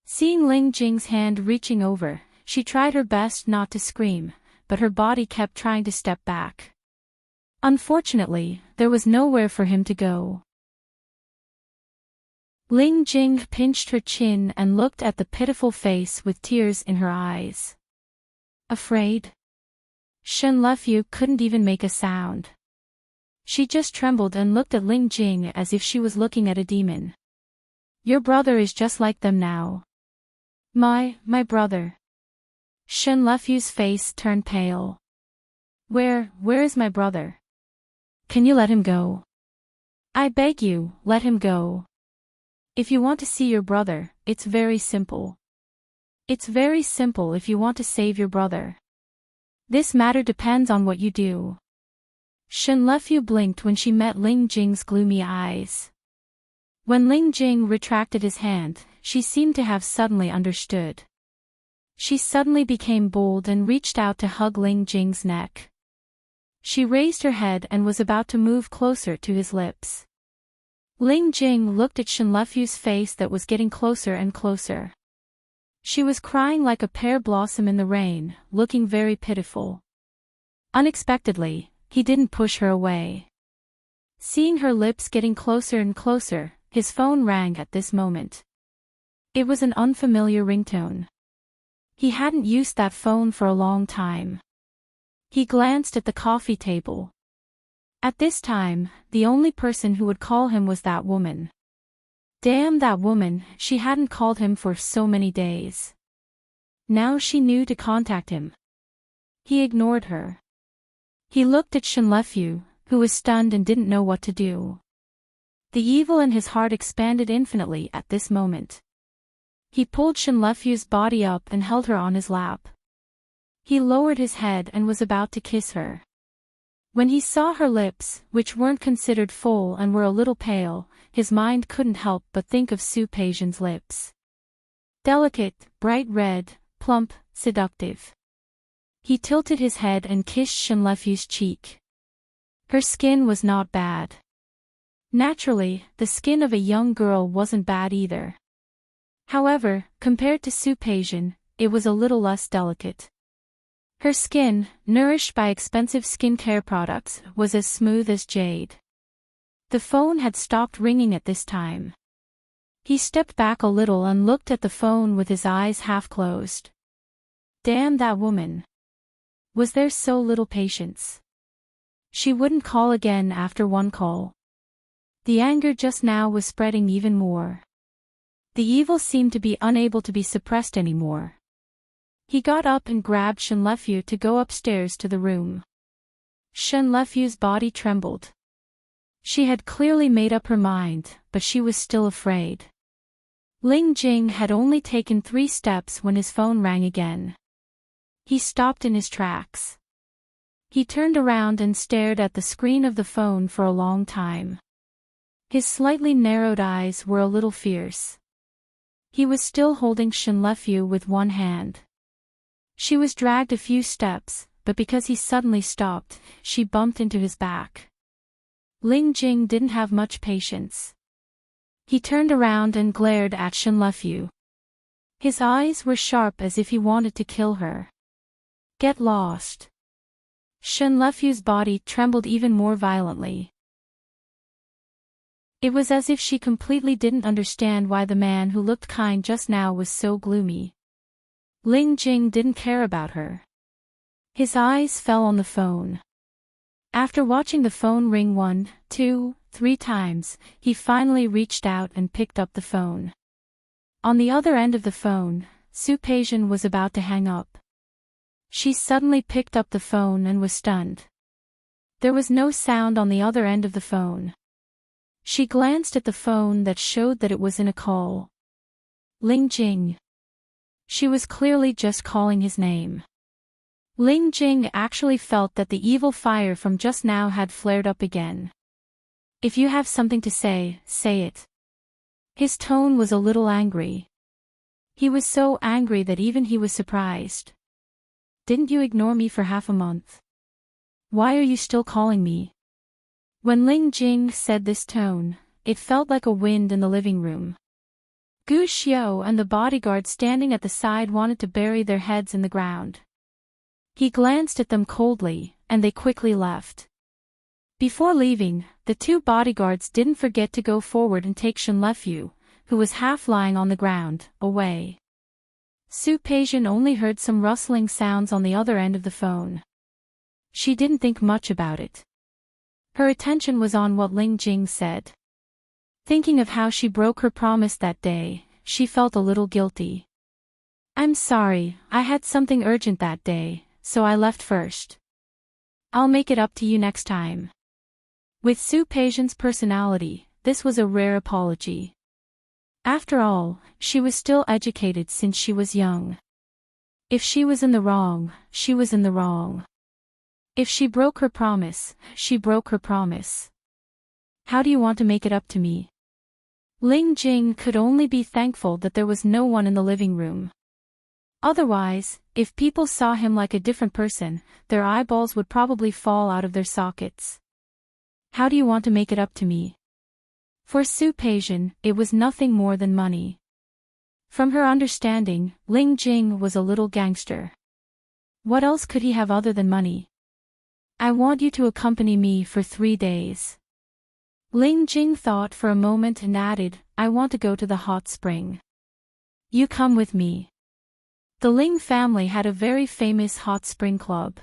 Seeing Ling Jing's hand reaching over, she tried her best not to scream, but her body kept trying to step back. Unfortunately, there was nowhere for him to go. Ling Jing pinched her chin and looked at the pitiful face with tears in her eyes. Afraid? Shen Lefyu couldn't even make a sound. She just trembled and looked at Ling Jing as if she was looking at a demon. Your brother is just like them now. My brother. Shen Lefyu's face turned pale. Where is my brother? Can you let him go? I beg you, let him go. If you want to see your brother, it's very simple. It's very simple if you want to save your brother. This matter depends on what you do. Shen Lefyu blinked when she met Ling Jing's gloomy eyes. When Ling Jing retracted his hand, she seemed to have suddenly understood. She suddenly became bold and reached out to hug Ling Jing's neck. She raised her head and was about to move closer to his lips. Ling Jing looked at Shen Lefyu's face that was getting closer and closer. She was crying like a pear blossom in the rain, looking very pitiful. Unexpectedly, he didn't push her away. Seeing her lips getting closer and closer, his phone rang at this moment. It was an unfamiliar ringtone. He hadn't used that phone for a long time. He glanced at the coffee table. At this time, the only person who would call him was that woman. Damn that woman, she hadn't called him for so many days. Now she knew to contact him. He ignored her. He looked at Shen Lefyu, who was stunned and didn't know what to do. The evil in his heart expanded infinitely at this moment. He pulled Shen Lefyu's body up and held her on his lap. He lowered his head and was about to kiss her. When he saw her lips, which weren't considered full and were a little pale, his mind couldn't help but think of Su Peijian's lips. Delicate, bright red, plump, seductive. He tilted his head and kissed Shen Lefyu's cheek. Her skin was not bad. Naturally, the skin of a young girl wasn't bad either. However, compared to Su Peijian, it was a little less delicate. Her skin, nourished by expensive skincare products, was as smooth as jade. The phone had stopped ringing at this time. He stepped back a little and looked at the phone with his eyes half closed. Damn that woman. Was there so little patience? She wouldn't call again after one call. The anger just now was spreading even more. The evil seemed to be unable to be suppressed anymore. He got up and grabbed Shen Lefyu to go upstairs to the room. Shen Lefyu's body trembled. She had clearly made up her mind, but she was still afraid. Ling Jing had only taken 3 steps when his phone rang again. He stopped in his tracks. He turned around and stared at the screen of the phone for a long time. His slightly narrowed eyes were a little fierce. He was still holding Shen Lefyu with one hand. She was dragged a few steps, but because he suddenly stopped, she bumped into his back. Ling Jing didn't have much patience. He turned around and glared at Shen Lefyu. His eyes were sharp as if he wanted to kill her. Get lost. Shenlefeu's body trembled even more violently. It was as if she completely didn't understand why the man who looked kind just now was so gloomy. Ling Jing didn't care about her. His eyes fell on the phone. After watching the phone ring 1, 2, 3 times, he finally reached out and picked up the phone. On the other end of the phone, Su-Peijian was about to hang up. She suddenly picked up the phone and was stunned. There was no sound on the other end of the phone. She glanced at the phone that showed that it was in a call. Ling Jing. She was clearly just calling his name. Ling Jing actually felt that the evil fire from just now had flared up again. If you have something to say, say it. His tone was a little angry. He was so angry that even he was surprised. Didn't you ignore me for half a month? Why are you still calling me? When Ling Jing said this tone, it felt like a wind in the living room. Gu Xiao and the bodyguard standing at the side wanted to bury their heads in the ground. He glanced at them coldly, and they quickly left. Before leaving, the 2 bodyguards didn't forget to go forward and take Shenlefeu, who was half lying on the ground, away. Su-Peijian only heard some rustling sounds on the other end of the phone. She didn't think much about it. Her attention was on what Ling Jing said. Thinking of how she broke her promise that day, she felt a little guilty. I'm sorry, I had something urgent that day, so I left first. I'll make it up to you next time. With Su-Peijian's personality, this was a rare apology. After all, she was still educated since she was young. If she was in the wrong, she was in the wrong. If she broke her promise, she broke her promise. How do you want to make it up to me? Ling Jing could only be thankful that there was no one in the living room. Otherwise, if people saw him like a different person, their eyeballs would probably fall out of their sockets. How do you want to make it up to me? For Su-Peijian, it was nothing more than money. From her understanding, Ling Jing was a little gangster. What else could he have other than money? I want you to accompany me for 3 days. Ling Jing thought for a moment and added, I want to go to the hot spring. You come with me. The Ling family had a very famous hot spring club.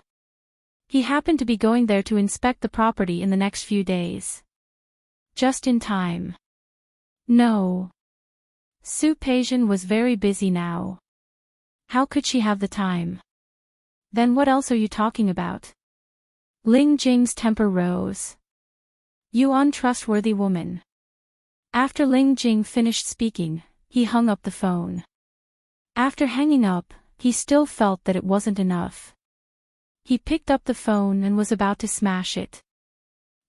He happened to be going there to inspect the property in the next few days. Just in time. No. Su-Peijian was very busy now. How could she have the time? Then what else are you talking about? Ling Jing's temper rose. You untrustworthy woman. After Ling Jing finished speaking, he hung up the phone. After hanging up, he still felt that it wasn't enough. He picked up the phone and was about to smash it.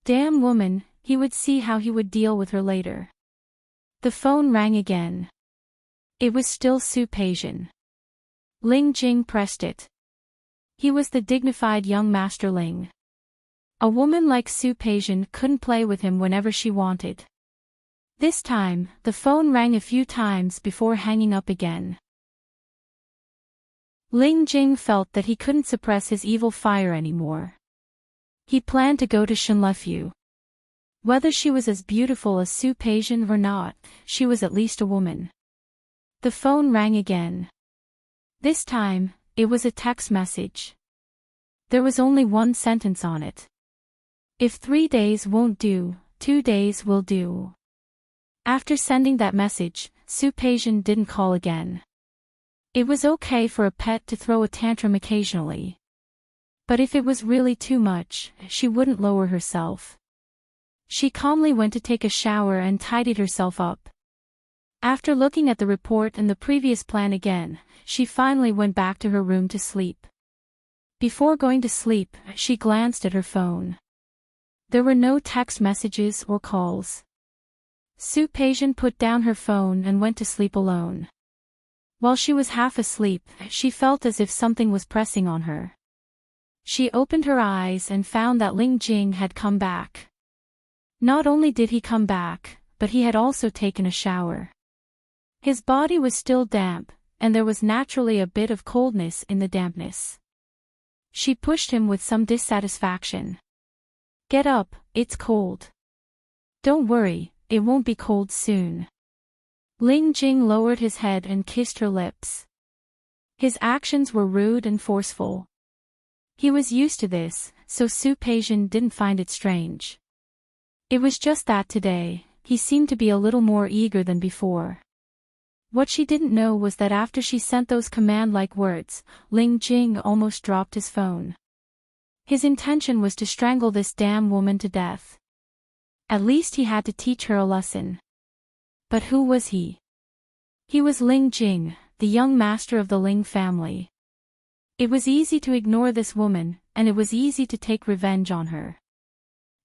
Damn woman, he would see how he would deal with her later. The phone rang again. It was still Su-Peijian. Ling Jing pressed it. He was the dignified young Master Ling. A woman like Su-Peijian couldn't play with him whenever she wanted. This time, the phone rang a few times before hanging up again. Ling Jing felt that he couldn't suppress his evil fire anymore. He planned to go to Shenlefeu. Whether she was as beautiful as Su-Peijian or not, she was at least a woman. The phone rang again. This time, it was a text message. There was only one sentence on it. If 3 days won't do, 2 days will do. After sending that message, Su-Peijian didn't call again. It was okay for a pet to throw a tantrum occasionally. But if it was really too much, she wouldn't lower herself. She calmly went to take a shower and tidied herself up. After looking at the report and the previous plan again, she finally went back to her room to sleep. Before going to sleep, she glanced at her phone. There were no text messages or calls. Su-Peijian put down her phone and went to sleep alone. While she was half asleep, she felt as if something was pressing on her. She opened her eyes and found that Ling Jing had come back. Not only did he come back, but he had also taken a shower. His body was still damp, and there was naturally a bit of coldness in the dampness. She pushed him with some dissatisfaction. "Get up, it's cold." "Don't worry, it won't be cold soon." Ling Jing lowered his head and kissed her lips. His actions were rude and forceful. He was used to this, so Su Peijian didn't find it strange. It was just that today, he seemed to be a little more eager than before. What she didn't know was that after she sent those command-like words, Ling Jing almost dropped his phone. His intention was to strangle this damn woman to death. At least he had to teach her a lesson. But who was he? He was Ling Jing, the young master of the Ling family. It was easy to ignore this woman, and it was easy to take revenge on her.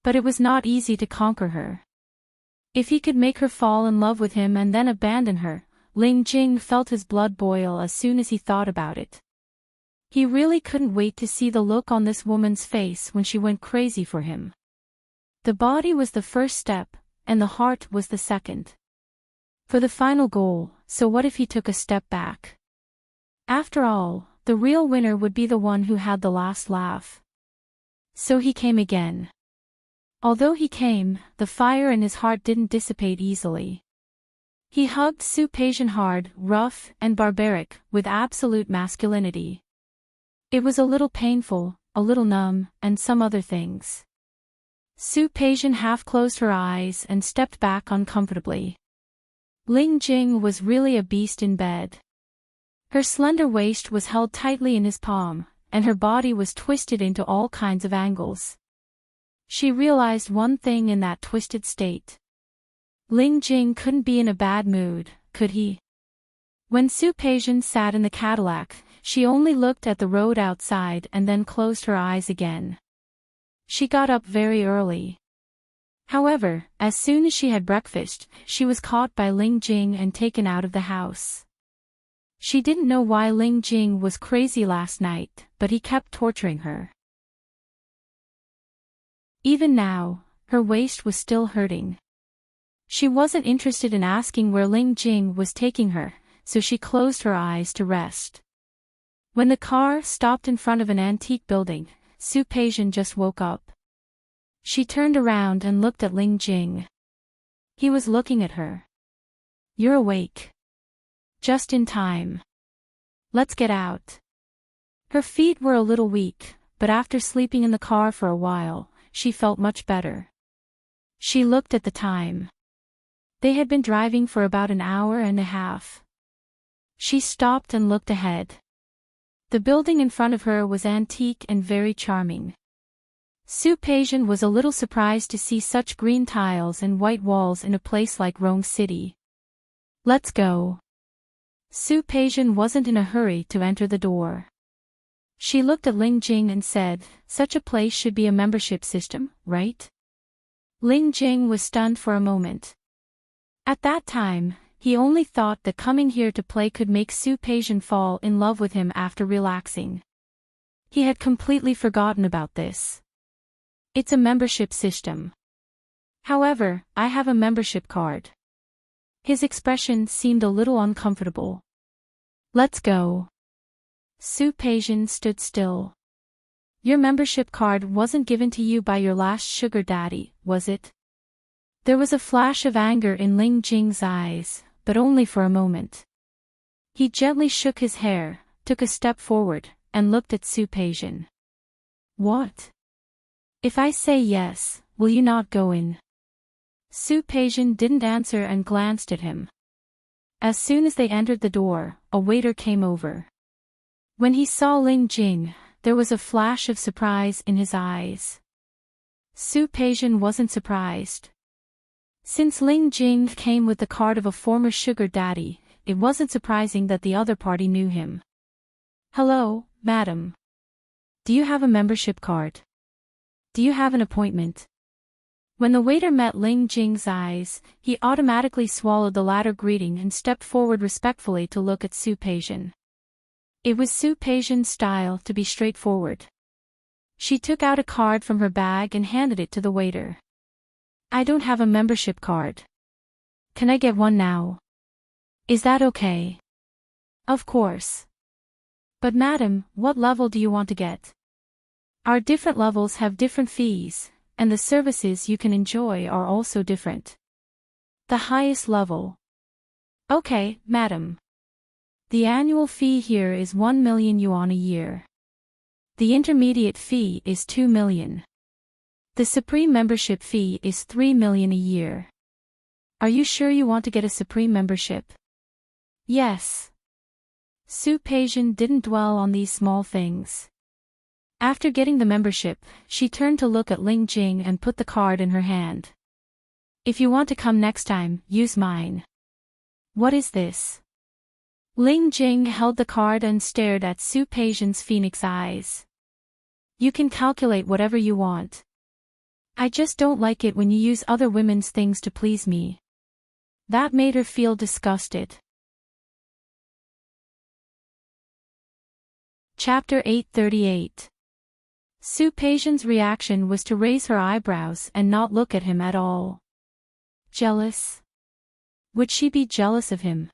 But it was not easy to conquer her. If he could make her fall in love with him and then abandon her, Ling Jing felt his blood boil as soon as he thought about it. He really couldn't wait to see the look on this woman's face when she went crazy for him. The body was the first step, and the heart was the second. For the final goal, so what if he took a step back? After all, the real winner would be the one who had the last laugh. So he came again. Although he came, the fire in his heart didn't dissipate easily. He hugged Su Peijian hard, rough, and barbaric, with absolute masculinity. It was a little painful, a little numb, and some other things. Su Peijian half closed her eyes and stepped back uncomfortably. Ling Jing was really a beast in bed. Her slender waist was held tightly in his palm, and her body was twisted into all kinds of angles. She realized one thing in that twisted state. Ling Jing couldn't be in a bad mood, could he? When Su Peijian sat in the Cadillac, she only looked at the road outside and then closed her eyes again. She got up very early. However, as soon as she had breakfast, she was caught by Ling Jing and taken out of the house. She didn't know why Ling Jing was crazy last night, but he kept torturing her. Even now, her waist was still hurting. She wasn't interested in asking where Ling Jing was taking her, so she closed her eyes to rest. When the car stopped in front of an antique building, Su Peijian just woke up. She turned around and looked at Ling Jing. He was looking at her. "You're awake. Just in time. Let's get out." Her feet were a little weak, but after sleeping in the car for a while, she felt much better. She looked at the time. They had been driving for about an hour and a half. She stopped and looked ahead. The building in front of her was antique and very charming. Su Peijian was a little surprised to see such green tiles and white walls in a place like Rome City. "Let's go." Su Peijian wasn't in a hurry to enter the door. She looked at Ling Jing and said, "Such a place should be a membership system, right?" Ling Jing was stunned for a moment. At that time, he only thought that coming here to play could make Su Peijian fall in love with him after relaxing. He had completely forgotten about this. "It's a membership system. However, I have a membership card." His expression seemed a little uncomfortable. "Let's go." Su Peijian stood still. "Your membership card wasn't given to you by your last sugar daddy, was it?" There was a flash of anger in Ling Jing's eyes, but only for a moment. He gently shook his hair, took a step forward, and looked at Su Peijian. "What? If I say yes, will you not go in?" Su Peijian didn't answer and glanced at him. As soon as they entered the door, a waiter came over. When he saw Ling Jing, there was a flash of surprise in his eyes. Su Peijian wasn't surprised. Since Ling Jing came with the card of a former sugar daddy, it wasn't surprising that the other party knew him. "Hello, madam. Do you have a membership card? Do you have an appointment?" When the waiter met Ling Jing's eyes, he automatically swallowed the latter greeting and stepped forward respectfully to look at Su Peijian. It was Su Peijian's style to be straightforward. She took out a card from her bag and handed it to the waiter. "I don't have a membership card. Can I get one now? Is that okay?" Of course. But madam, what level do you want to get? Our different levels have different fees, and the services you can enjoy are also different. The highest level. Okay, madam. The annual fee here is 1 million yuan a year. The intermediate fee is 2 million. The supreme membership fee is 3 million a year. Are you sure you want to get a supreme membership? Yes. Su Peijian didn't dwell on these small things. After getting the membership, she turned to look at Ling Jing and put the card in her hand. If you want to come next time, use mine. What is this? Ling Jing held the card and stared at Su Peijian's phoenix eyes. You can calculate whatever you want. I just don't like it when you use other women's things to please me. That made her feel disgusted. Chapter 838. Su Peijian's reaction was to raise her eyebrows and not look at him at all. Jealous? Would she be jealous of him?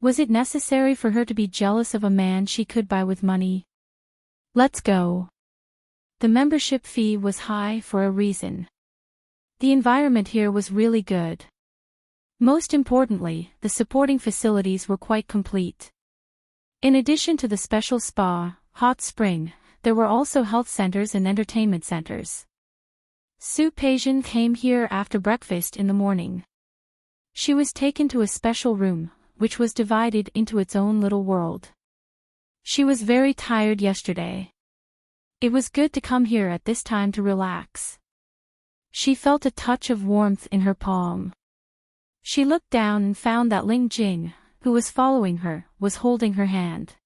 Was it necessary for her to be jealous of a man she could buy with money? Let's go. The membership fee was high for a reason. The environment here was really good. Most importantly, the supporting facilities were quite complete. In addition to the special spa, hot spring, there were also health centers and entertainment centers. Su Peijian came here after breakfast in the morning. She was taken to a special room, which was divided into its own little world. She was very tired yesterday. It was good to come here at this time to relax. She felt a touch of warmth in her palm. She looked down and found that Ling Jing, who was following her, was holding her hand.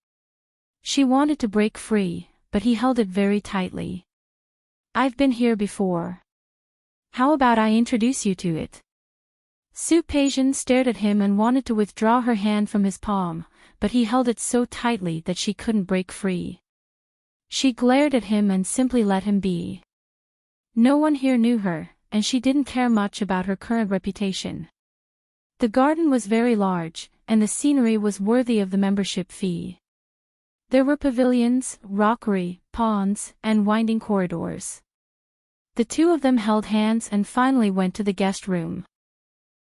She wanted to break free, but he held it very tightly. I've been here before. How about I introduce you to it? Su Peijian stared at him and wanted to withdraw her hand from his palm, but he held it so tightly that she couldn't break free. She glared at him and simply let him be. No one here knew her, and she didn't care much about her current reputation. The garden was very large, and the scenery was worthy of the membership fee. There were pavilions, rockery, ponds, and winding corridors. The two of them held hands and finally went to the guest room.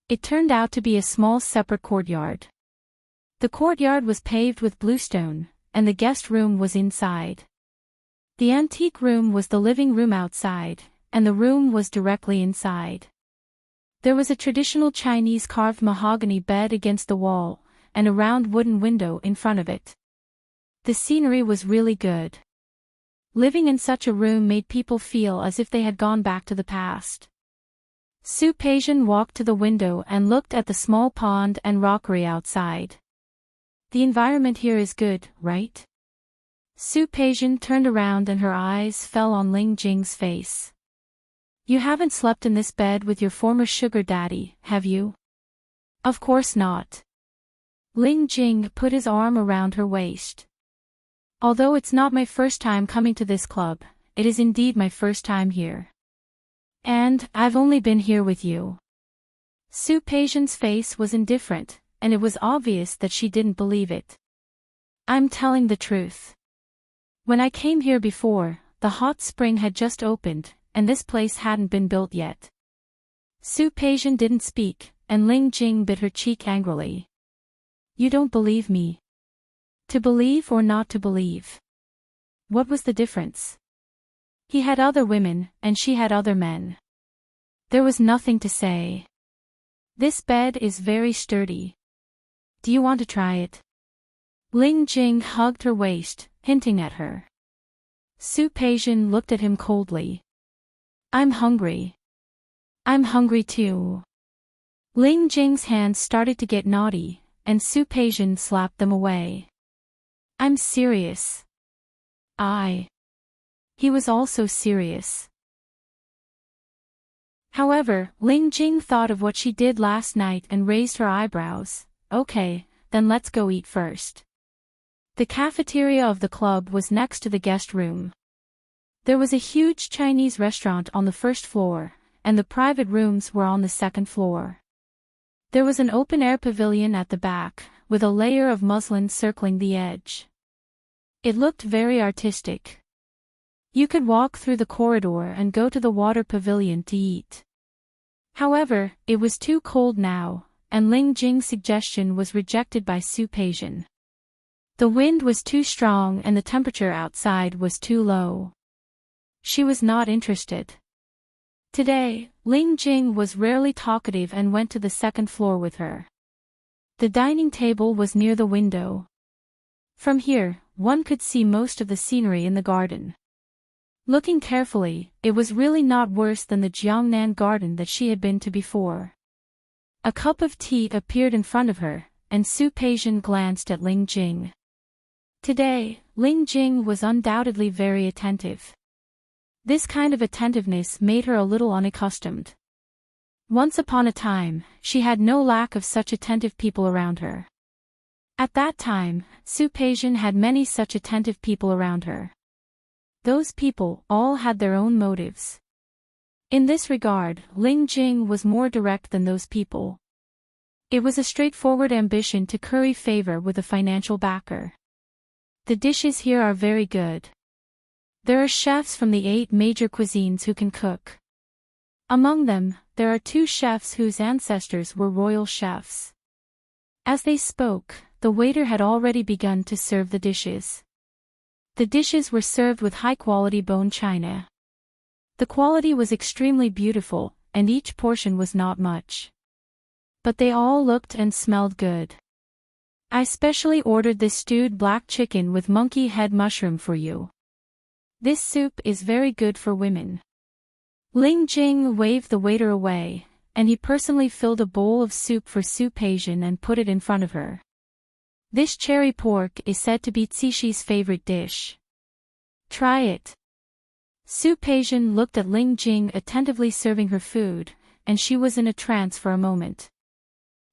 It turned out to be a small separate courtyard. The courtyard was paved with bluestone, and the guest room was inside. The antique room was the living room outside, and the room was directly inside. There was a traditional Chinese carved mahogany bed against the wall, and a round wooden window in front of it. The scenery was really good. Living in such a room made people feel as if they had gone back to the past. Su Peijian walked to the window and looked at the small pond and rockery outside. The environment here is good, right? Su Peijian turned around and her eyes fell on Ling Jing's face. You haven't slept in this bed with your former sugar daddy, have you? Of course not. Ling Jing put his arm around her waist. Although it's not my first time coming to this club, it is indeed my first time here. And I've only been here with you. Su Peijian's face was indifferent, and it was obvious that she didn't believe it. I'm telling the truth. When I came here before, the hot spring had just opened, and this place hadn't been built yet. Su Peijian didn't speak, and Ling Jing bit her cheek angrily. You don't believe me. To believe or not to believe? What was the difference? He had other women, and she had other men. There was nothing to say. This bed is very sturdy. Do you want to try it? Ling Jing hugged her waist, hinting at her. Su Peijian looked at him coldly. I'm hungry. I'm hungry too. Ling Jing's hands started to get naughty, and Su Peijian slapped them away. I'm serious. He was also serious. However, Ling Jing thought of what she did last night and raised her eyebrows. Okay, then let's go eat first. The cafeteria of the club was next to the guest room. There was a huge Chinese restaurant on the first floor, and the private rooms were on the second floor. There was an open-air pavilion at the back, with a layer of muslin circling the edge. It looked very artistic. You could walk through the corridor and go to the water pavilion to eat. However, it was too cold now, and Ling Jing's suggestion was rejected by Su Peijian. The wind was too strong and the temperature outside was too low. She was not interested. Today, Ling Jing was rarely talkative and went to the second floor with her. The dining table was near the window. From here, one could see most of the scenery in the garden. Looking carefully, it was really not worse than the Jiangnan garden that she had been to before. A cup of tea appeared in front of her, and Su Peijian glanced at Ling Jing. Today, Ling Jing was undoubtedly very attentive. This kind of attentiveness made her a little unaccustomed. Once upon a time, she had no lack of such attentive people around her. At that time, Su Peijian had many such attentive people around her. Those people all had their own motives. In this regard, Ling Jing was more direct than those people. It was a straightforward ambition to curry favor with a financial backer. The dishes here are very good. There are chefs from the 8 major cuisines who can cook. Among them, there are 2 chefs whose ancestors were royal chefs. As they spoke, the waiter had already begun to serve the dishes. The dishes were served with high-quality bone china. The quality was extremely beautiful, and each portion was not much. But they all looked and smelled good. I specially ordered this stewed black chicken with monkey head mushroom for you. This soup is very good for women. Ling Jing waved the waiter away, and he personally filled a bowl of soup for Su Peijian and put it in front of her. This cherry pork is said to be Cixie's favorite dish. Try it. Su Peijian looked at Ling Jing attentively serving her food, and she was in a trance for a moment.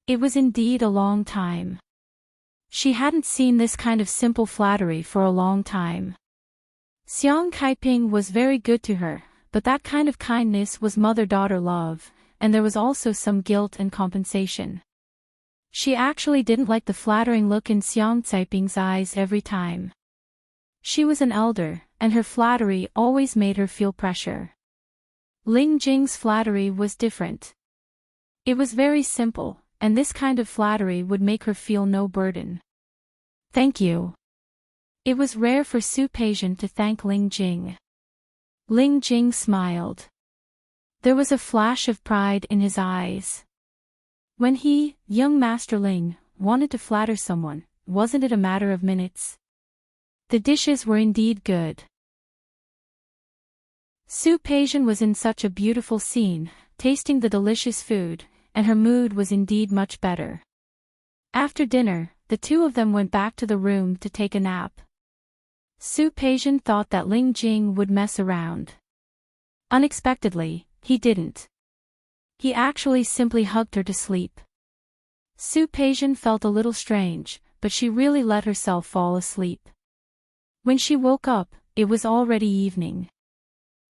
It was indeed a long time. She hadn't seen this kind of simple flattery for a long time. Xiang Kaiping was very good to her, but that kind of kindness was mother-daughter love, and there was also some guilt and compensation. She actually didn't like the flattering look in Xiang Caiping's eyes every time. She was an elder, and her flattery always made her feel pressure. Ling Jing's flattery was different. It was very simple, and this kind of flattery would make her feel no burden. Thank you. It was rare for Su Peijian to thank Ling Jing. Ling Jing smiled. There was a flash of pride in his eyes. When he, young Master Ling, wanted to flatter someone, wasn't it a matter of minutes? The dishes were indeed good. Su Peijian was in such a beautiful scene, tasting the delicious food, and her mood was indeed much better. After dinner, the 2 of them went back to the room to take a nap. Su Peijian thought that Ling Jing would mess around. Unexpectedly, he didn't. He actually simply hugged her to sleep. Su Peijian felt a little strange, but she really let herself fall asleep. When she woke up, it was already evening.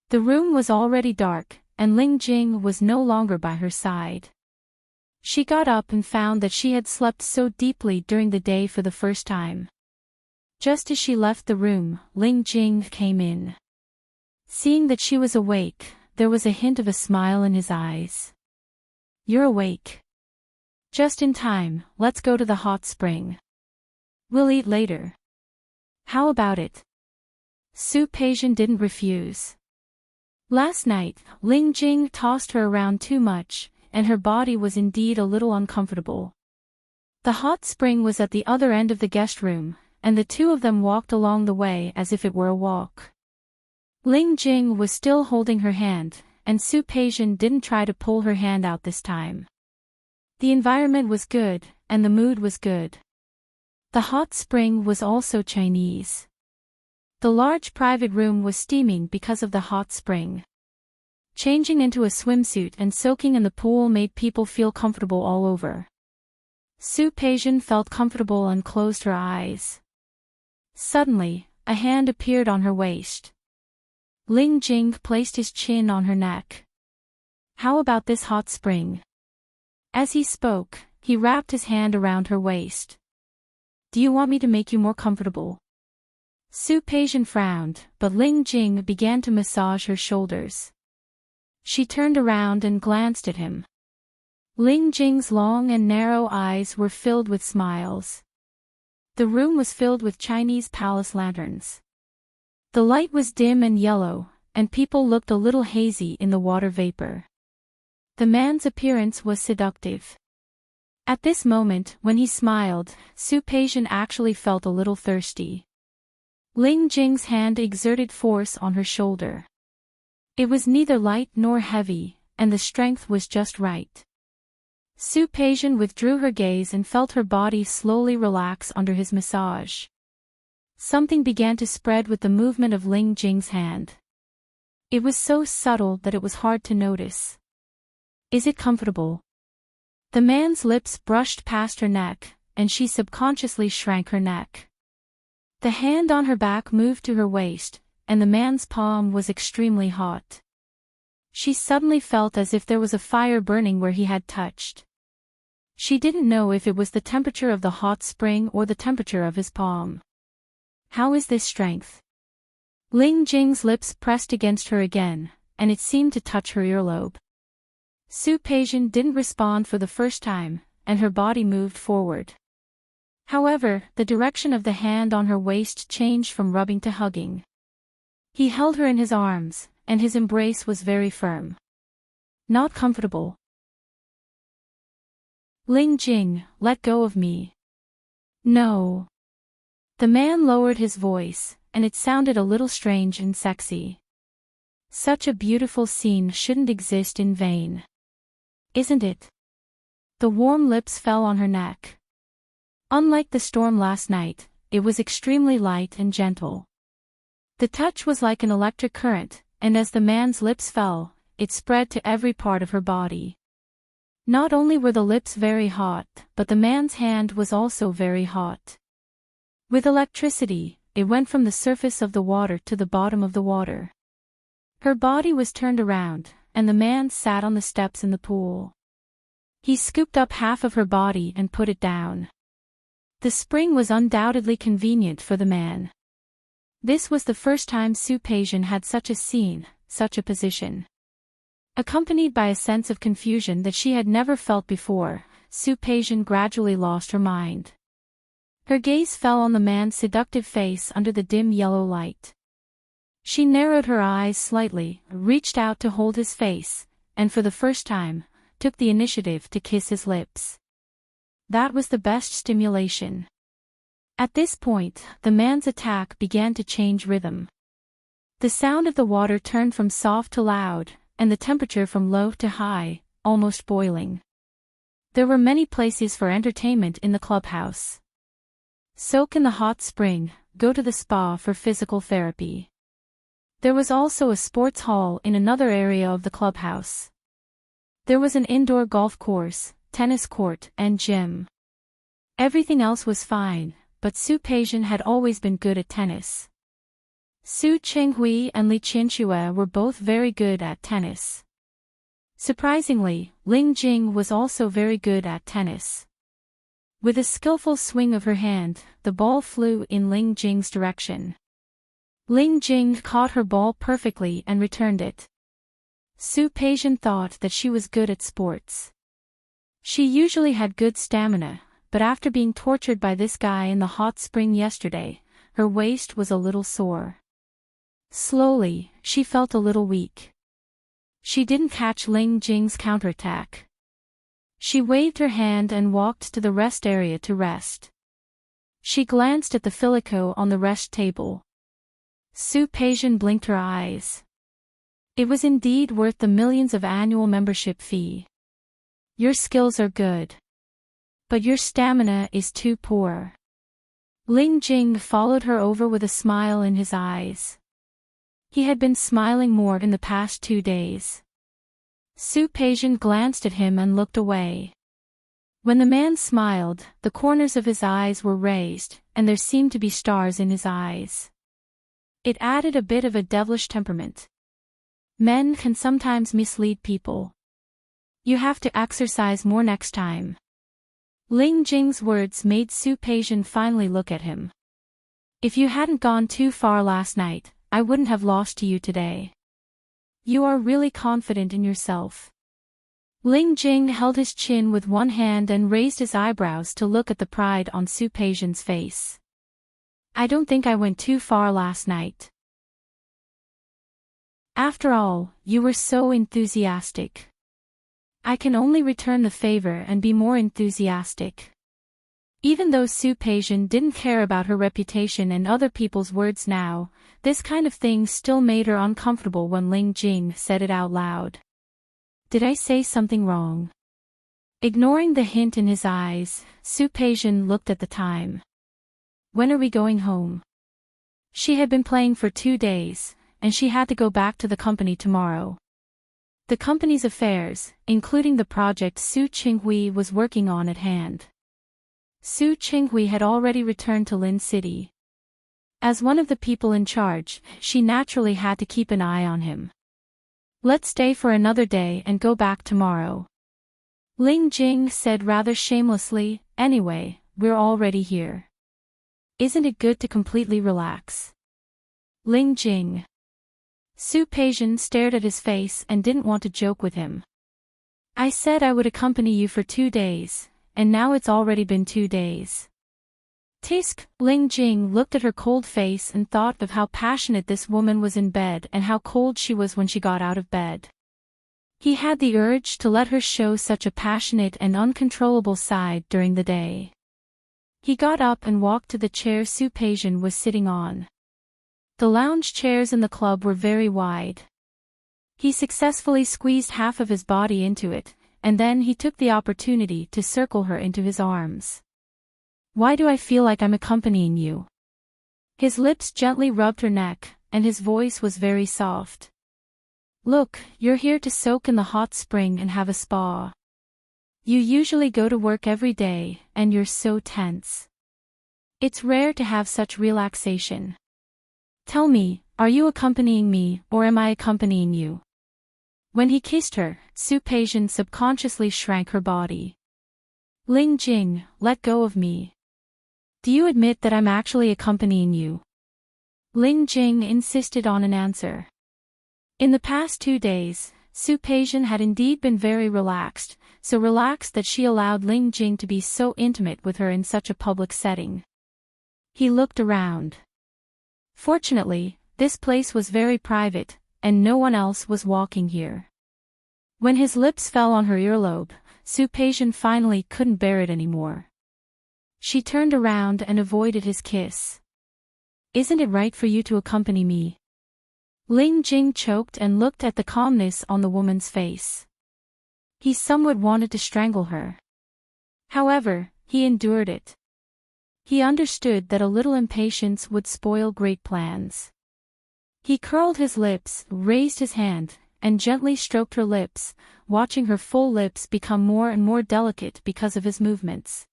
The room was already dark, and Ling Jing was no longer by her side. She got up and found that she had slept so deeply during the day for the first time. Just as she left the room, Ling Jing came in. Seeing that she was awake, there was a hint of a smile in his eyes. You're awake. Just in time, let's go to the hot spring. We'll eat later. How about it? Su Peijian didn't refuse. Last night, Ling Jing tossed her around too much, and her body was indeed a little uncomfortable. The hot spring was at the other end of the guest room, and the 2 of them walked along the way as if it were a walk. Ling Jing was still holding her hand, and Su Peijian didn't try to pull her hand out this time. The environment was good, and the mood was good. The hot spring was also Chinese. The large private room was steaming because of the hot spring. Changing into a swimsuit and soaking in the pool made people feel comfortable all over. Su Peijian felt comfortable and closed her eyes. Suddenly, a hand appeared on her waist. Ling Jing placed his chin on her neck. How about this hot spring? As he spoke, he wrapped his hand around her waist. Do you want me to make you more comfortable? Su Peijian frowned, but Ling Jing began to massage her shoulders. She turned around and glanced at him. Ling Jing's long and narrow eyes were filled with smiles. The room was filled with Chinese palace lanterns. The light was dim and yellow, and people looked a little hazy in the water vapor. The man's appearance was seductive. At this moment, when he smiled, Su Peijian actually felt a little thirsty. Ling Jing's hand exerted force on her shoulder. It was neither light nor heavy, and the strength was just right. Su Peijian withdrew her gaze and felt her body slowly relax under his massage. Something began to spread with the movement of Ling Jing's hand. It was so subtle that it was hard to notice. Is it comfortable? The man's lips brushed past her neck, and she subconsciously shrank her neck. The hand on her back moved to her waist, and the man's palm was extremely hot. She suddenly felt as if there was a fire burning where he had touched. She didn't know if it was the temperature of the hot spring or the temperature of his palm. How is this strength? Ling Jing's lips pressed against her again, and it seemed to touch her earlobe. Su Peijian didn't respond for the first time, and her body moved forward. However, the direction of the hand on her waist changed from rubbing to hugging. He held her in his arms, and his embrace was very firm. Not comfortable. Ling Jing, let go of me. No. The man lowered his voice, and it sounded a little strange and sexy. Such a beautiful scene shouldn't exist in vain. Isn't it? The warm lips fell on her neck. Unlike the storm last night, it was extremely light and gentle. The touch was like an electric current, and as the man's lips fell, it spread to every part of her body. Not only were the lips very hot, but the man's hand was also very hot. With electricity, it went from the surface of the water to the bottom of the water. Her body was turned around, and the man sat on the steps in the pool. He scooped up half of her body and put it down. The spring was undoubtedly convenient for the man. This was the first time Su Peijian had such a scene, such a position. Accompanied by a sense of confusion that she had never felt before, Su Peijian gradually lost her mind. Her gaze fell on the man's seductive face under the dim yellow light. She narrowed her eyes slightly, reached out to hold his face, and for the first time, took the initiative to kiss his lips. That was the best stimulation. At this point, the man's attack began to change rhythm. The sound of the water turned from soft to loud, and the temperature from low to high, almost boiling. There were many places for entertainment in the clubhouse. Soak in the hot spring, go to the spa for physical therapy. There was also a sports hall in another area of the clubhouse. There was an indoor golf course, tennis court, and gym. Everything else was fine, but Su Peijian had always been good at tennis. Su Qinghui and Li Qianxue were both very good at tennis. Surprisingly, Ling Jing was also very good at tennis. With a skillful swing of her hand, the ball flew in Ling Jing's direction. Ling Jing caught her ball perfectly and returned it. Su Peijian thought that she was good at sports. She usually had good stamina, but after being tortured by this guy in the hot spring yesterday, her waist was a little sore. Slowly, she felt a little weak. She didn't catch Ling Jing's counterattack. She waved her hand and walked to the rest area to rest. She glanced at the filico on the rest table. Su Peijian blinked her eyes. It was indeed worth the millions of annual membership fee. Your skills are good. But your stamina is too poor. Ling Jing followed her over with a smile in his eyes. He had been smiling more in the past 2 days. Su Peijian glanced at him and looked away. When the man smiled, the corners of his eyes were raised, and there seemed to be stars in his eyes. It added a bit of a devilish temperament. Men can sometimes mislead people. You have to exercise more next time. Ling Jing's words made Su Peijian finally look at him. If you hadn't gone too far last night, I wouldn't have lost to you today. You are really confident in yourself. Ling Jing held his chin with one hand and raised his eyebrows to look at the pride on Su Peijian's face. I don't think I went too far last night. After all, you were so enthusiastic. I can only return the favor and be more enthusiastic. Even though Su Peijian didn't care about her reputation and other people's words now, this kind of thing still made her uncomfortable when Ling Jing said it out loud. Did I say something wrong? Ignoring the hint in his eyes, Su Peijian looked at the time. When are we going home? She had been playing for 2 days, and she had to go back to the company tomorrow. The company's affairs, including the project Su Qinghui was working on at hand. Su Qinghui had already returned to Lin City. As one of the people in charge, she naturally had to keep an eye on him. Let's stay for another day and go back tomorrow. Ling Jing said rather shamelessly, anyway, we're already here. Isn't it good to completely relax? Ling Jing. Su Peijian stared at his face and didn't want to joke with him. I said I would accompany you for 2 days, and now it's already been 2 days. Tisk, Ling Jing looked at her cold face and thought of how passionate this woman was in bed and how cold she was when she got out of bed. He had the urge to let her show such a passionate and uncontrollable side during the day. He got up and walked to the chair Su Peijian was sitting on. The lounge chairs in the club were very wide. He successfully squeezed half of his body into it, and then he took the opportunity to circle her into his arms. Why do I feel like I'm accompanying you? His lips gently rubbed her neck, and his voice was very soft. Look, you're here to soak in the hot spring and have a spa. You usually go to work every day, and you're so tense. It's rare to have such relaxation. Tell me, are you accompanying me, or am I accompanying you? When he kissed her, Su Peijian subconsciously shrank her body. Ling Jing, let go of me. Do you admit that I'm actually accompanying you? Ling Jing insisted on an answer. In the past 2 days, Su Peijian had indeed been very relaxed, so relaxed that she allowed Ling Jing to be so intimate with her in such a public setting. He looked around. Fortunately, this place was very private, and no one else was walking here. When his lips fell on her earlobe, Su Peijian finally couldn't bear it anymore. She turned around and avoided his kiss. Isn't it right for you to accompany me? Ling Jing choked and looked at the calmness on the woman's face. He somewhat wanted to strangle her. However, he endured it. He understood that a little impatience would spoil great plans. He curled his lips, raised his hand, and gently stroked her lips, watching her full lips become more and more delicate because of his movements.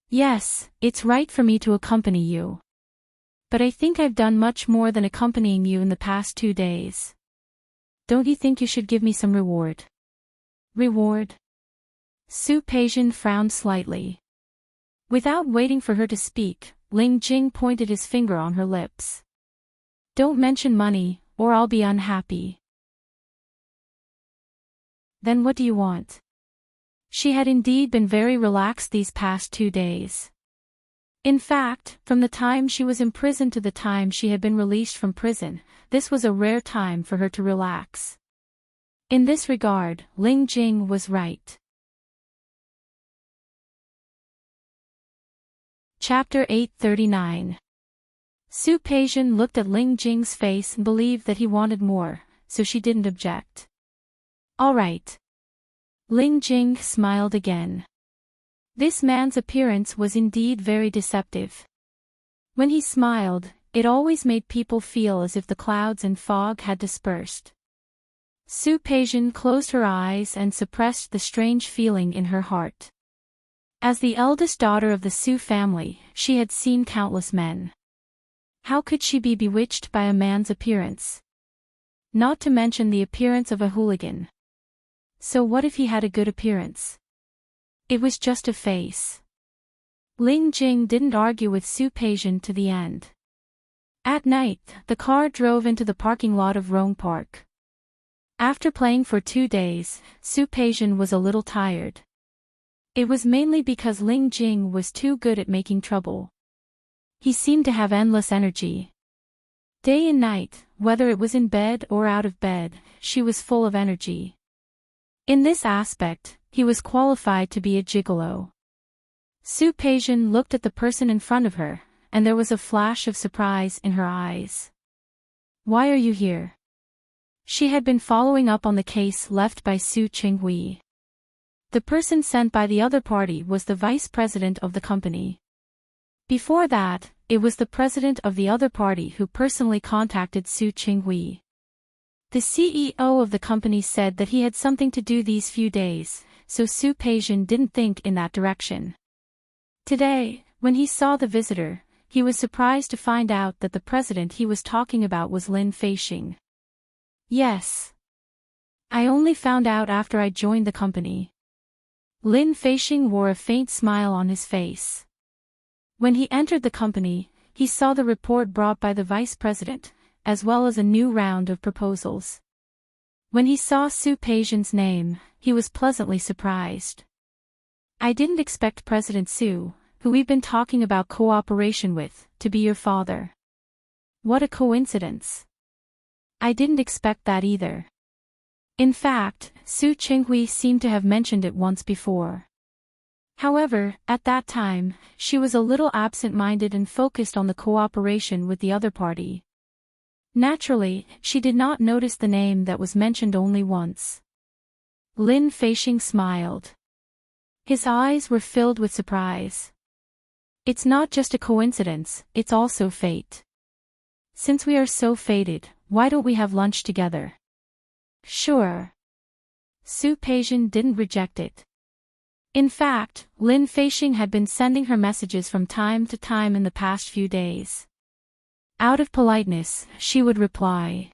Yes, it's right for me to accompany you. But I think I've done much more than accompanying you in the past 2 days. Don't you think you should give me some reward? Reward? Su Peijian frowned slightly. Without waiting for her to speak, Ling Jing pointed his finger on her lips. Don't mention money, or I'll be unhappy. Then what do you want? She had indeed been very relaxed these past 2 days. In fact, from the time she was imprisoned to the time she had been released from prison, this was a rare time for her to relax. In this regard, Ling Jing was right. Chapter 839. Su Peijian looked at Ling Jing's face and believed that he wanted more, so she didn't object. All right. Ling Jing smiled again. This man's appearance was indeed very deceptive. When he smiled, it always made people feel as if the clouds and fog had dispersed. Su Peijian closed her eyes and suppressed the strange feeling in her heart. As the eldest daughter of the Su family, she had seen countless men. How could she be bewitched by a man's appearance? Not to mention the appearance of a hooligan. So what if he had a good appearance? It was just a face. Ling Jing didn't argue with Su Peijian to the end. At night, the car drove into the parking lot of Rome Park. After playing for 2 days, Su Peijian was a little tired. It was mainly because Ling Jing was too good at making trouble. He seemed to have endless energy. Day and night, whether it was in bed or out of bed, she was full of energy. In this aspect, he was qualified to be a gigolo. Su Peijian looked at the person in front of her, and there was a flash of surprise in her eyes. "Why are you here?" She had been following up on the case left by Su Qinghui. The person sent by the other party was the vice president of the company. Before that, it was the president of the other party who personally contacted Su Qinghui. The CEO of the company said that he had something to do these few days, so Su Peijian didn't think in that direction. Today, when he saw the visitor, he was surprised to find out that the president he was talking about was Lin Feixing. "Yes. I only found out after I joined the company." Lin Feixing wore a faint smile on his face. When he entered the company, he saw the report brought by the vice president, as well as a new round of proposals. When he saw Su Peijian's name, he was pleasantly surprised. "I didn't expect President Su, who we've been talking about cooperation with, to be your father." "What a coincidence. I didn't expect that either." In fact, Su Qinghui seemed to have mentioned it once before. However, at that time, she was a little absent-minded and focused on the cooperation with the other party. Naturally, she did not notice the name that was mentioned only once. Lin Feixing smiled. His eyes were filled with surprise. "It's not just a coincidence, it's also fate. Since we are so fated, why don't we have lunch together?" "Sure." Su Peijian didn't reject it. In fact, Lin Feixing had been sending her messages from time to time in the past few days. Out of politeness, she would reply.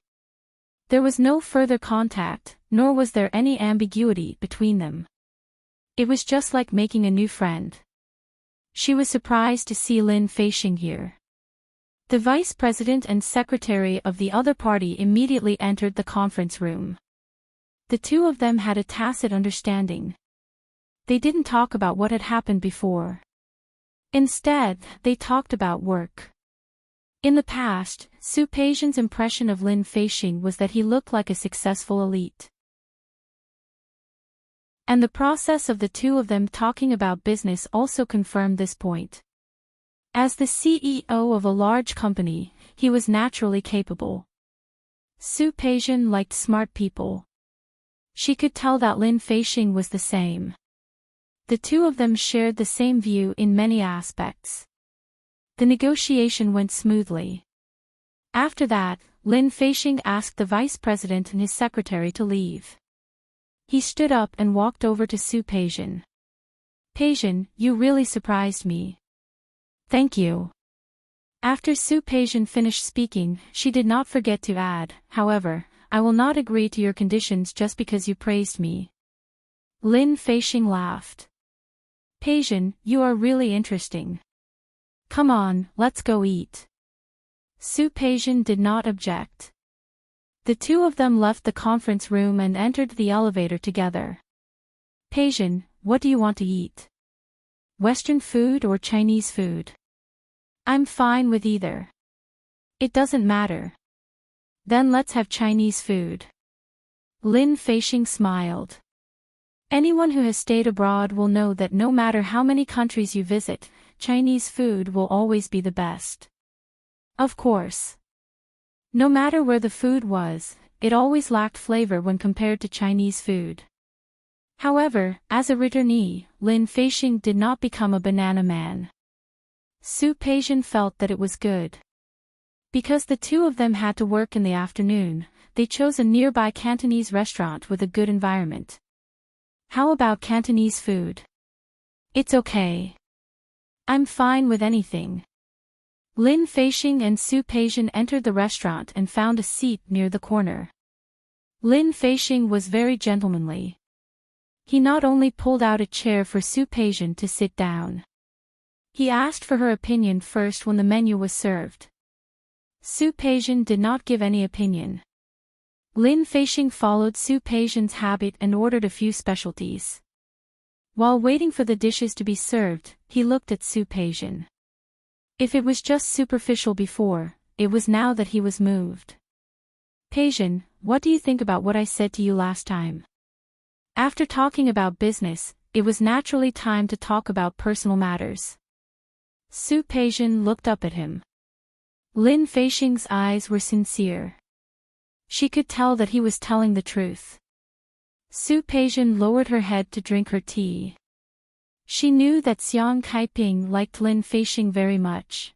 There was no further contact, nor was there any ambiguity between them. It was just like making a new friend. She was surprised to see Lin Feixing here. The vice president and secretary of the other party immediately entered the conference room. The two of them had a tacit understanding. They didn't talk about what had happened before. Instead, they talked about work. In the past, Su Peijian's impression of Lin Feixing was that he looked like a successful elite. And the process of the two of them talking about business also confirmed this point. As the CEO of a large company, he was naturally capable. Su Peijian liked smart people. She could tell that Lin Feixing was the same. The two of them shared the same view in many aspects. The negotiation went smoothly. After that, Lin Feixing asked the vice president and his secretary to leave. He stood up and walked over to Su Peijian. "Peijian, you really surprised me." "Thank you." After Su Peijian finished speaking, she did not forget to add, "However, I will not agree to your conditions just because you praised me." Lin Feixing laughed. "Peijian, you are really interesting. Come on, let's go eat." Su Peijian did not object. The two of them left the conference room and entered the elevator together. "Peijian, what do you want to eat? Western food or Chinese food?" "I'm fine with either." "It doesn't matter." "Then let's have Chinese food." Lin Feixing smiled. Anyone who has stayed abroad will know that no matter how many countries you visit, Chinese food will always be the best. Of course. No matter where the food was, it always lacked flavor when compared to Chinese food. However, as a returnee, Lin Feixing did not become a banana man. Su Peijian felt that it was good. Because the two of them had to work in the afternoon, they chose a nearby Cantonese restaurant with a good environment. "How about Cantonese food?" "It's okay. I'm fine with anything." Lin Feixing and Su Peijian entered the restaurant and found a seat near the corner. Lin Feixing was very gentlemanly. He not only pulled out a chair for Su Peijian to sit down. He asked for her opinion first when the menu was served. Su Peijian did not give any opinion. Lin Feixing followed Su Peijian's habit and ordered a few specialties. While waiting for the dishes to be served, he looked at Su Peijian. If it was just superficial before, it was now that he was moved. Peijian, what do you think about what I said to you last time? After talking about business, it was naturally time to talk about personal matters. Su Peijian looked up at him. Lin Feixing's eyes were sincere. She could tell that he was telling the truth. Su Peijian lowered her head to drink her tea. She knew that Xiang Kaiping liked Lin Feixing very much.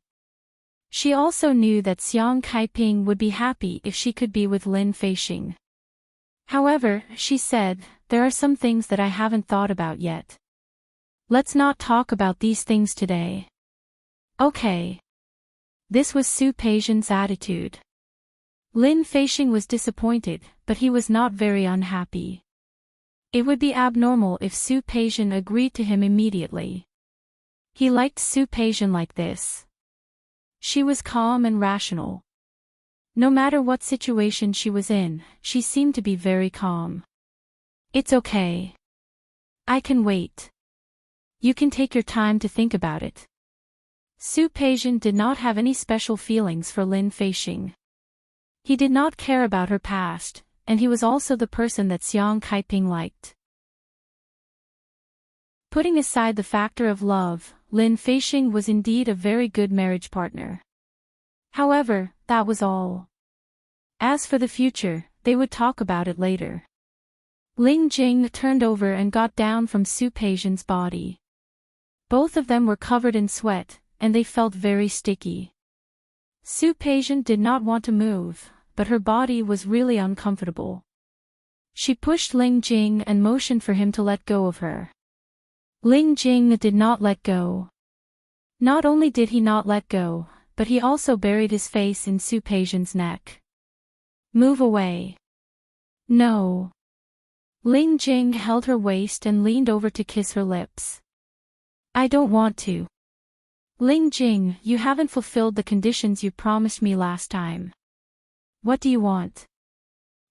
She also knew that Xiang Kaiping would be happy if she could be with Lin Feixing. However, she said, there are some things that I haven't thought about yet. Let's not talk about these things today. Okay. This was Su Peijian's attitude. Lin Feixing was disappointed, but he was not very unhappy. It would be abnormal if Su Peijian agreed to him immediately. He liked Su Peijian like this. She was calm and rational. No matter what situation she was in, she seemed to be very calm. It's okay. I can wait. You can take your time to think about it. Su Peijian did not have any special feelings for Lin Feixing. He did not care about her past, and he was also the person that Xiang Kaiping liked. Putting aside the factor of love, Lin Feixing was indeed a very good marriage partner. However, that was all. As for the future, they would talk about it later. Ling Jing turned over and got down from Su Peijian's body. Both of them were covered in sweat, and they felt very sticky. Su Peijian did not want to move, but her body was really uncomfortable. She pushed Ling Jing and motioned for him to let go of her. Ling Jing did not let go. Not only did he not let go, but he also buried his face in Su Peijian's neck. Move away. No. Ling Jing held her waist and leaned over to kiss her lips. I don't want to. Ling Jing, you haven't fulfilled the conditions you promised me last time. What do you want?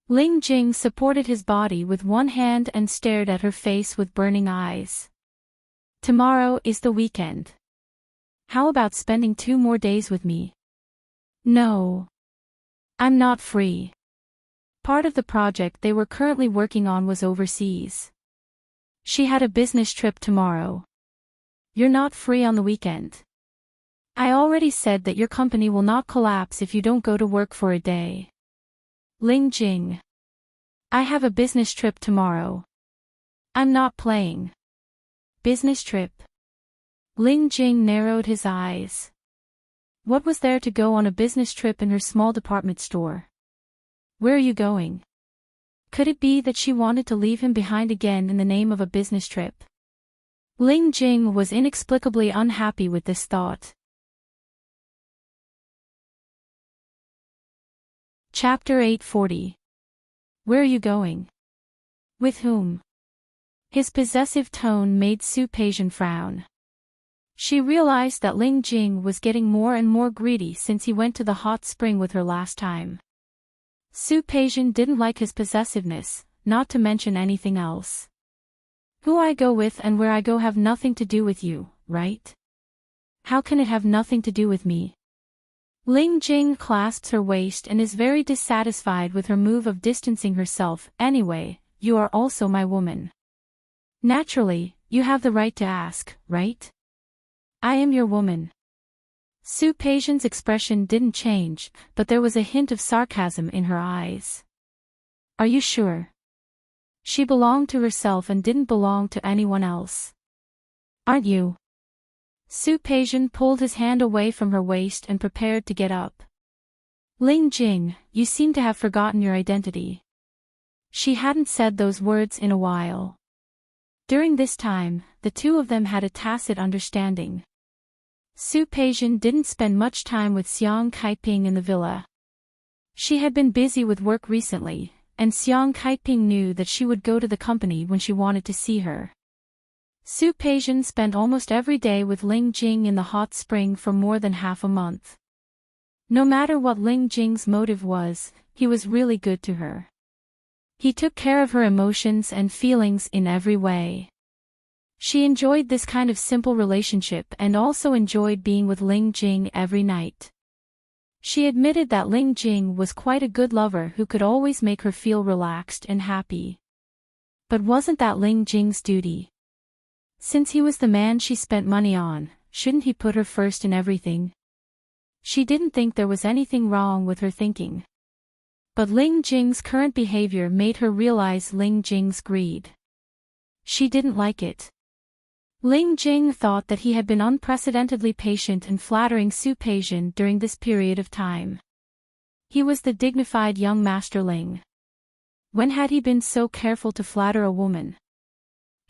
Ling Jing supported his body with one hand and stared at her face with burning eyes. Tomorrow is the weekend. How about spending 2 more days with me? No. I'm not free. Part of the project they were currently working on was overseas. She had a business trip tomorrow. You're not free on the weekend. I already said that your company will not collapse if you don't go to work for a day. Ling Jing. I have a business trip tomorrow. I'm not playing. Business trip. Ling Jing narrowed his eyes. What was there to go on a business trip in her small department store? Where are you going? Could it be that she wanted to leave him behind again in the name of a business trip? Ling Jing was inexplicably unhappy with this thought. Chapter 840. Where are you going? With whom? His possessive tone made Su Peijian frown. She realized that Ling Jing was getting more and more greedy since he went to the hot spring with her last time. Su Peijian didn't like his possessiveness, not to mention anything else. Who I go with and where I go have nothing to do with you, right? How can it have nothing to do with me? Ling Jing clasps her waist and is very dissatisfied with her move of distancing herself. Anyway, you are also my woman. Naturally, you have the right to ask, right? I am your woman. Su Peijian's expression didn't change, but there was a hint of sarcasm in her eyes. Are you sure? She belonged to herself and didn't belong to anyone else. Aren't you? Su Peijian pulled his hand away from her waist and prepared to get up. Ling Jing, you seem to have forgotten your identity. She hadn't said those words in a while. During this time, the two of them had a tacit understanding. Su Peijian didn't spend much time with Xiang Kaiping in the villa. She had been busy with work recently, and Xiang Kaiping knew that she would go to the company when she wanted to see her. Su Peijian spent almost every day with Ling Jing in the hot spring for more than half a month. No matter what Ling Jing's motive was, he was really good to her. He took care of her emotions and feelings in every way. She enjoyed this kind of simple relationship and also enjoyed being with Ling Jing every night. She admitted that Ling Jing was quite a good lover who could always make her feel relaxed and happy. But wasn't that Ling Jing's duty? Since he was the man she spent money on, shouldn't he put her first in everything? She didn't think there was anything wrong with her thinking. But Ling Jing's current behavior made her realize Ling Jing's greed. She didn't like it. Ling Jing thought that he had been unprecedentedly patient and flattering Su Peijian during this period of time. He was the dignified young Master Ling. When had he been so careful to flatter a woman?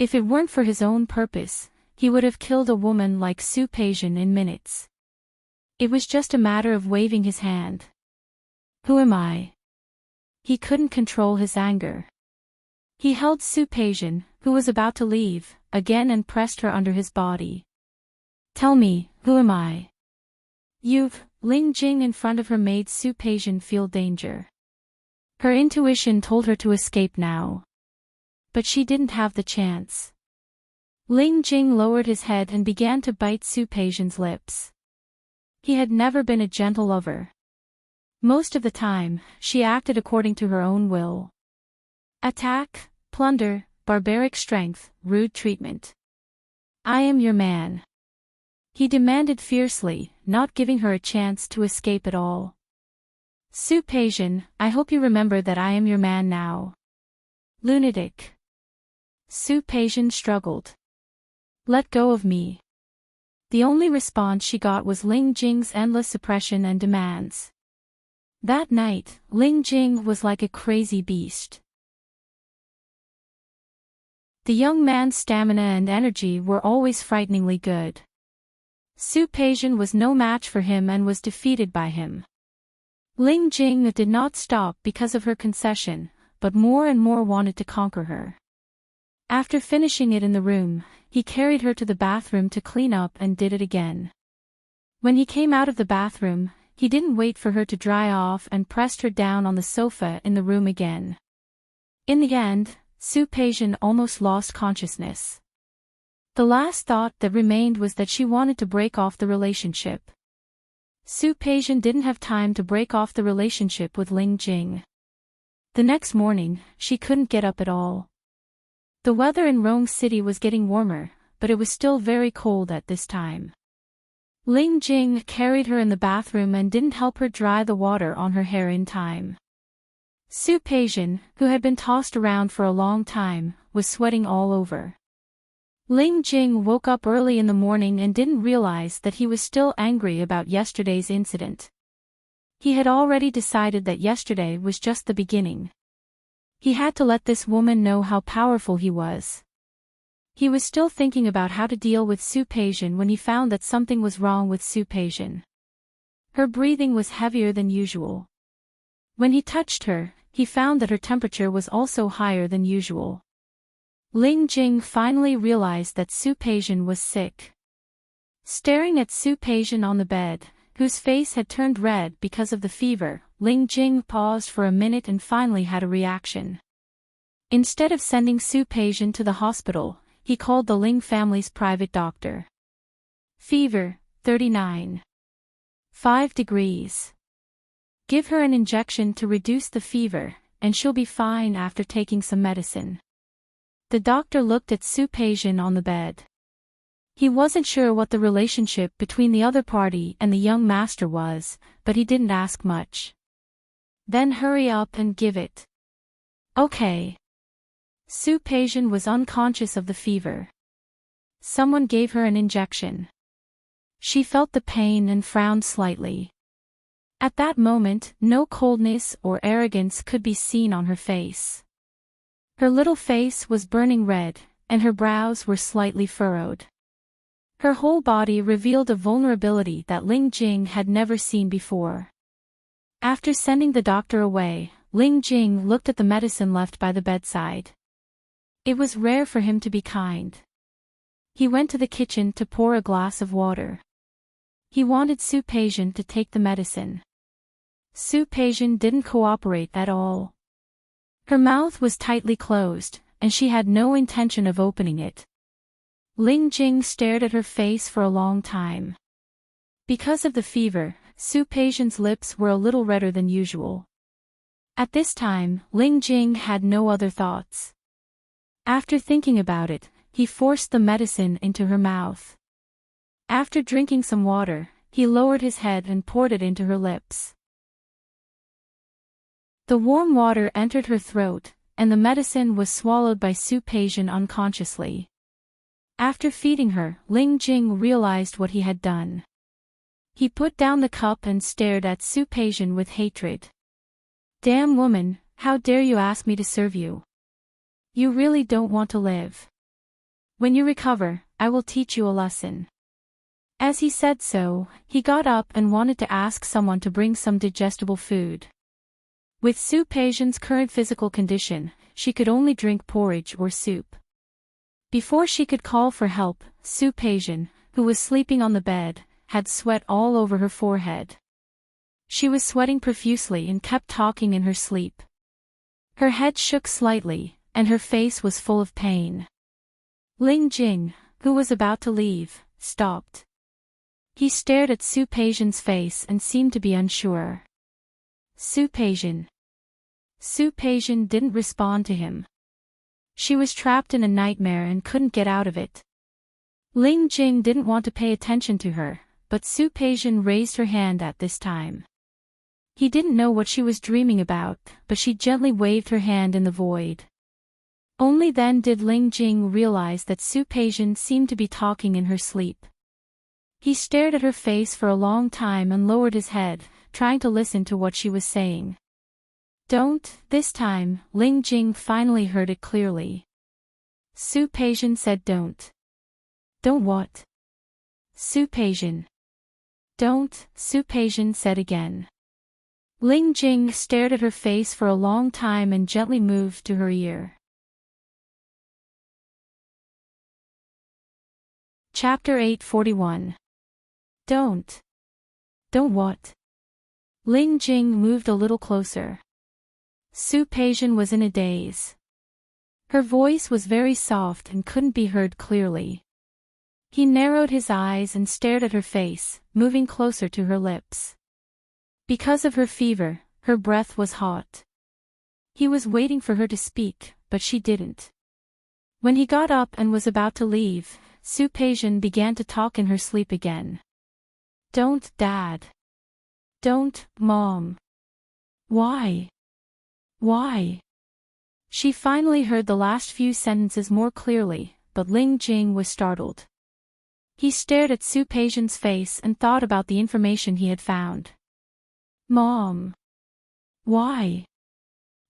If it weren't for his own purpose, he would have killed a woman like Su Peijian in minutes. It was just a matter of waving his hand. Who am I? He couldn't control his anger. He held Su Peijian, who was about to leave, again and pressed her under his body. Tell me, who am I? You've, Ling Jing in front of her made Su Peijian feel danger. Her intuition told her to escape now. But she didn't have the chance. Ling Jing lowered his head and began to bite Su Peijian's lips. He had never been a gentle lover. Most of the time, she acted according to her own will. Attack, plunder, barbaric strength, rude treatment. I am your man. He demanded fiercely, not giving her a chance to escape at all. Su Peijian, I hope you remember that I am your man now. Lunatic. Su Peijian struggled. Let go of me. The only response she got was Ling Jing's endless suppression and demands. That night, Ling Jing was like a crazy beast. The young man's stamina and energy were always frighteningly good. Su Peijian was no match for him and was defeated by him. Ling Jing did not stop because of her concession, but more and more wanted to conquer her. After finishing it in the room, he carried her to the bathroom to clean up and did it again. When he came out of the bathroom, he didn't wait for her to dry off and pressed her down on the sofa in the room again. In the end, Su Peijian almost lost consciousness. The last thought that remained was that she wanted to break off the relationship. Su Peijian didn't have time to break off the relationship with Ling Jing. The next morning, she couldn't get up at all. The weather in Rome City was getting warmer, but it was still very cold at this time. Ling Jing carried her in the bathroom and didn't help her dry the water on her hair in time. Su Peijian, who had been tossed around for a long time, was sweating all over. Ling Jing woke up early in the morning and didn't realize that he was still angry about yesterday's incident. He had already decided that yesterday was just the beginning. He had to let this woman know how powerful he was. He was still thinking about how to deal with Su Peijian when he found that something was wrong with Su Peijian. Her breathing was heavier than usual. When he touched her, he found that her temperature was also higher than usual. Ling Jing finally realized that Su Peijian was sick. Staring at Su Peijian on the bed, whose face had turned red because of the fever, Ling Jing paused for a minute and finally had a reaction. Instead of sending Su Peijian to the hospital, he called the Ling family's private doctor. Fever, 39.5 degrees. Give her an injection to reduce the fever, and she'll be fine after taking some medicine. The doctor looked at Su Peijian on the bed. He wasn't sure what the relationship between the other party and the young master was, but he didn't ask much. Then hurry up and give it. Okay. Su Peijian was unconscious of the fever. Someone gave her an injection. She felt the pain and frowned slightly. At that moment, no coldness or arrogance could be seen on her face. Her little face was burning red, and her brows were slightly furrowed. Her whole body revealed a vulnerability that Ling Jing had never seen before. After sending the doctor away, Ling Jing looked at the medicine left by the bedside. It was rare for him to be kind. He went to the kitchen to pour a glass of water. He wanted Su Peijian to take the medicine. Su Peijian didn't cooperate at all. Her mouth was tightly closed, and she had no intention of opening it. Ling Jing stared at her face for a long time. Because of the fever, Su Peijian's lips were a little redder than usual. At this time, Ling Jing had no other thoughts. After thinking about it, he forced the medicine into her mouth. After drinking some water, he lowered his head and poured it into her lips. The warm water entered her throat, and the medicine was swallowed by Su Peijian unconsciously. After feeding her, Ling Jing realized what he had done. He put down the cup and stared at Su Peijian with hatred. "Damn woman, how dare you ask me to serve you? You really don't want to live. When you recover, I will teach you a lesson." As he said so, he got up and wanted to ask someone to bring some digestible food. With Su Peijian's current physical condition, she could only drink porridge or soup. Before she could call for help, Su Peijian, who was sleeping on the bed, had sweat all over her forehead. She was sweating profusely and kept talking in her sleep. Her head shook slightly, and her face was full of pain. Ling Jing, who was about to leave, stopped. He stared at Su Peijian's face and seemed to be unsure. Su Peijian. Su Peijian didn't respond to him. She was trapped in a nightmare and couldn't get out of it. Ling Jing didn't want to pay attention to her, but Su Peijian raised her hand at this time. He didn't know what she was dreaming about, but she gently waved her hand in the void. Only then did Ling Jing realize that Su Peijian seemed to be talking in her sleep. He stared at her face for a long time and lowered his head, trying to listen to what she was saying. "Don't." This time, Ling Jing finally heard it clearly. Su Peijian said don't. "Don't what?" Su Peijian. "Don't," Su Peijian said again. Ling Jing stared at her face for a long time and gently moved to her ear. Chapter 841. Don't. Don't what? Ling Jing moved a little closer. Su Peijian was in a daze. Her voice was very soft and couldn't be heard clearly. He narrowed his eyes and stared at her face, moving closer to her lips. Because of her fever, her breath was hot. He was waiting for her to speak, but she didn't. When he got up and was about to leave, Su Peijian began to talk in her sleep again. "Don't, Dad. Don't, Mom. Why? Why?" She finally heard the last few sentences more clearly, but Ling Jing was startled. He stared at Su Peijian's face and thought about the information he had found. "Mom. Why?"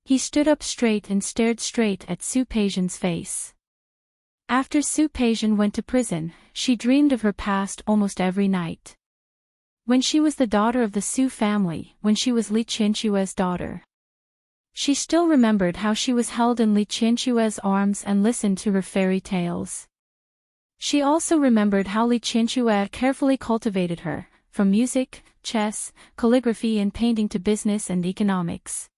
He stood up straight and stared straight at Su Peijian's face. After Su Peijian went to prison, she dreamed of her past almost every night. When she was the daughter of the Su family, when she was Li Qianxue's daughter. She still remembered how she was held in Li Qianxue's arms and listened to her fairy tales. She also remembered how Li Qianxue carefully cultivated her, from music, chess, calligraphy and painting to business and economics.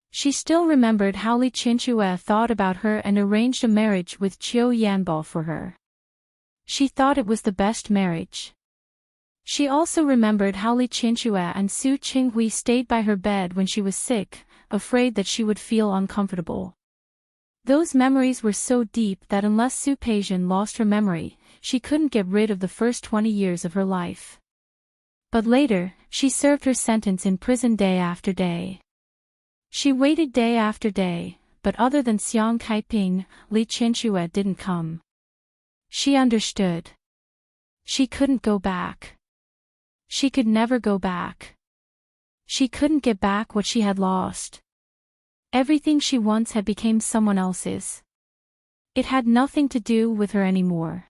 She still remembered how Li Qianxue thought about her and arranged a marriage with Qiu Yanbo for her. She thought it was the best marriage. She also remembered how Li Qianxue and Su Qinghui stayed by her bed when she was sick, afraid that she would feel uncomfortable. Those memories were so deep that unless Su Peijian lost her memory, she couldn't get rid of the first 20 years of her life. But later, she served her sentence in prison day after day. She waited day after day, but other than Xiang Kaiping, Li Qianxue didn't come. She understood. She couldn't go back. She could never go back. She couldn't get back what she had lost. Everything she once had became someone else's. It had nothing to do with her anymore.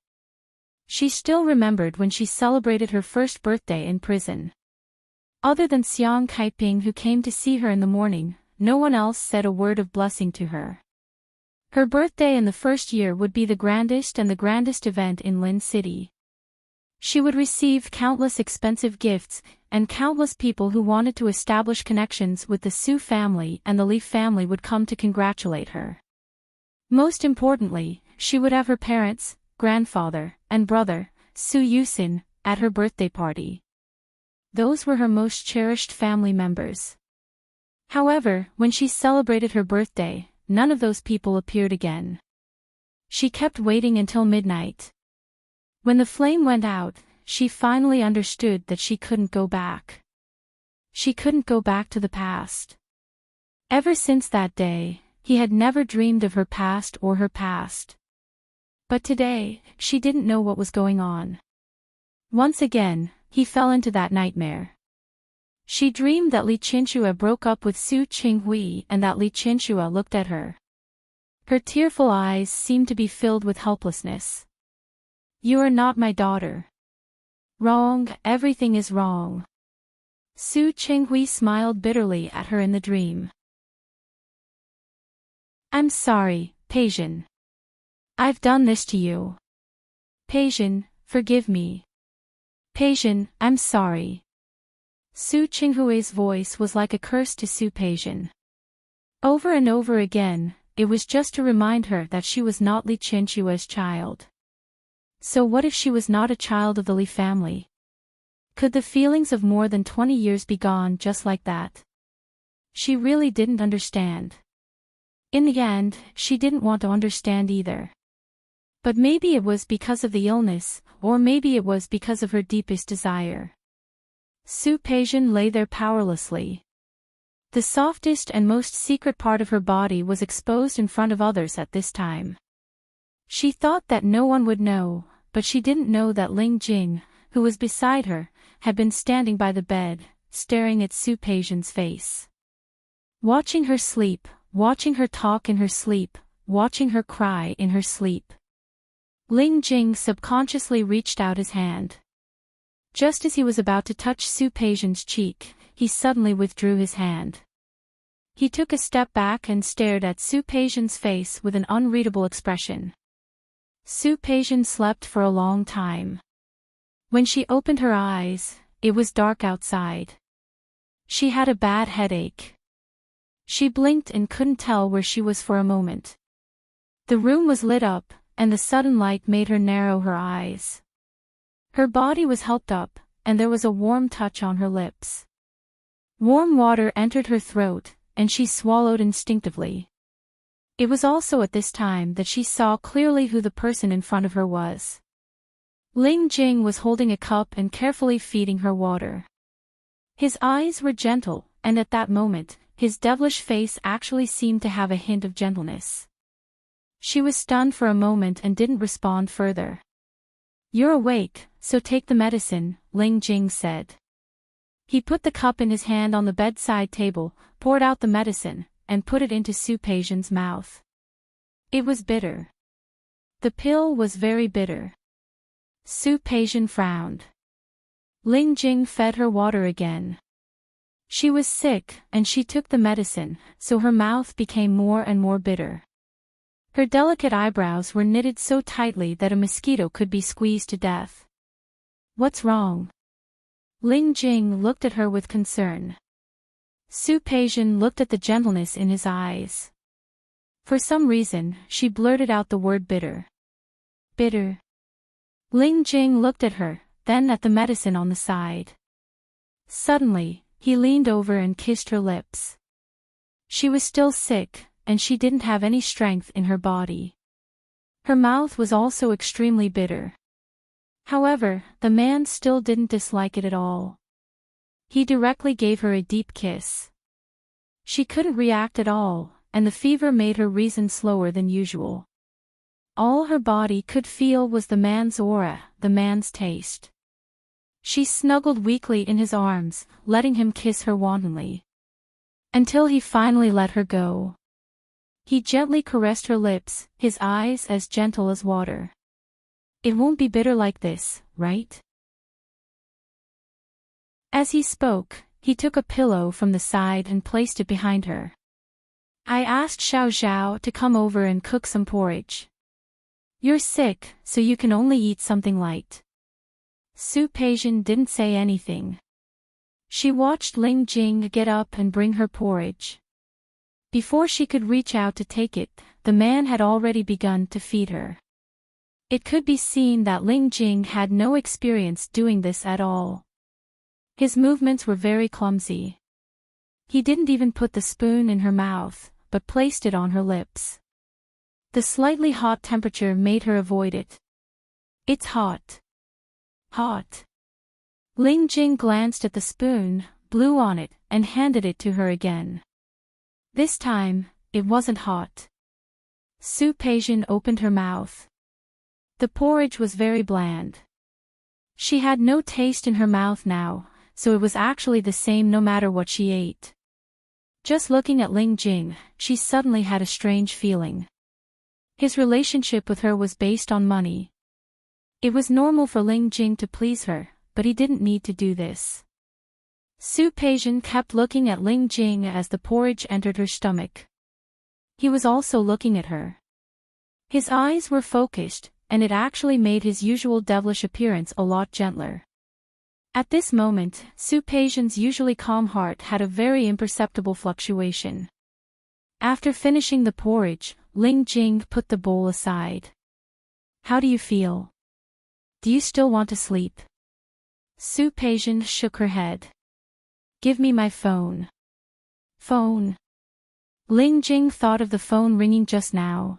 She still remembered when she celebrated her first birthday in prison. Other than Xiang Kaiping who came to see her in the morning, no one else said a word of blessing to her. Her birthday in the first year would be the grandest event in Lin City. She would receive countless expensive gifts, and countless people who wanted to establish connections with the Su family and the Li family would come to congratulate her. Most importantly, she would have her parents, grandfather, and brother, Su Yusin, at her birthday party. Those were her most cherished family members. However, when she celebrated her birthday, none of those people appeared again. She kept waiting until midnight. When the flame went out, she finally understood that she couldn't go back. She couldn't go back to the past. Ever since that day, he had never dreamed of her past or her past. But today, she didn't know what was going on. Once again, he fell into that nightmare. She dreamed that Li Qinshue broke up with Su Qinghui and that Li Qinshue looked at her. Her tearful eyes seemed to be filled with helplessness. "You are not my daughter. Wrong, everything is wrong." Su Qinghui smiled bitterly at her in the dream. "I'm sorry, Peijin. I've done this to you. Peijin, forgive me. Peijin, I'm sorry." Su Qinghui's voice was like a curse to Su Peijin. Over and over again, it was just to remind her that she was not Li Qinshue's child. So what if she was not a child of the Li family? Could the feelings of more than 20 years be gone just like that? She really didn't understand. In the end, she didn't want to understand either. But maybe it was because of the illness, or maybe it was because of her deepest desire. Su Peijin lay there powerlessly. The softest and most secret part of her body was exposed in front of others at this time. She thought that no one would know, but she didn't know that Ling Jing, who was beside her, had been standing by the bed, staring at Su Peijin's face. Watching her sleep, watching her talk in her sleep, watching her cry in her sleep. Ling Jing subconsciously reached out his hand. Just as he was about to touch Su Peijin's cheek, he suddenly withdrew his hand. He took a step back and stared at Su Peijin's face with an unreadable expression. Su Peijin slept for a long time. When she opened her eyes, it was dark outside. She had a bad headache. She blinked and couldn't tell where she was for a moment. The room was lit up, and the sudden light made her narrow her eyes. Her body was helped up, and there was a warm touch on her lips. Warm water entered her throat, and she swallowed instinctively. It was also at this time that she saw clearly who the person in front of her was. Ling Jing was holding a cup and carefully feeding her water. His eyes were gentle, and at that moment, his devilish face actually seemed to have a hint of gentleness. She was stunned for a moment and didn't respond further. "You're awake, so take the medicine," Ling Jing said. He put the cup in his hand on the bedside table, poured out the medicine, and put it into Su Peijin's mouth. It was bitter. The pill was very bitter. Su Peijin frowned. Ling Jing fed her water again. She was sick, and she took the medicine, so her mouth became more and more bitter. Her delicate eyebrows were knitted so tightly that a mosquito could be squeezed to death. "What's wrong?" Ling Jing looked at her with concern. Su Peijin looked at the gentleness in his eyes. For some reason, she blurted out the word bitter. "Bitter." Ling Jing looked at her, then at the medicine on the side. Suddenly, he leaned over and kissed her lips. She was still sick, and she didn't have any strength in her body. Her mouth was also extremely bitter. However, the man still didn't dislike it at all. He directly gave her a deep kiss. She couldn't react at all, and the fever made her reason slower than usual. All her body could feel was the man's aura, the man's taste. She snuggled weakly in his arms, letting him kiss her wantonly. Until he finally let her go. He gently caressed her lips, his eyes as gentle as water. "It won't be bitter like this, right?" As he spoke, he took a pillow from the side and placed it behind her. I asked Xiao Zhao to come over and cook some porridge. You're sick, so you can only eat something light. Su Peijian didn't say anything. She watched Ling Jing get up and bring her porridge. Before she could reach out to take it, the man had already begun to feed her. It could be seen that Ling Jing had no experience doing this at all. His movements were very clumsy. He didn't even put the spoon in her mouth, but placed it on her lips. The slightly hot temperature made her avoid it. It's hot. Hot. Ling Jing glanced at the spoon, blew on it, and handed it to her again. This time, it wasn't hot. Su Peijian opened her mouth. The porridge was very bland. She had no taste in her mouth now, so it was actually the same no matter what she ate. Just looking at Ling Jing, she suddenly had a strange feeling. His relationship with her was based on money. It was normal for Ling Jing to please her, but he didn't need to do this. Su Peijian kept looking at Ling Jing as the porridge entered her stomach. He was also looking at her. His eyes were focused, and it actually made his usual devilish appearance a lot gentler. At this moment, Su Peijian's usually calm heart had a very imperceptible fluctuation. After finishing the porridge, Ling Jing put the bowl aside. How do you feel? Do you still want to sleep? Su Peijian shook her head. Give me my phone. Phone. Ling Jing thought of the phone ringing just now.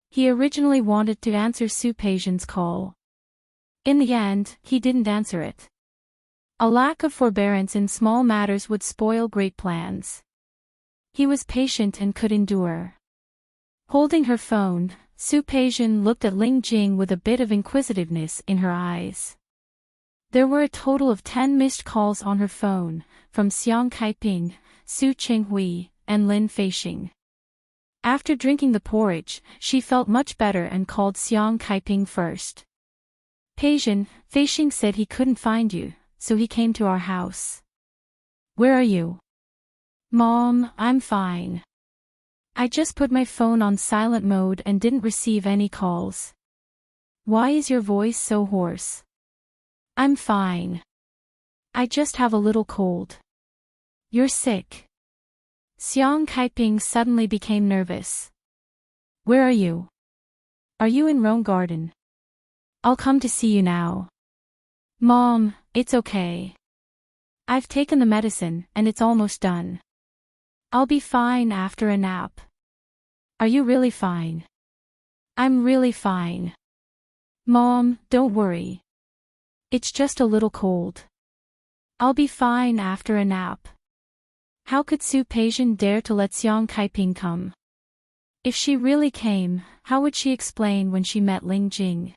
He originally wanted to answer Su Peijian's call. In the end, he didn't answer it. A lack of forbearance in small matters would spoil great plans. He was patient and could endure. Holding her phone, Su Peijian looked at Ling Jing with a bit of inquisitiveness in her eyes. There were a total of 10 missed calls on her phone, from Xiang Kaiping, Su Qinghui, and Lin Feixing. After drinking the porridge, she felt much better and called Xiang Kaiping first. Peijian, Feixing said he couldn't find you, so he came to our house. Where are you? Mom, I'm fine. I just put my phone on silent mode and didn't receive any calls. Why is your voice so hoarse? I'm fine. I just have a little cold. You're sick. Xiang Kaiping suddenly became nervous. Where are you? Are you in Rome Garden? I'll come to see you now. Mom, it's okay. I've taken the medicine and it's almost done. I'll be fine after a nap. Are you really fine? I'm really fine. Mom, don't worry. It's just a little cold. I'll be fine after a nap. How could Su Peijian dare to let Xiang Kaiping come? If she really came, how would she explain when she met Ling Jing?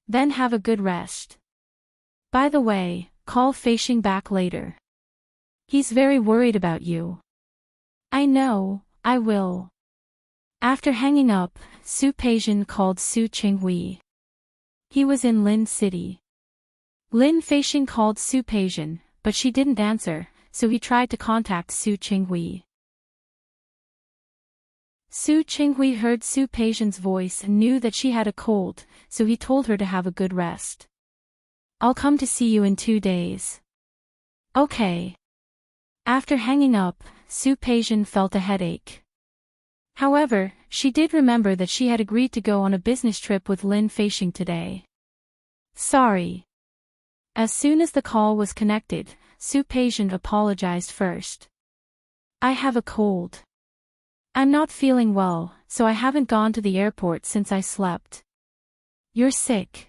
Then have a good rest. By the way, call Feixing back later. He's very worried about you. I know, I will. After hanging up, Su Peijian called Su Qinghui. He was in Lin City. Lin Feixing called Su Peijian, but she didn't answer, so he tried to contact Su Qinghui. Su Qinghui heard Su Peijian's voice and knew that she had a cold, so he told her to have a good rest. I'll come to see you in 2 days. Okay. After hanging up, Su Peijian felt a headache. However, she did remember that she had agreed to go on a business trip with Lin Feixing today. Sorry. As soon as the call was connected, Su Peijian apologized first. I have a cold. I'm not feeling well, so I haven't gone to the airport since I slept. You're sick.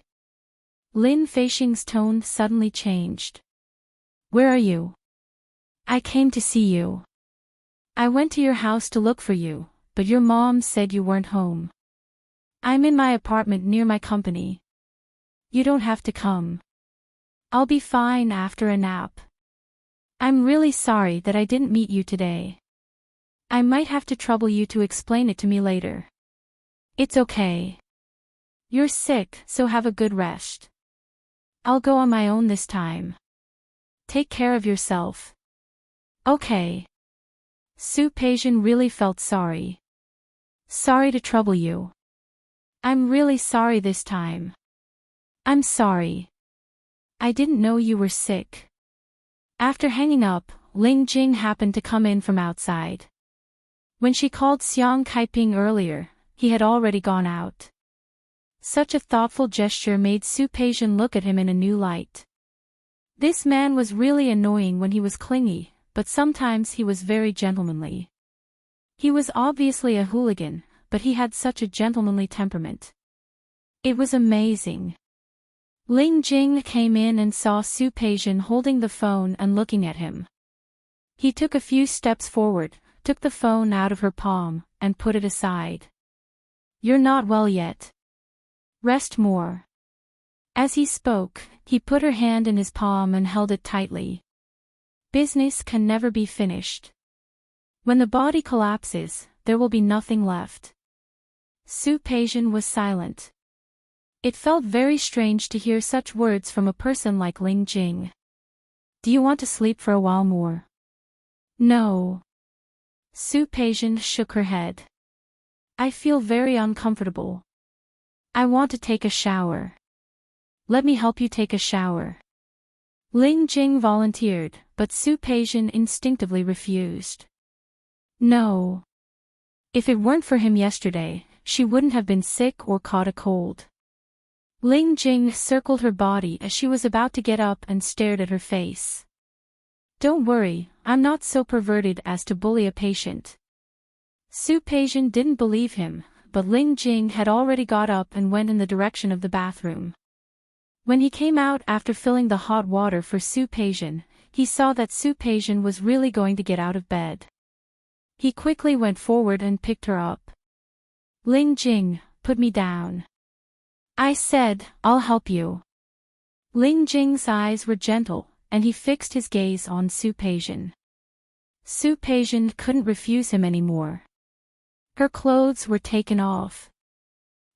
Lin Feixing's tone suddenly changed. Where are you? I came to see you. I went to your house to look for you, but your mom said you weren't home. I'm in my apartment near my company. You don't have to come. I'll be fine after a nap. I'm really sorry that I didn't meet you today. I might have to trouble you to explain it to me later. It's okay. You're sick, so have a good rest. I'll go on my own this time. Take care of yourself. Okay. Su-Peijian really felt sorry. Sorry to trouble you. I'm really sorry this time. I'm sorry. I didn't know you were sick. After hanging up, Ling Jing happened to come in from outside. When she called Xiang Kaiping earlier, he had already gone out. Such a thoughtful gesture made Su-Peijian look at him in a new light. This man was really annoying when he was clingy, but sometimes he was very gentlemanly. He was obviously a hooligan, but he had such a gentlemanly temperament. It was amazing. Ling Jing came in and saw Su-Peijian holding the phone and looking at him. He took a few steps forward, took the phone out of her palm, and put it aside. You're not well yet. Rest more. As he spoke, he put her hand in his palm and held it tightly. Business can never be finished. When the body collapses, there will be nothing left. Su-Peijian was silent. It felt very strange to hear such words from a person like Ling Jing. Do you want to sleep for a while more? No. Su-Peijian shook her head. I feel very uncomfortable. I want to take a shower. Let me help you take a shower. Ling Jing volunteered, but Su-Peijian instinctively refused. No. If it weren't for him yesterday, she wouldn't have been sick or caught a cold. Ling Jing circled her body as she was about to get up and stared at her face. Don't worry, I'm not so perverted as to bully a patient. Su-Peijian didn't believe him, but Ling Jing had already got up and went in the direction of the bathroom. When he came out after filling the hot water for Su-Peijian, he saw that Su-Peijian was really going to get out of bed. He quickly went forward and picked her up. Ling Jing, put me down. I said, I'll help you. Ling Jing's eyes were gentle, and he fixed his gaze on Su-Peijian. Su-Peijian couldn't refuse him anymore. Her clothes were taken off.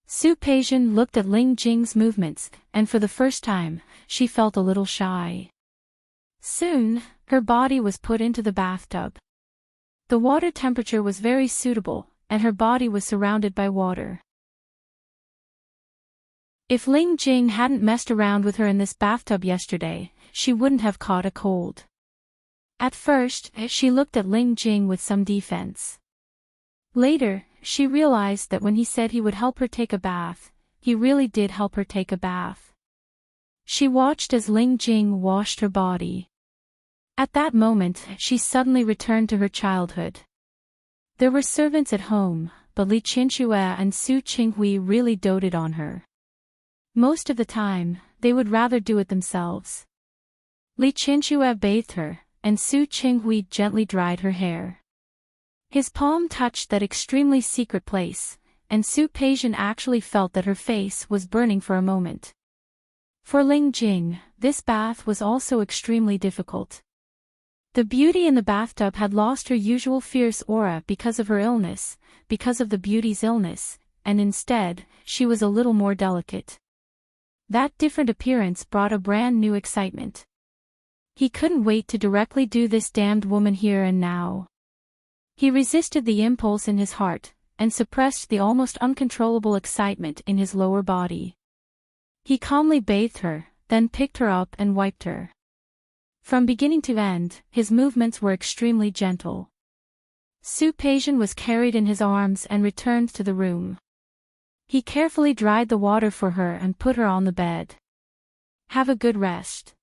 Su-Peijian looked at Ling Jing's movements, and for the first time, she felt a little shy. Soon, her body was put into the bathtub. The water temperature was very suitable, and her body was surrounded by water. If Ling Jing hadn't messed around with her in this bathtub yesterday, she wouldn't have caught a cold. At first, she looked at Ling Jing with some defense. Later, she realized that when he said he would help her take a bath, he really did help her take a bath. She watched as Ling Jing washed her body. At that moment, she suddenly returned to her childhood. There were servants at home, but Li Qianxue and Su Qinghui really doted on her. Most of the time, they would rather do it themselves. Li Qianxue bathed her, and Su Qinghui gently dried her hair. His palm touched that extremely secret place, and Su-Peijian actually felt that her face was burning for a moment. For Ling Jing, this bath was also extremely difficult. The beauty in the bathtub had lost her usual fierce aura because of her illness, because of the beauty's illness, and instead, she was a little more delicate. That different appearance brought a brand new excitement. He couldn't wait to directly do this damned woman here and now. He resisted the impulse in his heart, and suppressed the almost uncontrollable excitement in his lower body. He calmly bathed her, then picked her up and wiped her. From beginning to end, his movements were extremely gentle. Su-Peijian was carried in his arms and returned to the room. He carefully dried the water for her and put her on the bed. Have a good rest.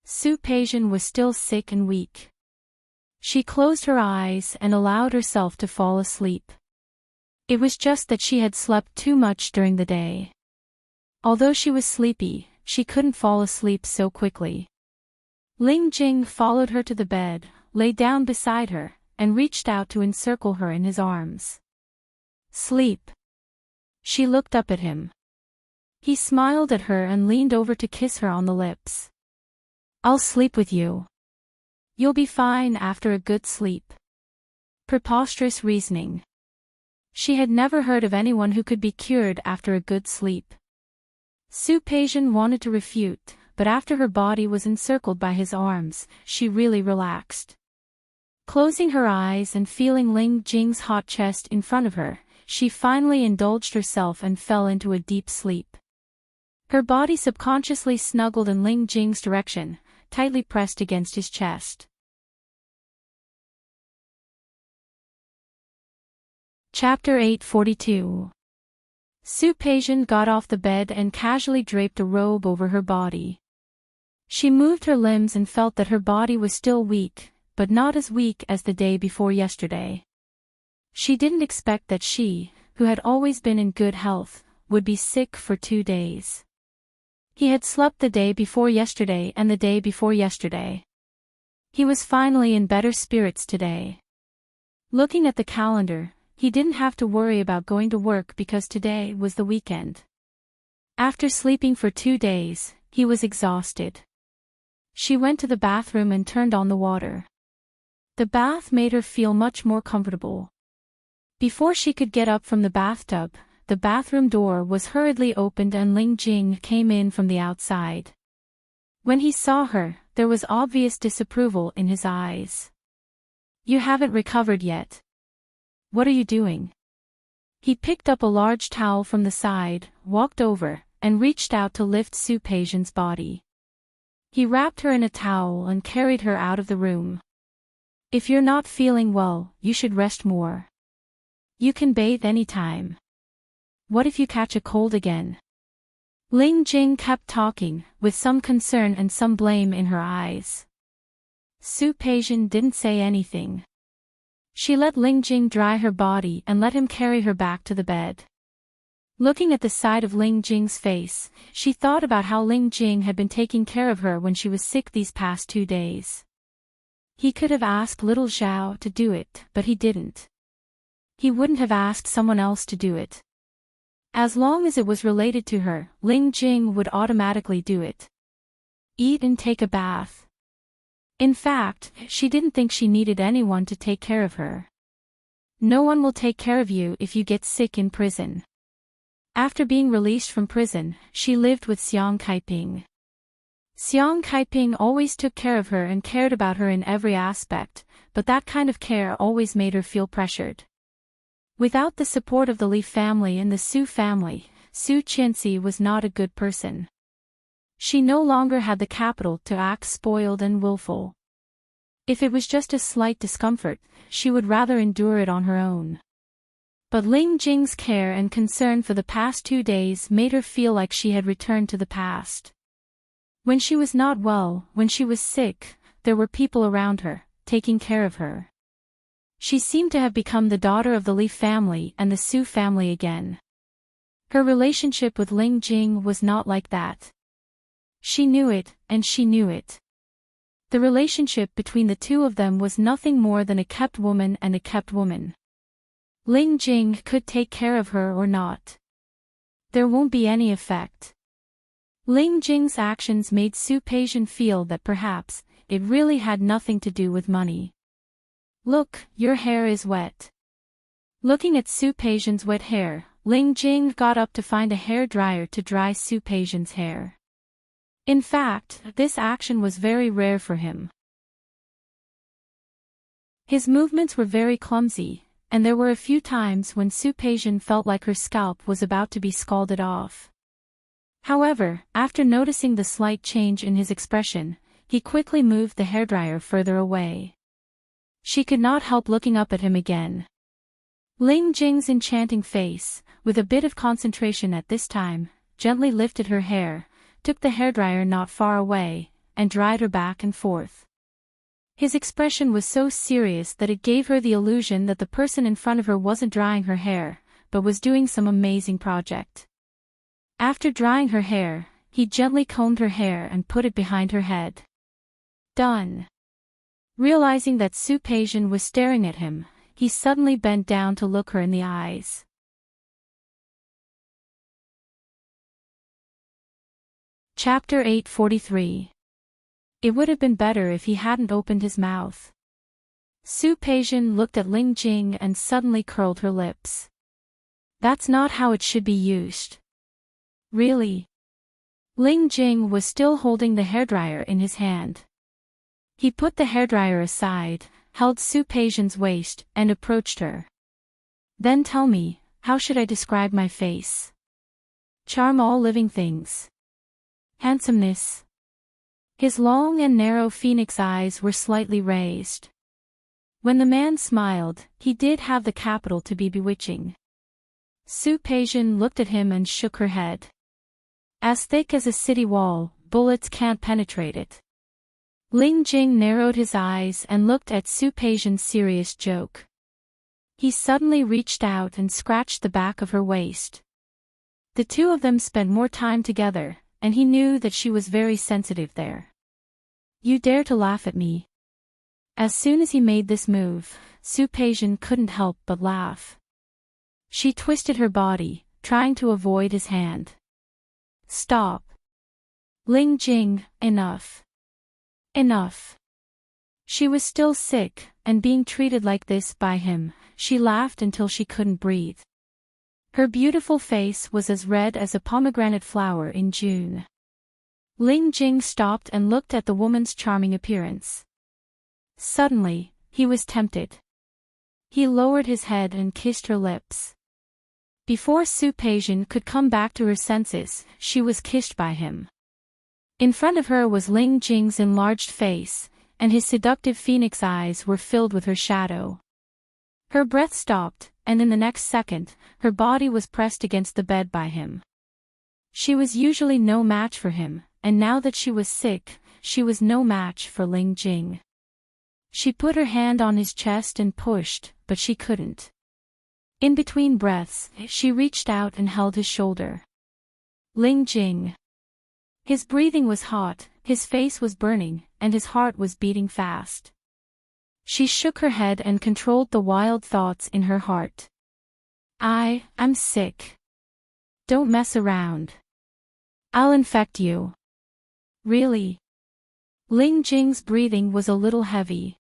Su-Peijian was still sick and weak. She closed her eyes and allowed herself to fall asleep. It was just that she had slept too much during the day. Although she was sleepy, she couldn't fall asleep so quickly. Ling Jing followed her to the bed, lay down beside her, and reached out to encircle her in his arms. Sleep. She looked up at him. He smiled at her and leaned over to kiss her on the lips. I'll sleep with you. You'll be fine after a good sleep. Preposterous reasoning. She had never heard of anyone who could be cured after a good sleep. Su-Peijian wanted to refute, but after her body was encircled by his arms, she really relaxed. Closing her eyes and feeling Ling Jing's hot chest in front of her, she finally indulged herself and fell into a deep sleep. Her body subconsciously snuggled in Ling Jing's direction, tightly pressed against his chest. Chapter 842. Su-Peision got off the bed and casually draped a robe over her body. She moved her limbs and felt that her body was still weak, but not as weak as the day before yesterday. She didn't expect that she, who had always been in good health, would be sick for 2 days. He had slept the day before yesterday and the day before yesterday. He was finally in better spirits today. Looking at the calendar, he didn't have to worry about going to work because today was the weekend. After sleeping for 2 days, he was exhausted. She went to the bathroom and turned on the water. The bath made her feel much more comfortable. Before she could get up from the bathtub, the bathroom door was hurriedly opened and Ling Jing came in from the outside. When he saw her, there was obvious disapproval in his eyes. "You haven't recovered yet. What are you doing?" He picked up a large towel from the side, walked over, and reached out to lift Su-Peision's body. He wrapped her in a towel and carried her out of the room. "If you're not feeling well, you should rest more. You can bathe anytime. What if you catch a cold again?" Ling Jing kept talking, with some concern and some blame in her eyes. Su-Peision didn't say anything. She let Ling Jing dry her body and let him carry her back to the bed. Looking at the side of Ling Jing's face, she thought about how Ling Jing had been taking care of her when she was sick these past 2 days. He could have asked little Zhao to do it, but he didn't. He wouldn't have asked someone else to do it. As long as it was related to her, Ling Jing would automatically do it. Eat and take a bath. In fact, she didn't think she needed anyone to take care of her. No one will take care of you if you get sick in prison. After being released from prison, she lived with Xiang Kaiping. Xiang Kaiping always took care of her and cared about her in every aspect, but that kind of care always made her feel pressured. Without the support of the Li family and the Su family, Su Qianxi was not a good person. She no longer had the capital to act spoiled and willful. If it was just a slight discomfort, she would rather endure it on her own. But Ling Jing's care and concern for the past 2 days made her feel like she had returned to the past. When she was not well, when she was sick, there were people around her, taking care of her. She seemed to have become the daughter of the Li family and the Su family again. Her relationship with Ling Jing was not like that. She knew it, and she knew it. The relationship between the two of them was nothing more than a kept woman and a kept woman. Ling Jing could take care of her or not. There won't be any effect. Ling Jing's actions made Su-Peision feel that perhaps it really had nothing to do with money. "Look, your hair is wet." Looking at Su-Peision's wet hair, Ling Jing got up to find a hair dryer to dry Su-Peision's hair. In fact, this action was very rare for him. His movements were very clumsy, and there were a few times when Su-Peision felt like her scalp was about to be scalded off. However, after noticing the slight change in his expression, he quickly moved the hairdryer further away. She could not help looking up at him again. Ling Jing's enchanting face, with a bit of concentration at this time, gently lifted her hair, took the hairdryer not far away, and dried her back and forth. His expression was so serious that it gave her the illusion that the person in front of her wasn't drying her hair, but was doing some amazing project. After drying her hair, he gently combed her hair and put it behind her head. Done. Realizing that Su-Peision was staring at him, he suddenly bent down to look her in the eyes. Chapter 843. It would have been better if he hadn't opened his mouth. Su-Peision looked at Ling Jing and suddenly curled her lips. That's not how it should be used. Really? Ling Jing was still holding the hairdryer in his hand. He put the hairdryer aside, held Su Peijian's waist, and approached her. Then tell me, how should I describe my face? Charm all living things. Handsomeness. His long and narrow phoenix eyes were slightly raised. When the man smiled, he did have the capital to be bewitching. Su Peijian looked at him and shook her head. As thick as a city wall, bullets can't penetrate it. Ling Jing narrowed his eyes and looked at Su Peijian's serious joke. He suddenly reached out and scratched the back of her waist. The two of them spent more time together, and he knew that she was very sensitive there. You dare to laugh at me? As soon as he made this move, Su Peijian couldn't help but laugh. She twisted her body, trying to avoid his hand. Stop. Ling Jing, enough. Enough. She was still sick, and being treated like this by him, she laughed until she couldn't breathe. Her beautiful face was as red as a pomegranate flower in June. Ling Jing stopped and looked at the woman's charming appearance. Suddenly, he was tempted. He lowered his head and kissed her lips. Before Su Peijian could come back to her senses, she was kissed by him. In front of her was Ling Jing's enlarged face, and his seductive phoenix eyes were filled with her shadow. Her breath stopped, and in the next second, her body was pressed against the bed by him. She was usually no match for him, and now that she was sick, she was no match for Ling Jing. She put her hand on his chest and pushed, but she couldn't. In between breaths, she reached out and held his shoulder. Ling Jing. His breathing was hot, his face was burning, and his heart was beating fast. She shook her head and controlled the wild thoughts in her heart. I'm sick. Don't mess around. I'll infect you. Really? Ling Jing's breathing was a little heavy.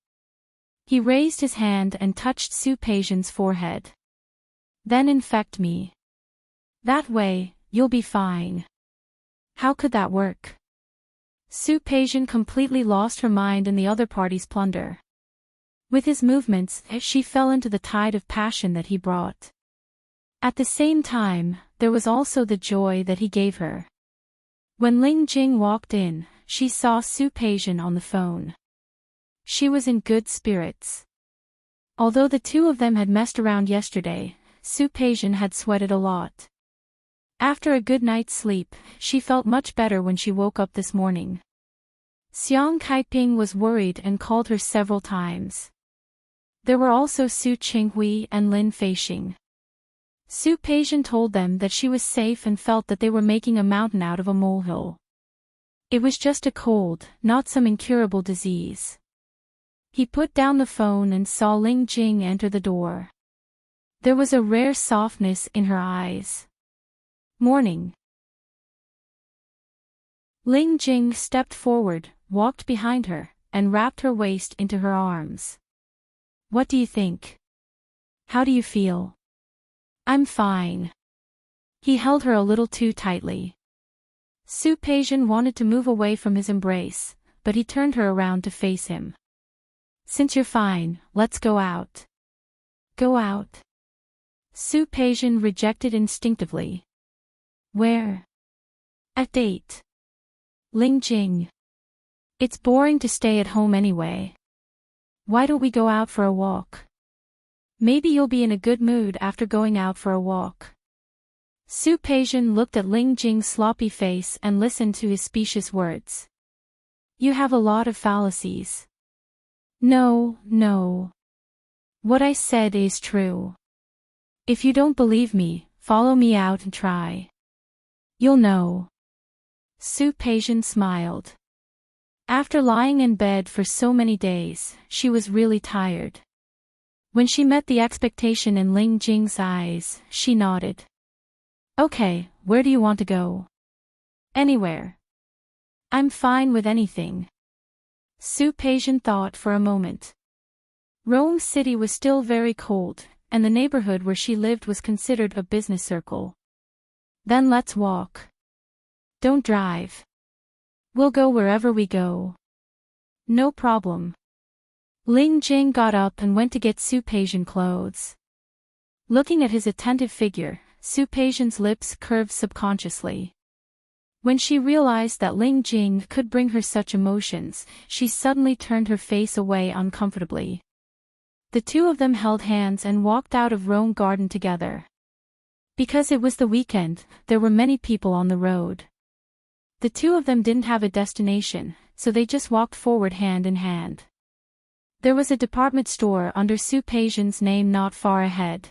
He raised his hand and touched Su Peijian's forehead. Then infect me. That way, you'll be fine. How could that work? Su Peijian completely lost her mind in the other party's plunder. With his movements, she fell into the tide of passion that he brought. At the same time, there was also the joy that he gave her. When Ling Jing walked in, she saw Su Peijian on the phone. She was in good spirits. Although the two of them had messed around yesterday, Su Peijian had sweated a lot. After a good night's sleep, she felt much better when she woke up this morning. Xiang Kaiping was worried and called her several times. There were also Su Qinghui and Lin Feixing. Su Peijian told them that she was safe and felt that they were making a mountain out of a molehill. It was just a cold, not some incurable disease. He put down the phone and saw Ling Jing enter the door. There was a rare softness in her eyes. Morning. Ling Jing stepped forward, walked behind her, and wrapped her waist into her arms. What do you think? How do you feel? I'm fine. He held her a little too tightly. Su Peijian wanted to move away from his embrace, but he turned her around to face him. Since you're fine, let's go out. Go out? Su Peijian rejected instinctively. Where? A date. Ling Jing. It's boring to stay at home anyway. Why don't we go out for a walk? Maybe you'll be in a good mood after going out for a walk. Su Peijian looked at Ling Jing's sloppy face and listened to his specious words. You have a lot of fallacies. No. What I said is true. If you don't believe me, follow me out and try. You'll know. Su Peijian smiled. After lying in bed for so many days, she was really tired. When she met the expectation in Ling Jing's eyes, she nodded. Okay, where do you want to go? Anywhere. I'm fine with anything. Su Peijian thought for a moment. Rome City was still very cold, and the neighborhood where she lived was considered a business circle. Then let's walk. Don't drive. We'll go wherever we go. No problem. Ling Jing got up and went to get Su-Peijian clothes. Looking at his attentive figure, Su-Peijian's lips curved subconsciously. When she realized that Ling Jing could bring her such emotions, she suddenly turned her face away uncomfortably. The two of them held hands and walked out of Rome Garden together. Because it was the weekend, there were many people on the road. The two of them didn't have a destination, so they just walked forward hand in hand. There was a department store under Su-Peijian's name not far ahead.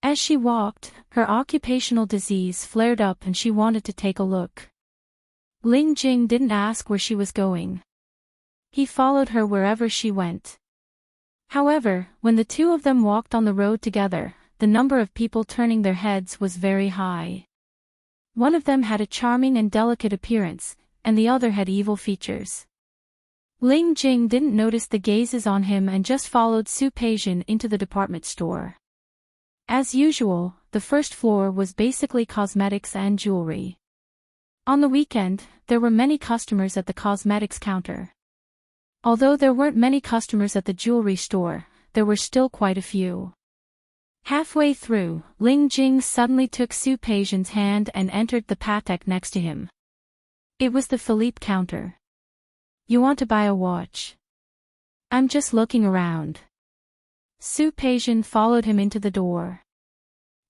As she walked, her occupational disease flared up and she wanted to take a look. Ling Jing didn't ask where she was going. He followed her wherever she went. However, when the two of them walked on the road together, the number of people turning their heads was very high. One of them had a charming and delicate appearance, and the other had evil features. Ling Jing didn't notice the gazes on him and just followed Su-Peijian into the department store. As usual, the first floor was basically cosmetics and jewelry. On the weekend, there were many customers at the cosmetics counter. Although there weren't many customers at the jewelry store, there were still quite a few. Halfway through, Ling Jing suddenly took Su-Peijian's hand and entered the Patek next to him. It was the Philippe counter. "You want to buy a watch?" "I'm just looking around." Su-Peijian followed him into the door.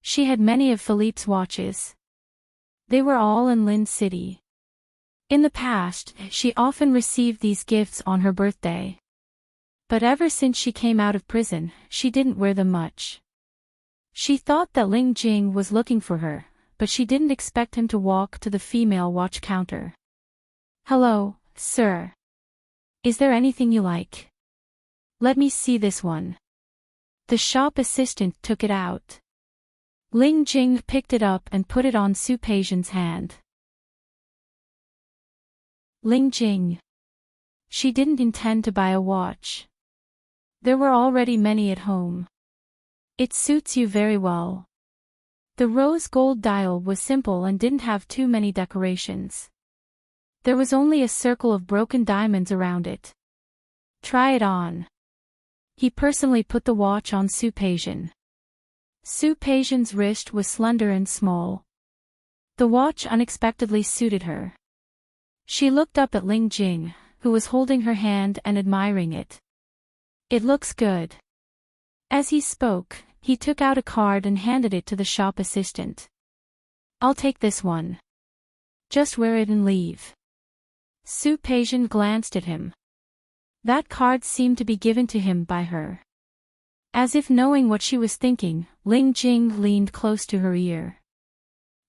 She had many of Philippe's watches. They were all in Lin City. In the past, she often received these gifts on her birthday. But ever since she came out of prison, she didn't wear them much. She thought that Ling Jing was looking for her, but she didn't expect him to walk to the female watch counter. "Hello, sir. Is there anything you like?" "Let me see this one." The shop assistant took it out. Ling Jing picked it up and put it on Su-Peijian's hand. Ling Jing. She didn't intend to buy a watch. There were already many at home. "It suits you very well." The rose gold dial was simple and didn't have too many decorations. There was only a circle of broken diamonds around it. "Try it on." He personally put the watch on Su-Peijian. Su-Peijian's wrist was slender and small. The watch unexpectedly suited her. She looked up at Ling Jing, who was holding her hand and admiring it. "It looks good." As he spoke, he took out a card and handed it to the shop assistant. "I'll take this one. Just wear it and leave." Su-Peijian glanced at him. That card seemed to be given to him by her. As if knowing what she was thinking, Ling Jing leaned close to her ear.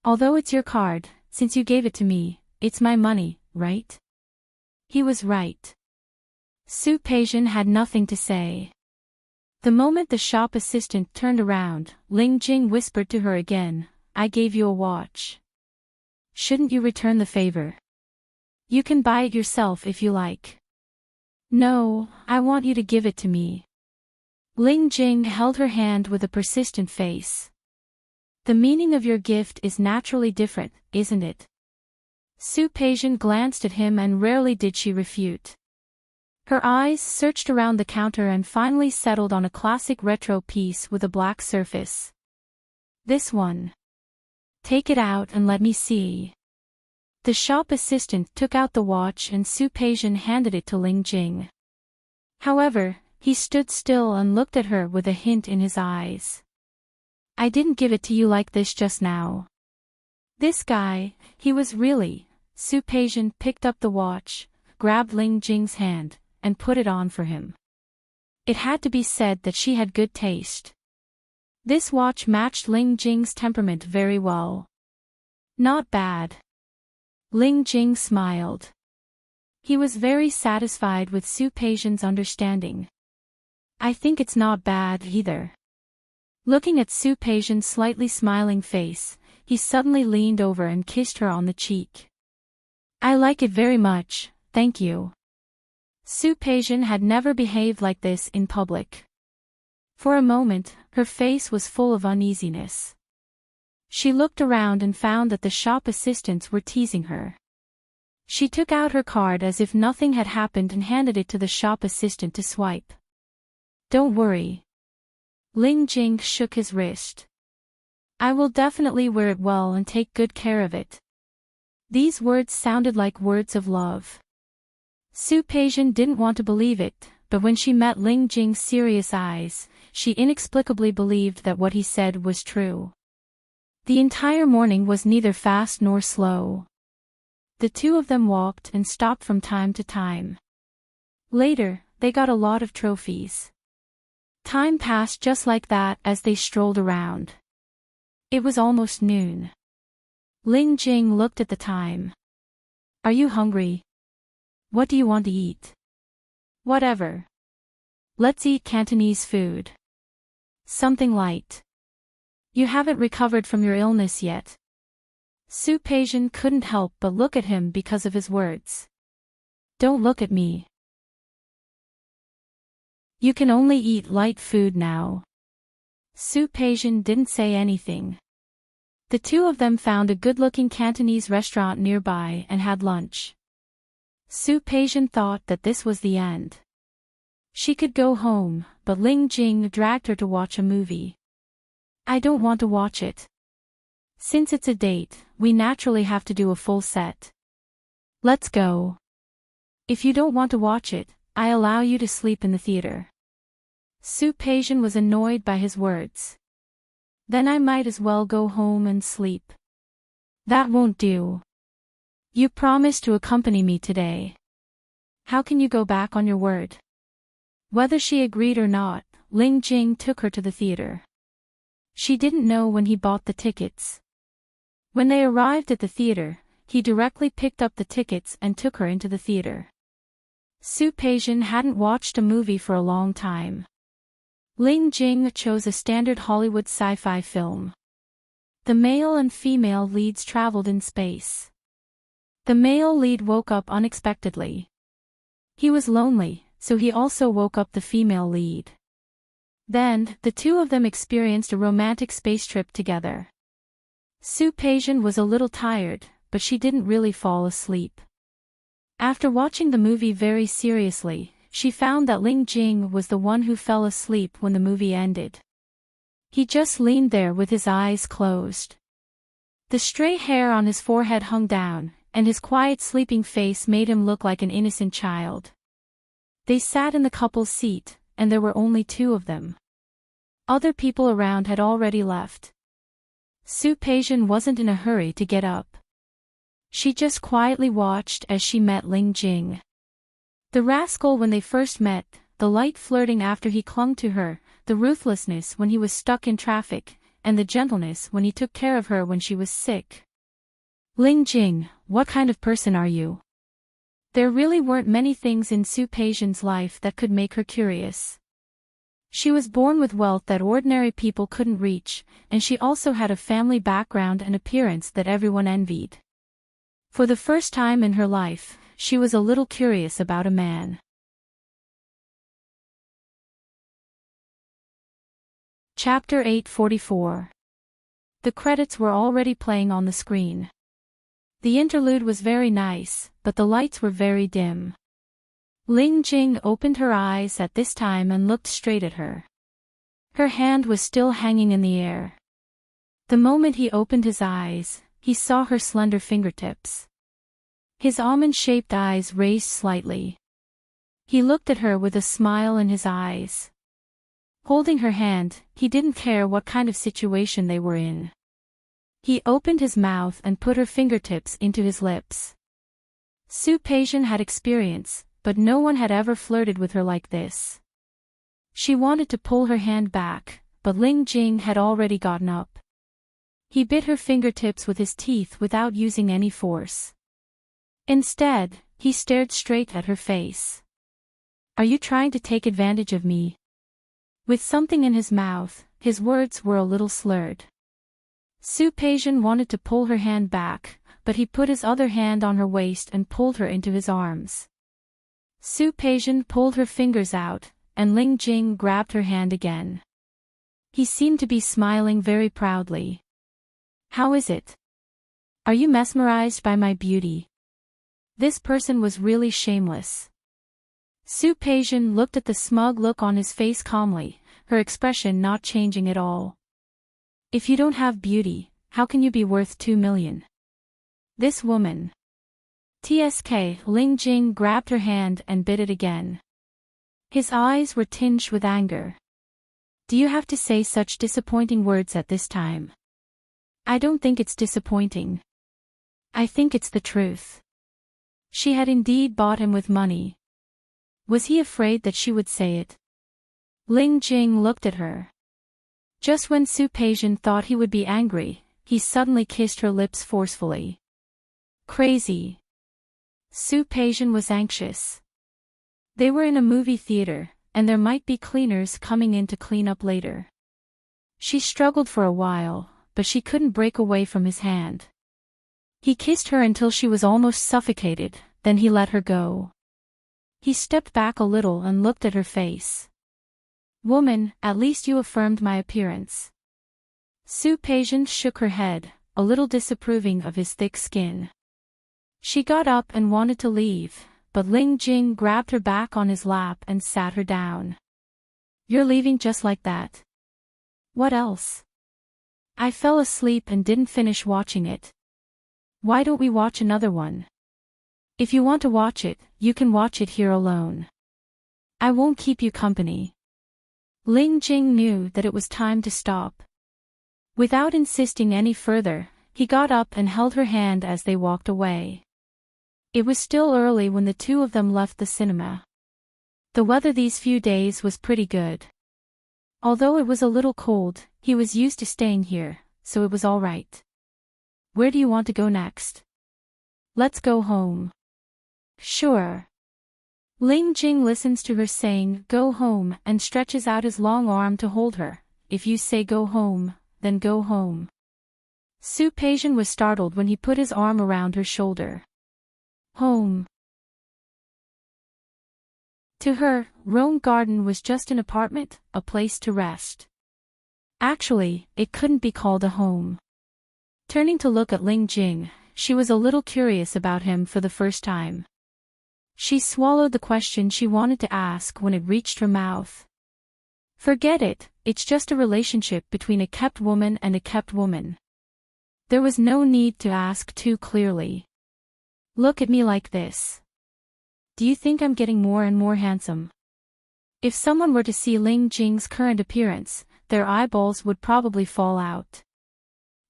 "Although it's your card, since you gave it to me, it's my money, right?" He was right. Su-Peijian had nothing to say. The moment the shop assistant turned around, Ling Jing whispered to her again, "I gave you a watch. Shouldn't you return the favor? You can buy it yourself if you like." "No, I want you to give it to me." Ling Jing held her hand with a persistent face. "The meaning of your gift is naturally different, isn't it?" Su-Peijian glanced at him and rarely did she refute. Her eyes searched around the counter and finally settled on a classic retro piece with a black surface. "This one. Take it out and let me see." The shop assistant took out the watch and Su-Peijian handed it to Ling Jing. However, he stood still and looked at her with a hint in his eyes. "I didn't give it to you like this just now." This guy, he was really... Su-Peijian picked up the watch, grabbed Ling Jing's hand, and put it on for him. It had to be said that she had good taste. This watch matched Ling Jing's temperament very well. "Not bad." Ling Jing smiled. He was very satisfied with Su-Peijian's understanding. "I think it's not bad either." Looking at Su-Peijian's slightly smiling face, he suddenly leaned over and kissed her on the cheek. "I like it very much, thank you." Su-Peijian had never behaved like this in public. For a moment, her face was full of uneasiness. She looked around and found that the shop assistants were teasing her. She took out her card as if nothing had happened and handed it to the shop assistant to swipe. Don't worry. Ling Jing shook his wrist. I will definitely wear it well and take good care of it. These words sounded like words of love. Su Peijian didn't want to believe it, but when she met Ling Jing's serious eyes, she inexplicably believed that what he said was true. The entire morning was neither fast nor slow. The two of them walked and stopped from time to time. Later, they got a lot of trophies. Time passed just like that as they strolled around. It was almost noon. Ling Jing looked at the time. Are you hungry? What do you want to eat? Whatever. Let's eat Cantonese food. Something light. You haven't recovered from your illness yet. Su Peijian couldn't help but look at him because of his words. Don't look at me. You can only eat light food now. Su Peijian didn't say anything. The two of them found a good-looking Cantonese restaurant nearby and had lunch. Su Peijian thought that this was the end. She could go home, but Ling Jing dragged her to watch a movie. I don't want to watch it. Since it's a date, we naturally have to do a full set. Let's go. If you don't want to watch it, I allow you to sleep in the theater. Su Peijian was annoyed by his words. Then I might as well go home and sleep. That won't do. You promised to accompany me today. How can you go back on your word? Whether she agreed or not, Ling Jing took her to the theater. She didn't know when he bought the tickets. When they arrived at the theater, he directly picked up the tickets and took her into the theater. Su Peijian hadn't watched a movie for a long time. Ling Jing chose a standard Hollywood sci-fi film. The male and female leads traveled in space. The male lead woke up unexpectedly. He was lonely, so he also woke up the female lead. Then, the two of them experienced a romantic space trip together. Su Peijian was a little tired, but she didn't really fall asleep. After watching the movie very seriously, she found that Ling Jing was the one who fell asleep when the movie ended. He just leaned there with his eyes closed. The stray hair on his forehead hung down, and his quiet sleeping face made him look like an innocent child. They sat in the couple's seat, and there were only two of them. Other people around had already left. Su Peijian wasn't in a hurry to get up. She just quietly watched as she met Ling Jing. The rascal when they first met, the light flirting after he clung to her, the ruthlessness when he was stuck in traffic, and the gentleness when he took care of her when she was sick. Ling Jing, what kind of person are you? There really weren't many things in Su Peijian's life that could make her curious. She was born with wealth that ordinary people couldn't reach, and she also had a family background and appearance that everyone envied. For the first time in her life, she was a little curious about a man. Chapter 844. The credits were already playing on the screen. The interlude was very nice, but the lights were very dim. Ling Jing opened her eyes at this time and looked straight at her. Her hand was still hanging in the air. The moment he opened his eyes, he saw her slender fingertips. His almond-shaped eyes raised slightly. He looked at her with a smile in his eyes. Holding her hand, he didn't care what kind of situation they were in. He opened his mouth and put her fingertips into his lips. Su Peijian had experience, but no one had ever flirted with her like this. She wanted to pull her hand back, but Ling Jing had already gotten up. He bit her fingertips with his teeth without using any force. Instead, he stared straight at her face. Are you trying to take advantage of me? With something in his mouth, his words were a little slurred. Su Peijian wanted to pull her hand back, but he put his other hand on her waist and pulled her into his arms. Su Peijian pulled her fingers out, and Ling Jing grabbed her hand again. He seemed to be smiling very proudly. How is it? Are you mesmerized by my beauty? This person was really shameless. Su Peijian looked at the smug look on his face calmly, her expression not changing at all. If you don't have beauty, how can you be worth 2 million? This woman. TSK, Ling Jing grabbed her hand and bit it again. His eyes were tinged with anger. Do you have to say such disappointing words at this time? I don't think it's disappointing. I think it's the truth. She had indeed bought him with money. Was he afraid that she would say it? Ling Jing looked at her. Just when Su Peijian thought he would be angry, he suddenly kissed her lips forcefully. Crazy. Su Peijian was anxious. They were in a movie theater, and there might be cleaners coming in to clean up later. She struggled for a while, but she couldn't break away from his hand. He kissed her until she was almost suffocated, then he let her go. He stepped back a little and looked at her face. Woman, at least you affirmed my appearance. Su Peijian shook her head, a little disapproving of his thick skin. She got up and wanted to leave, but Ling Jing grabbed her back on his lap and sat her down. You're leaving just like that? What else? I fell asleep and didn't finish watching it. Why don't we watch another one? If you want to watch it, you can watch it here alone. I won't keep you company. Ling Jing knew that it was time to stop. Without insisting any further, he got up and held her hand as they walked away. It was still early when the two of them left the cinema. The weather these few days was pretty good. Although it was a little cold, he was used to staying here, so it was all right. Where do you want to go next? Let's go home. Sure. Ling Jing listens to her saying, go home, and stretches out his long arm to hold her. If you say go home, then go home. Su Peijian was startled when he put his arm around her shoulder. Home. To her, Rome Garden was just an apartment, a place to rest. Actually, it couldn't be called a home. Turning to look at Ling Jing, she was a little curious about him for the first time. She swallowed the question she wanted to ask when it reached her mouth. Forget it, it's just a relationship between a kept woman and a kept woman. There was no need to ask too clearly. Look at me like this. Do you think I'm getting more and more handsome? If someone were to see Ling Jing's current appearance, their eyeballs would probably fall out.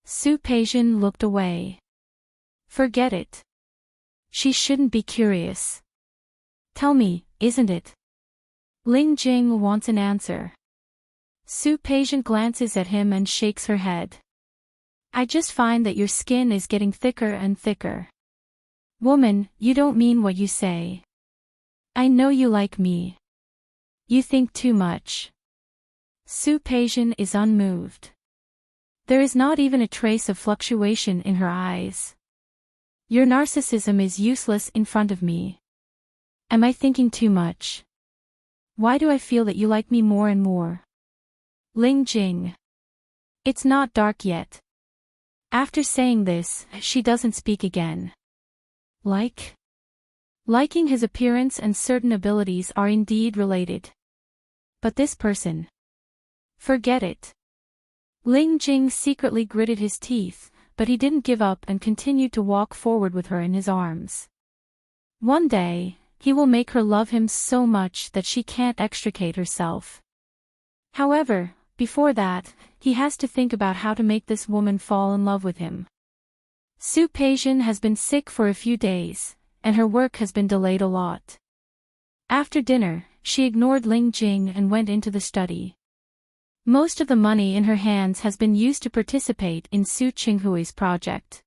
Su Peijian looked away. Forget it. She shouldn't be curious. Tell me, isn't it? Ling Jing wants an answer. Su Peijian glances at him and shakes her head. I just find that your skin is getting thicker and thicker. Woman, you don't mean what you say. I know you like me. You think too much. Su Peijian is unmoved. There is not even a trace of fluctuation in her eyes. Your narcissism is useless in front of me. Am I thinking too much? Why do I feel that you like me more and more? Ling Jing. It's not dark yet. After saying this, she doesn't speak again. Liking his appearance and certain abilities are indeed related. But this person. Forget it. Ling Jing secretly gritted his teeth, but he didn't give up and continued to walk forward with her in his arms. One day, he will make her love him so much that she can't extricate herself. However, before that, he has to think about how to make this woman fall in love with him. Su Peijian has been sick for a few days, and her work has been delayed a lot. After dinner, she ignored Ling Jing and went into the study. Most of the money in her hands has been used to participate in Su Qinghui's project.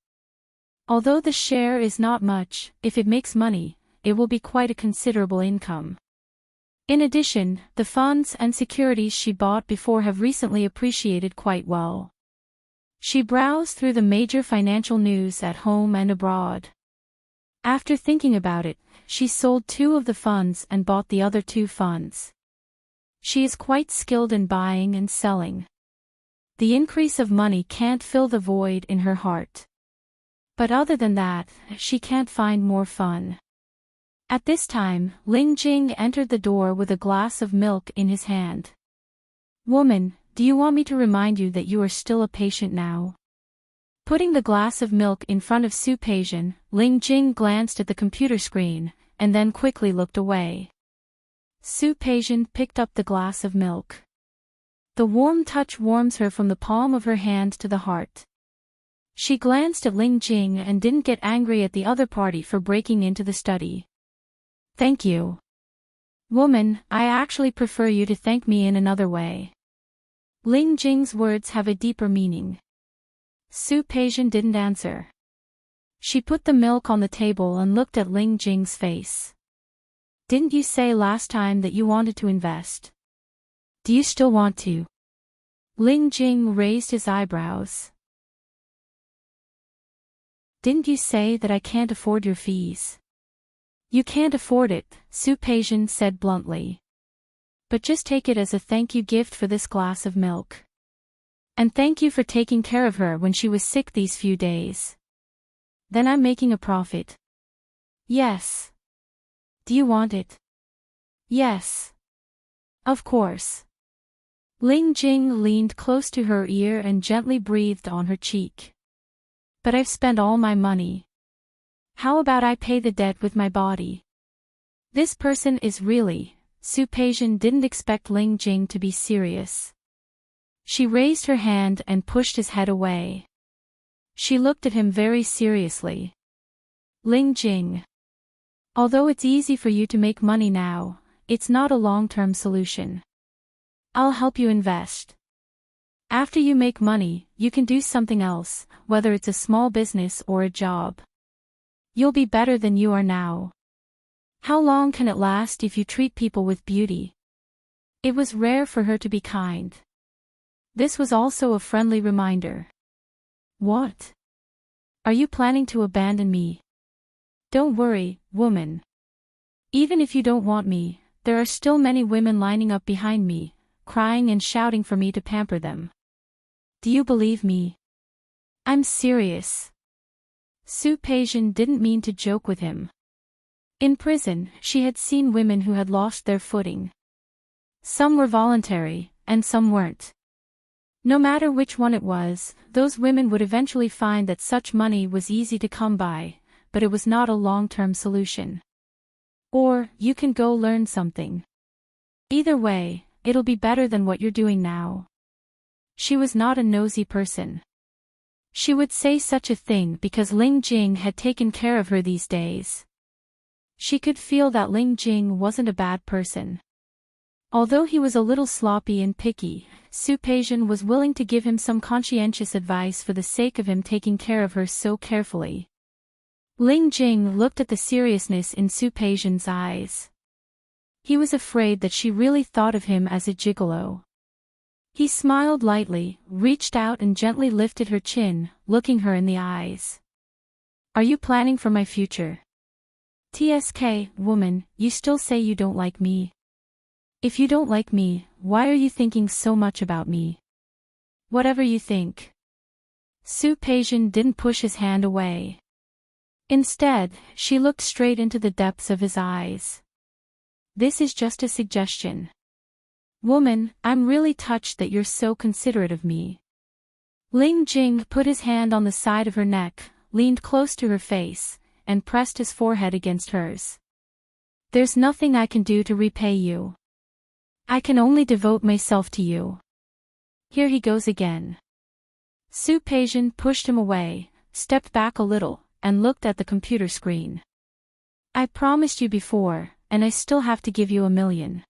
Although the share is not much, if it makes money, it will be quite a considerable income. In addition, the funds and securities she bought before have recently appreciated quite well. She browsed through the major financial news at home and abroad. After thinking about it, she sold 2 of the funds and bought the other 2 funds. She is quite skilled in buying and selling. The increase of money can't fill the void in her heart. But other than that, she can't find more fun. At this time, Ling Jing entered the door with a glass of milk in his hand. Woman, do you want me to remind you that you are still a patient now? Putting the glass of milk in front of Su Peijian, Ling Jing glanced at the computer screen, and then quickly looked away. Su Peijian picked up the glass of milk. The warm touch warms her from the palm of her hand to the heart. She glanced at Ling Jing and didn't get angry at the other party for breaking into the study. Thank you. Woman, I actually prefer you to thank me in another way. Ling Jing's words have a deeper meaning. Su Peijian didn't answer. She put the milk on the table and looked at Ling Jing's face. Didn't you say last time that you wanted to invest? Do you still want to? Ling Jing raised his eyebrows. Didn't you say that I can't afford your fees? You can't afford it, Su Peijian said bluntly. But just take it as a thank you gift for this glass of milk. And thank you for taking care of her when she was sick these few days. Then I'm making a profit. Yes. Do you want it? Yes. Of course. Ling Jing leaned close to her ear and gently breathed on her cheek. But I've spent all my money. How about I pay the debt with my body? This person is really... Su Peijian didn't expect Ling Jing to be serious. She raised her hand and pushed his head away. She looked at him very seriously. Ling Jing. Although it's easy for you to make money now, it's not a long-term solution. I'll help you invest. After you make money, you can do something else, whether it's a small business or a job. You'll be better than you are now. How long can it last if you treat people with beauty? It was rare for her to be kind. This was also a friendly reminder. What? Are you planning to abandon me? Don't worry, woman. Even if you don't want me, there are still many women lining up behind me, crying and shouting for me to pamper them. Do you believe me? I'm serious. Su Peijian didn't mean to joke with him. In prison, she had seen women who had lost their footing. Some were voluntary, and some weren't. No matter which one it was, those women would eventually find that such money was easy to come by, but it was not a long-term solution. Or, you can go learn something. Either way, it'll be better than what you're doing now. She was not a nosy person. She would say such a thing because Ling Jing had taken care of her these days. She could feel that Ling Jing wasn't a bad person. Although he was a little sloppy and picky, Su Peijian was willing to give him some conscientious advice for the sake of him taking care of her so carefully. Ling Jing looked at the seriousness in Su Peijian's eyes. He was afraid that she really thought of him as a gigolo. He smiled lightly, reached out and gently lifted her chin, looking her in the eyes. Are you planning for my future? TSK, woman, you still say you don't like me. If you don't like me, why are you thinking so much about me? Whatever you think. Su Peijian didn't push his hand away. Instead, she looked straight into the depths of his eyes. This is just a suggestion. Woman, I'm really touched that you're so considerate of me. Ling Jing put his hand on the side of her neck, leaned close to her face, and pressed his forehead against hers. There's nothing I can do to repay you. I can only devote myself to you. Here he goes again. Su Peijian pushed him away, stepped back a little, and looked at the computer screen. I promised you before, and I still have to give you $1 million.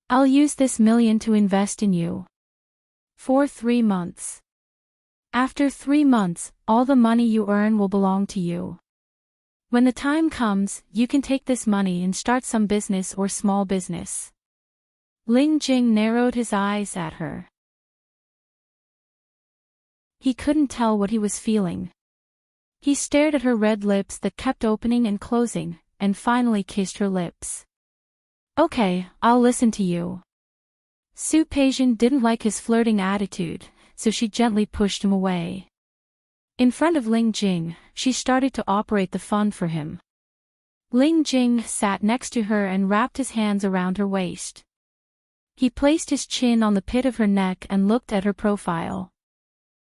I'll use this $1 million to invest in you. For 3 months. After 3 months, all the money you earn will belong to you. When the time comes, you can take this money and start some business or small business. Ling Jing narrowed his eyes at her. He couldn't tell what he was feeling. He stared at her red lips that kept opening and closing, and finally kissed her lips. Okay, I'll listen to you. Su Peijian didn't like his flirting attitude, so she gently pushed him away. In front of Ling Jing, she started to operate the fun for him. Ling Jing sat next to her and wrapped his hands around her waist. He placed his chin on the pit of her neck and looked at her profile.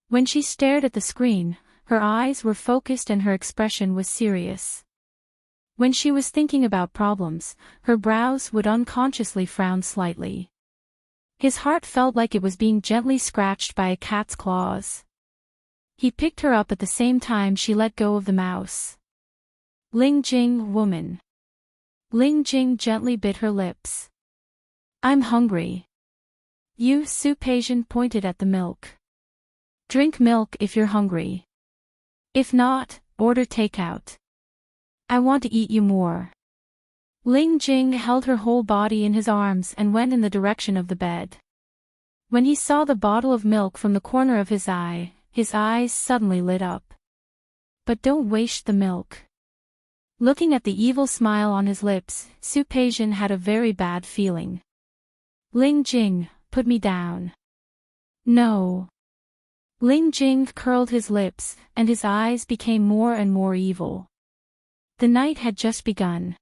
When she stared at the screen, her eyes were focused and her expression was serious. When she was thinking about problems, her brows would unconsciously frown slightly. His heart felt like it was being gently scratched by a cat's claws. He picked her up at the same time she let go of the mouse. Ling Jing, woman. Ling Jing gently bit her lips. I'm hungry. You, Su-Peijian pointed at the milk. Drink milk if you're hungry. If not, order takeout. I want to eat you more. Ling Jing held her whole body in his arms and went in the direction of the bed. When he saw the bottle of milk from the corner of his eyes suddenly lit up. But don't waste the milk. Looking at the evil smile on his lips, Su-Peijian had a very bad feeling. Ling Jing, put me down. No. Ling Jing curled his lips, and his eyes became more and more evil. The night had just begun.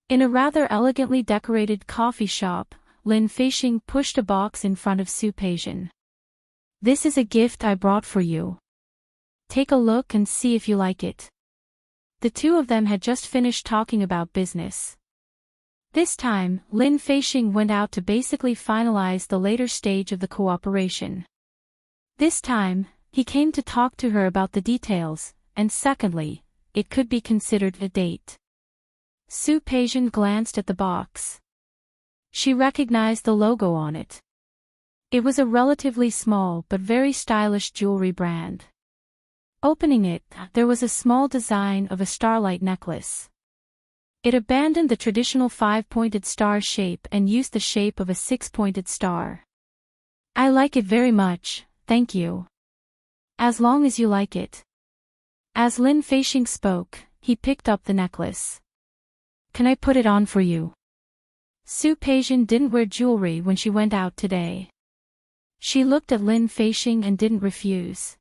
In a rather elegantly decorated coffee shop, Lin Feixing pushed a box in front of Su-Peijian. This is a gift I brought for you. Take a look and see if you like it. The two of them had just finished talking about business. This time, Lin Feixing went out to basically finalize the later stage of the cooperation. This time, he came to talk to her about the details, and secondly, it could be considered a date. Su-Peijian glanced at the box. She recognized the logo on it. It was a relatively small but very stylish jewelry brand. Opening it, there was a small design of a starlight necklace. It abandoned the traditional 5-pointed star shape and used the shape of a 6-pointed star. I like it very much, thank you. As long as you like it. As Lin Feixing spoke, he picked up the necklace. Can I put it on for you? Su-Peijian didn't wear jewelry when she went out today. She looked at Lin Feixing and didn't refuse.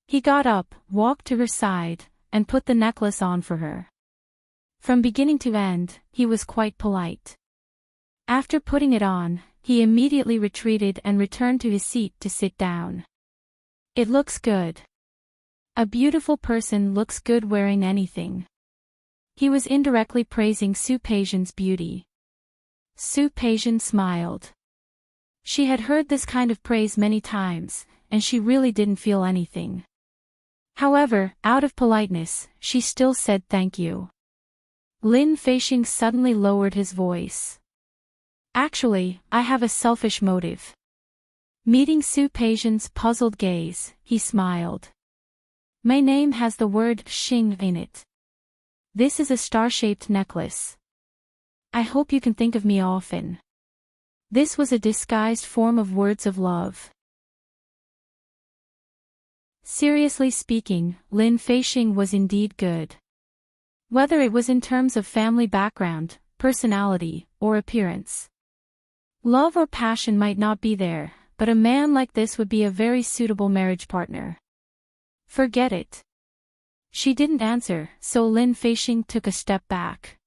He got up, walked to her side, and put the necklace on for her. From beginning to end, he was quite polite. After putting it on, he immediately retreated and returned to his seat to sit down. It looks good. A beautiful person looks good wearing anything. He was indirectly praising Su-Peijian's beauty. Su-Peijian smiled. She had heard this kind of praise many times, and she really didn't feel anything. However, out of politeness, she still said thank you. Lin Feixing suddenly lowered his voice. Actually, I have a selfish motive. Meeting Su-Peijian's puzzled gaze, he smiled. My name has the word Xing in it. This is a star-shaped necklace. I hope you can think of me often. This was a disguised form of words of love. Seriously speaking, Lin Feixing was indeed good. Whether it was in terms of family background, personality, or appearance. Love or passion might not be there, but a man like this would be a very suitable marriage partner. Forget it. She didn't answer, so Lin Feixing took a step back.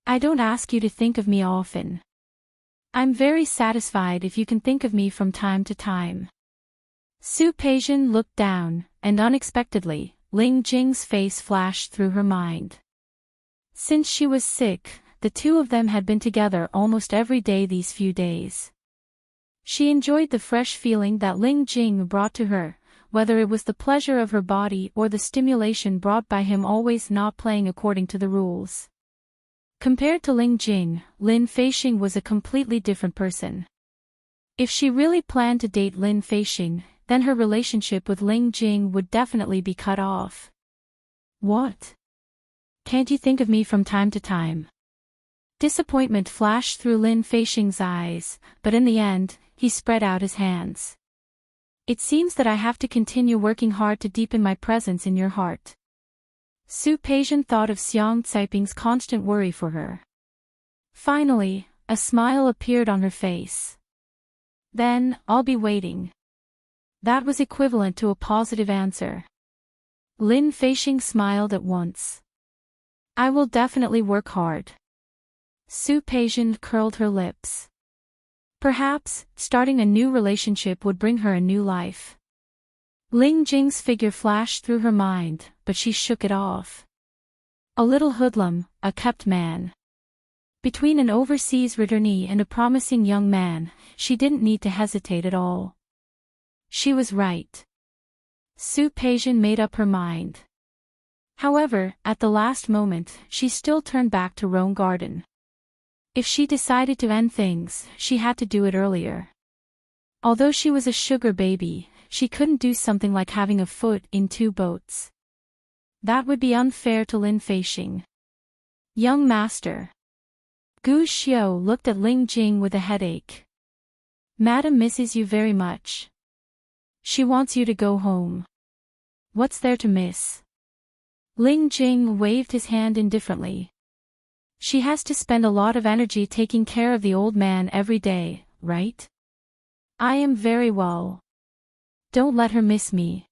I don't ask you to think of me often. I'm very satisfied if you can think of me from time to time. Su-Peijian looked down, and unexpectedly, Ling Jing's face flashed through her mind. Since she was sick, the two of them had been together almost every day these few days. She enjoyed the fresh feeling that Ling Jing brought to her, whether it was the pleasure of her body or the stimulation brought by him always not playing according to the rules. Compared to Ling Jing, Lin Feixing was a completely different person. If she really planned to date Lin Feixing, then her relationship with Ling Jing would definitely be cut off. What? Can't you think of me from time to time? Disappointment flashed through Lin Feixing's eyes, but in the end, he spread out his hands. It seems that I have to continue working hard to deepen my presence in your heart. Su-Peijian thought of Xiang Caiping's constant worry for her. Finally, a smile appeared on her face. Then, I'll be waiting. That was equivalent to a positive answer. Lin Feixing smiled at once. I will definitely work hard. Su Peijian curled her lips. Perhaps, starting a new relationship would bring her a new life. Ling Jing's figure flashed through her mind, but she shook it off. A little hoodlum, a kept man. Between an overseas returnee and a promising young man, she didn't need to hesitate at all. She was right. Su Peijian made up her mind. However, at the last moment, she still turned back to Rome Garden. If she decided to end things, she had to do it earlier. Although she was a sugar baby, she couldn't do something like having a foot in two boats. That would be unfair to Lin Feixing. Young master. Gu Xiao looked at Ling Jing with a headache. Madam misses you very much. She wants you to go home. What's there to miss? Ling Jing waved his hand indifferently. She has to spend a lot of energy taking care of the old man every day, right? I am very well. Don't let her miss me.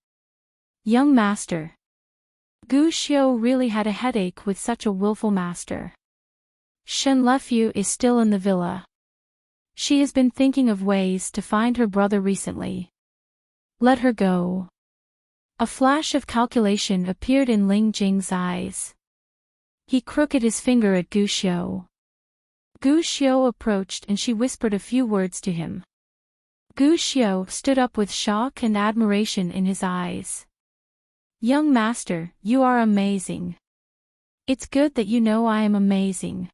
Young master. Gu Xiao really had a headache with such a willful master. Shen Lefu is still in the villa. She has been thinking of ways to find her brother recently. Let her go. A flash of calculation appeared in Ling Jing's eyes. He crooked his finger at Gu Xiao. Gu Xiao approached and she whispered a few words to him. Gu Xiao stood up with shock and admiration in his eyes. Young master, you are amazing. It's good that you know I am amazing.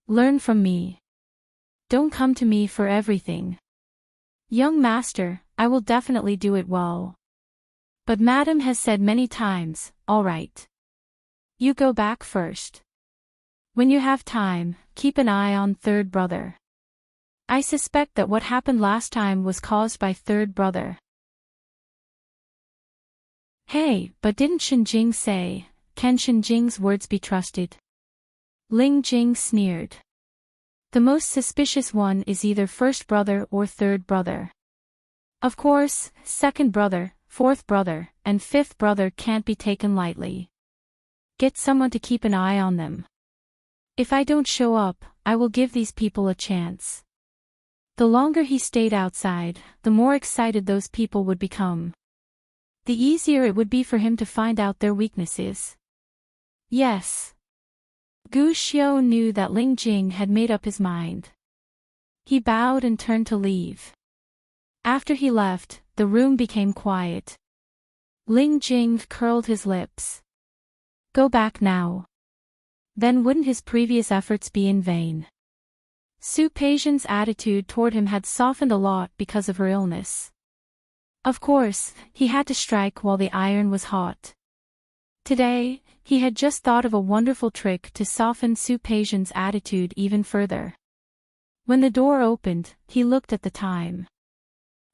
Learn from me. Don't come to me for everything. Young master, I will definitely do it well. But madam has said many times, all right. You go back first. When you have time, keep an eye on third brother. I suspect that what happened last time was caused by third brother. Hey, but didn't Shenjing say, can Shenjing's words be trusted? Ling Jing sneered. The most suspicious one is either first brother or third brother. Of course, second brother, fourth brother, and fifth brother can't be taken lightly. Get someone to keep an eye on them. If I don't show up, I will give these people a chance. The longer he stayed outside, the more excited those people would become. The easier it would be for him to find out their weaknesses. Yes. Gu Xiao knew that Ling Jing had made up his mind. He bowed and turned to leave. After he left, the room became quiet. Ling Jing curled his lips. Go back now. Then wouldn't his previous efforts be in vain? Su Peijian's attitude toward him had softened a lot because of her illness. Of course, he had to strike while the iron was hot. Today, he had just thought of a wonderful trick to soften Su Peijian's attitude even further. When the door opened, he looked at the time.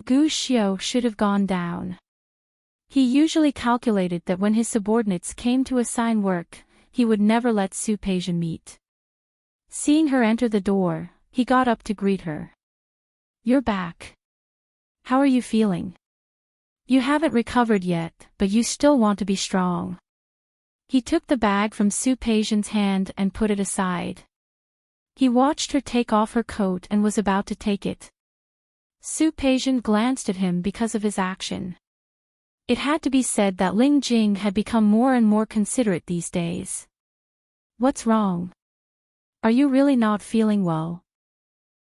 Gu Xiao should have gone down. He usually calculated that when his subordinates came to assign work, he would never let Su Peijian meet. Seeing her enter the door, he got up to greet her. You're back. How are you feeling? You haven't recovered yet, but you still want to be strong. He took the bag from Su Peijian's hand and put it aside. He watched her take off her coat and was about to take it. Su Peijian glanced at him because of his action. It had to be said that Ling Jing had become more and more considerate these days. What's wrong? Are you really not feeling well?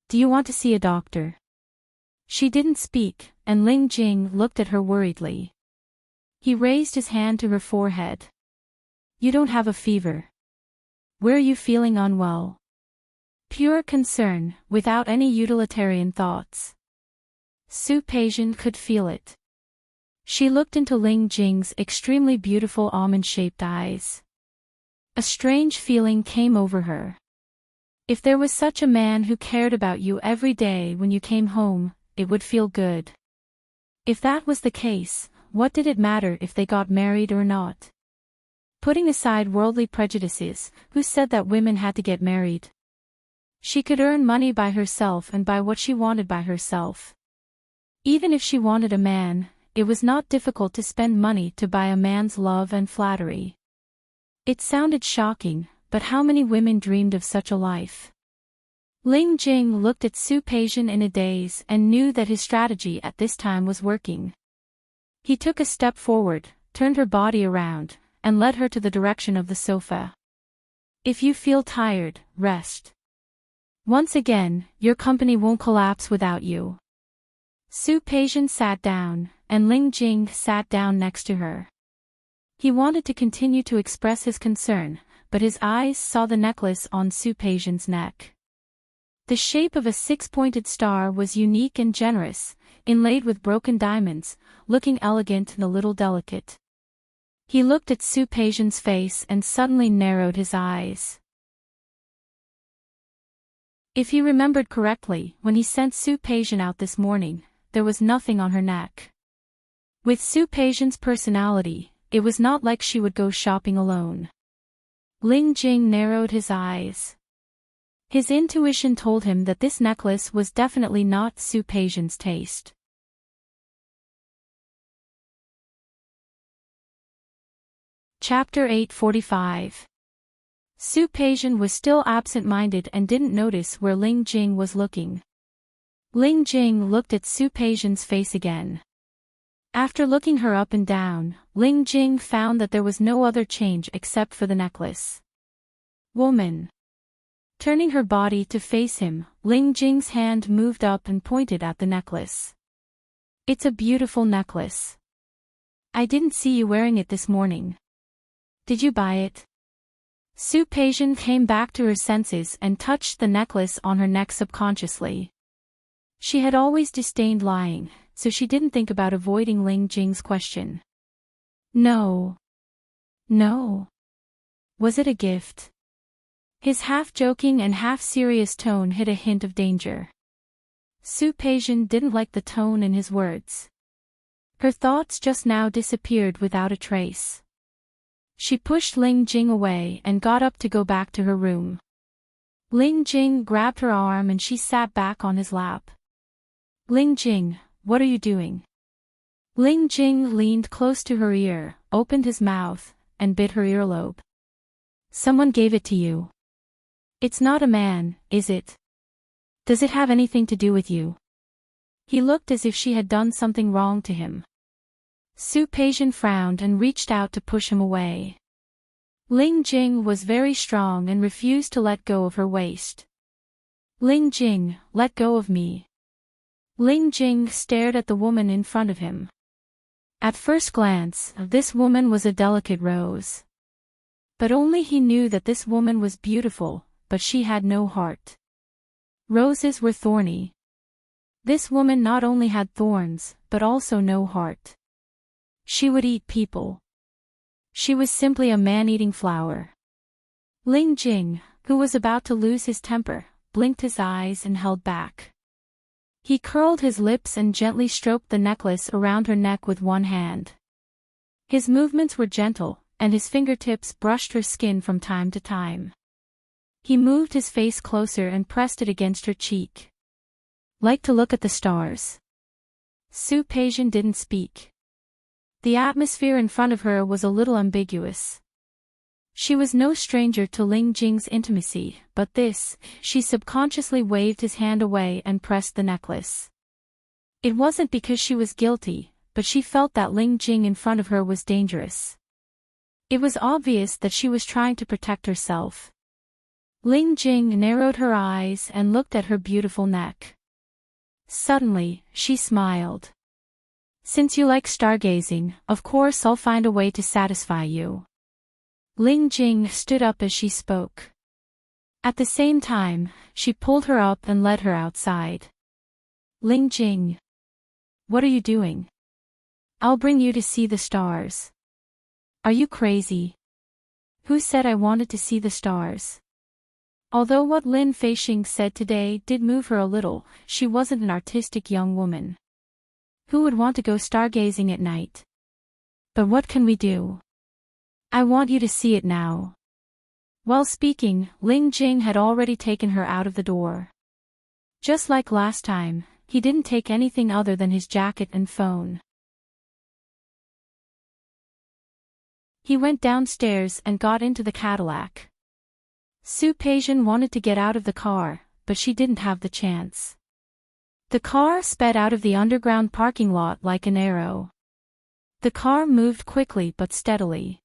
Do you want to see a doctor? She didn't speak, and Ling Jing looked at her worriedly. He raised his hand to her forehead. You don't have a fever. Where are you feeling unwell? Pure concern, without any utilitarian thoughts. Su Peijian could feel it. She looked into Ling Jing's extremely beautiful almond-shaped eyes. A strange feeling came over her. If there was such a man who cared about you every day when you came home, it would feel good. If that was the case, what did it matter if they got married or not? Putting aside worldly prejudices, who said that women had to get married? She could earn money by herself and buy what she wanted by herself. Even if she wanted a man, it was not difficult to spend money to buy a man's love and flattery. It sounded shocking, but how many women dreamed of such a life? Ling Jing looked at Su Peijian in a daze and knew that his strategy at this time was working. He took a step forward, turned her body around, and led her to the direction of the sofa. If you feel tired, rest. Once again, your company won't collapse without you. Su Peijian sat down, and Ling Jing sat down next to her. He wanted to continue to express his concern, but his eyes saw the necklace on Su Peijian's neck. The shape of a six-pointed star was unique and generous, inlaid with broken diamonds, looking elegant and a little delicate. He looked at Su Peijian's face and suddenly narrowed his eyes. If he remembered correctly, when he sent Su Peijian out this morning, there was nothing on her neck. With Su Peijian's personality, it was not like she would go shopping alone. Ling Jing narrowed his eyes. His intuition told him that this necklace was definitely not Su Peijian's taste. Chapter 845. Su Peijian was still absent-minded and didn't notice where Ling Jing was looking. Ling Jing looked at Su Peijian's face again. After looking her up and down, Ling Jing found that there was no other change except for the necklace. Woman. Turning her body to face him, Ling Jing's hand moved up and pointed at the necklace. It's a beautiful necklace. I didn't see you wearing it this morning. Did you buy it? Su Peijian came back to her senses and touched the necklace on her neck subconsciously. She had always disdained lying, so she didn't think about avoiding Ling Jing's question. No. No. Was it a gift? His half-joking and half-serious tone hid a hint of danger. Su Peijian didn't like the tone in his words. Her thoughts just now disappeared without a trace. She pushed Ling Jing away and got up to go back to her room. Ling Jing grabbed her arm and she sat back on his lap. Ling Jing, what are you doing? Ling Jing leaned close to her ear, opened his mouth, and bit her earlobe. Someone gave it to you. It's not a man, is it? Does it have anything to do with you? He looked as if she had done something wrong to him. Su Peijian frowned and reached out to push him away. Ling Jing was very strong and refused to let go of her waist. Ling Jing, let go of me. Ling Jing stared at the woman in front of him. At first glance, this woman was a delicate rose. But only he knew that this woman was beautiful, but she had no heart. Roses were thorny. This woman not only had thorns, but also no heart. She would eat people. She was simply a man-eating flower. Ling Jing, who was about to lose his temper, blinked his eyes and held back. He curled his lips and gently stroked the necklace around her neck with one hand. His movements were gentle, and his fingertips brushed her skin from time to time. He moved his face closer and pressed it against her cheek. Like to look at the stars. Su Peijian didn't speak. The atmosphere in front of her was a little ambiguous. She was no stranger to Ling Jing's intimacy, but this, she subconsciously waved his hand away and pressed the necklace. It wasn't because she was guilty, but she felt that Ling Jing in front of her was dangerous. It was obvious that she was trying to protect herself. Ling Jing narrowed her eyes and looked at her beautiful neck. Suddenly, she smiled. Since you like stargazing, of course I'll find a way to satisfy you. Ling Jing stood up as she spoke. At the same time, she pulled her up and led her outside. Ling Jing. What are you doing? I'll bring you to see the stars. Are you crazy? Who said I wanted to see the stars? Although what Lin Feixing said today did move her a little, she wasn't an artistic young woman. Who would want to go stargazing at night? But what can we do? I want you to see it now. While speaking, Ling Jing had already taken her out of the door. Just like last time, he didn't take anything other than his jacket and phone. He went downstairs and got into the Cadillac. Su-Peision wanted to get out of the car, but she didn't have the chance. The car sped out of the underground parking lot like an arrow. The car moved quickly but steadily.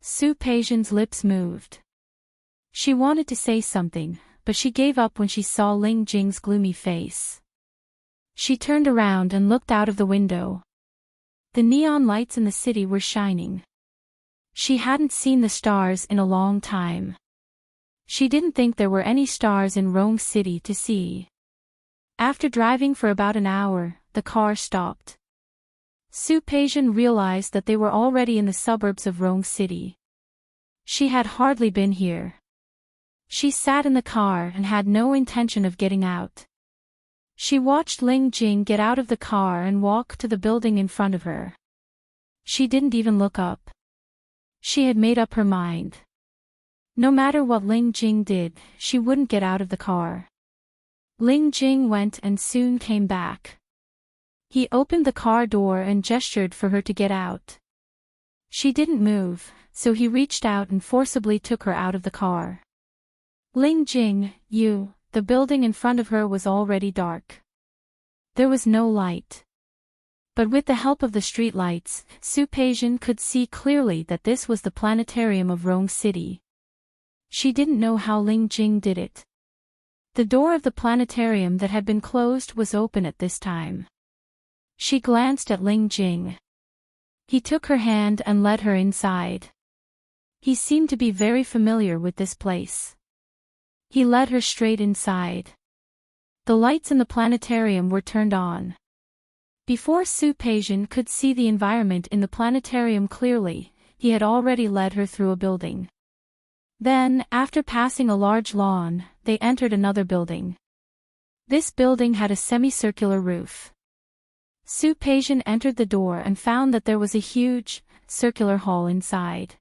Su-Peision's lips moved. She wanted to say something, but she gave up when she saw Ling Jing's gloomy face. She turned around and looked out of the window. The neon lights in the city were shining. She hadn't seen the stars in a long time. She didn't think there were any stars in Rome City to see. After driving for about an hour, the car stopped. Su-Peision realized that they were already in the suburbs of Rome City. She had hardly been here. She sat in the car and had no intention of getting out. She watched Ling Jing get out of the car and walk to the building in front of her. She didn't even look up. She had made up her mind. No matter what Ling Jing did, she wouldn't get out of the car. Ling Jing went and soon came back. He opened the car door and gestured for her to get out. She didn't move, so he reached out and forcibly took her out of the car. Ling Jing, the building in front of her was already dark. There was no light. But with the help of the streetlights, Su-Peision could see clearly that this was the planetarium of Rome City. She didn't know how Ling Jing did it. The door of the planetarium that had been closed was open at this time. She glanced at Ling Jing. He took her hand and led her inside. He seemed to be very familiar with this place. He led her straight inside. The lights in the planetarium were turned on. Before Su-Peision could see the environment in the planetarium clearly, he had already led her through a building. Then, after passing a large lawn, they entered another building. This building had a semicircular roof. Su-Peision entered the door and found that there was a huge, circular hall inside.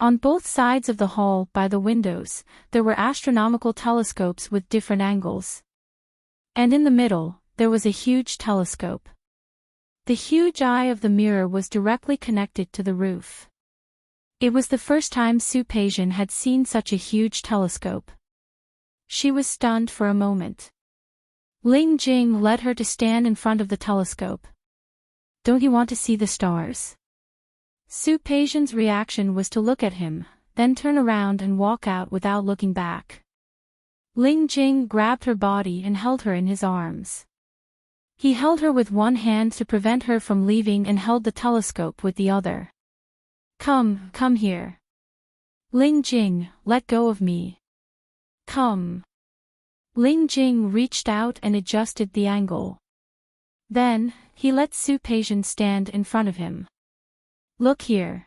On both sides of the hall, by the windows, there were astronomical telescopes with different angles. And in the middle, there was a huge telescope. The huge eye of the mirror was directly connected to the roof. It was the first time Su-Peision had seen such a huge telescope. She was stunned for a moment. Ling Jing led her to stand in front of the telescope. "Don't you want to see the stars?" Su-Peision's reaction was to look at him, then turn around and walk out without looking back. Ling Jing grabbed her body and held her in his arms. He held her with one hand to prevent her from leaving and held the telescope with the other. Come here. Ling Jing, let go of me. Come." Ling Jing reached out and adjusted the angle. Then, he let Su-Peision stand in front of him. "Look here."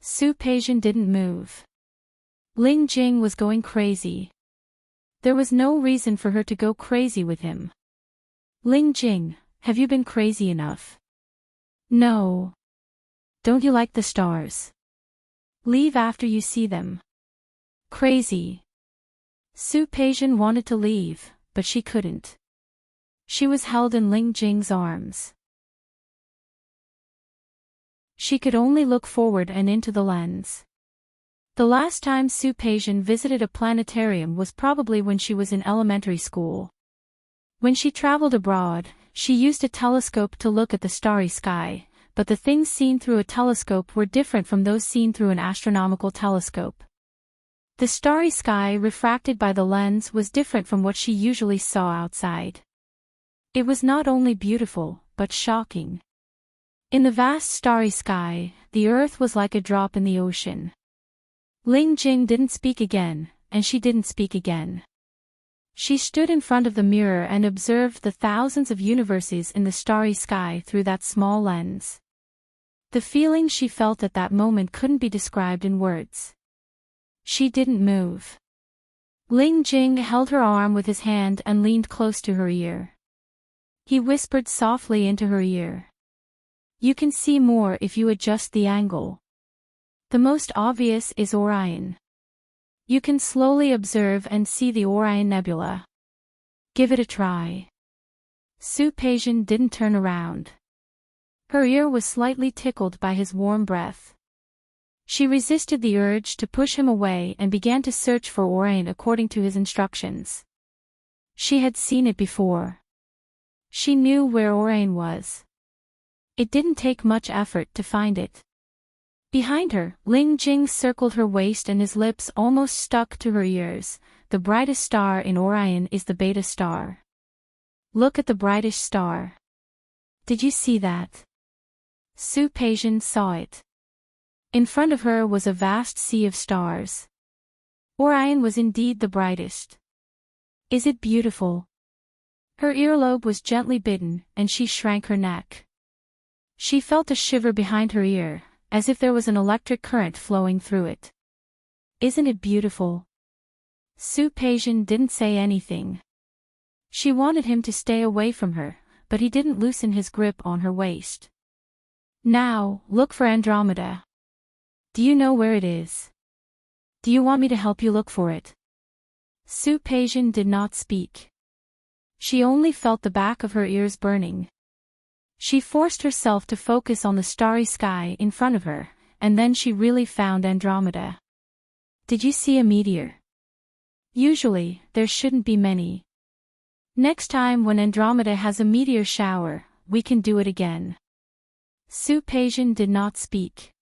Su-Peision didn't move. Ling Jing was going crazy. There was no reason for her to go crazy with him. "Ling Jing, have you been crazy enough?" "No." "Don't you like the stars?" "Leave after you see them." "Crazy." Su-Peision wanted to leave, but she couldn't. She was held in Ling Jing's arms. She could only look forward and into the lens. The last time Su-Peision visited a planetarium was probably when she was in elementary school. When she traveled abroad, she used a telescope to look at the starry sky, but the things seen through a telescope were different from those seen through an astronomical telescope. The starry sky refracted by the lens was different from what she usually saw outside. It was not only beautiful, but shocking. In the vast starry sky, the earth was like a drop in the ocean. Ling Jing didn't speak again, and she didn't speak again. She stood in front of the mirror and observed the thousands of universes in the starry sky through that small lens. The feeling she felt at that moment couldn't be described in words. She didn't move. Ling Jing held her arm with his hand and leaned close to her ear. He whispered softly into her ear. "You can see more if you adjust the angle. The most obvious is Orion. You can slowly observe and see the Orion Nebula. Give it a try." Su-Peijian didn't turn around. Her ear was slightly tickled by his warm breath. She resisted the urge to push him away and began to search for Orion according to his instructions. She had seen it before. She knew where Orion was. It didn't take much effort to find it. Behind her, Ling Jing circled her waist and his lips almost stuck to her ears. The brightest star in Orion is the beta star. Look at the brightest star. Did you see that? Su-Peijian saw it. In front of her was a vast sea of stars. Orion was indeed the brightest. Is it beautiful? Her earlobe was gently bitten, and she shrank her neck. She felt a shiver behind her ear, as if there was an electric current flowing through it. Isn't it beautiful? Su-Peijian didn't say anything. She wanted him to stay away from her, but he didn't loosen his grip on her waist. Now, look for Andromeda. Do you know where it is? Do you want me to help you look for it? Su-Peijian did not speak. She only felt the back of her ears burning. She forced herself to focus on the starry sky in front of her, and then she really found Andromeda. Did you see a meteor? Usually, there shouldn't be many. Next time when Andromeda has a meteor shower, we can do it again. Su-Peijian did not speak.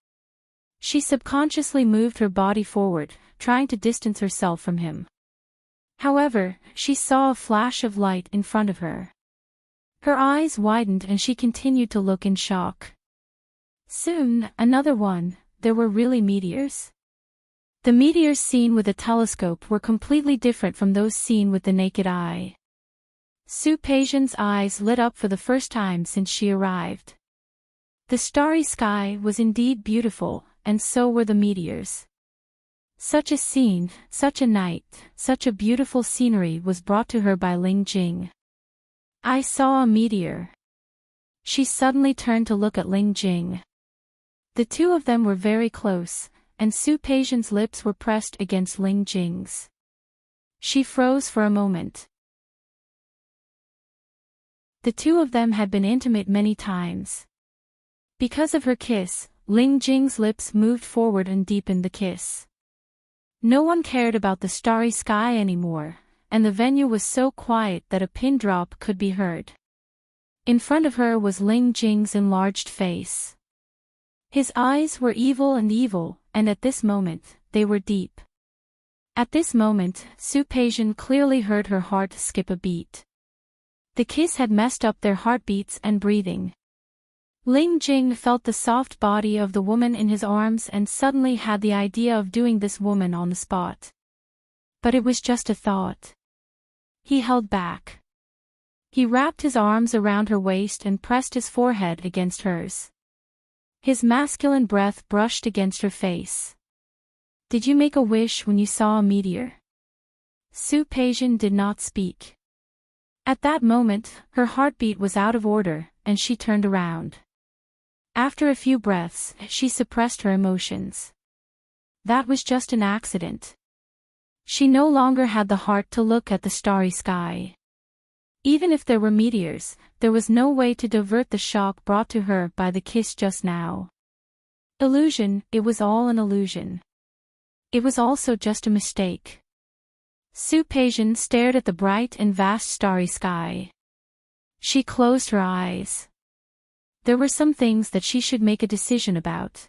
She subconsciously moved her body forward, trying to distance herself from him. However, she saw a flash of light in front of her. Her eyes widened and she continued to look in shock. Soon, another one. There were really meteors. The meteors seen with a telescope were completely different from those seen with the naked eye. Su-Peijian's eyes lit up for the first time since she arrived. The starry sky was indeed beautiful, and so were the meteors. Such a scene, such a night, such a beautiful scenery was brought to her by Ling Jing. I saw a meteor. She suddenly turned to look at Ling Jing. The two of them were very close, and Su-Peijian's lips were pressed against Ling Jing's. She froze for a moment. The two of them had been intimate many times. Because of her kiss, Ling Jing's lips moved forward and deepened the kiss. No one cared about the starry sky anymore, and the venue was so quiet that a pin drop could be heard. In front of her was Ling Jing's enlarged face. His eyes were evil, and at this moment, they were deep. At this moment, Su-Peijian clearly heard her heart skip a beat. The kiss had messed up their heartbeats and breathing. Ling Jing felt the soft body of the woman in his arms and suddenly had the idea of doing this woman on the spot. But it was just a thought. He held back. He wrapped his arms around her waist and pressed his forehead against hers. His masculine breath brushed against her face. Did you make a wish when you saw a meteor? Su-Peijian did not speak. At that moment, her heartbeat was out of order, and she turned around. After a few breaths, she suppressed her emotions. That was just an accident. She no longer had the heart to look at the starry sky. Even if there were meteors, there was no way to divert the shock brought to her by the kiss just now. Illusion, it was all an illusion. It was also just a mistake. Su-Peijian stared at the bright and vast starry sky. She closed her eyes. There were some things that she should make a decision about.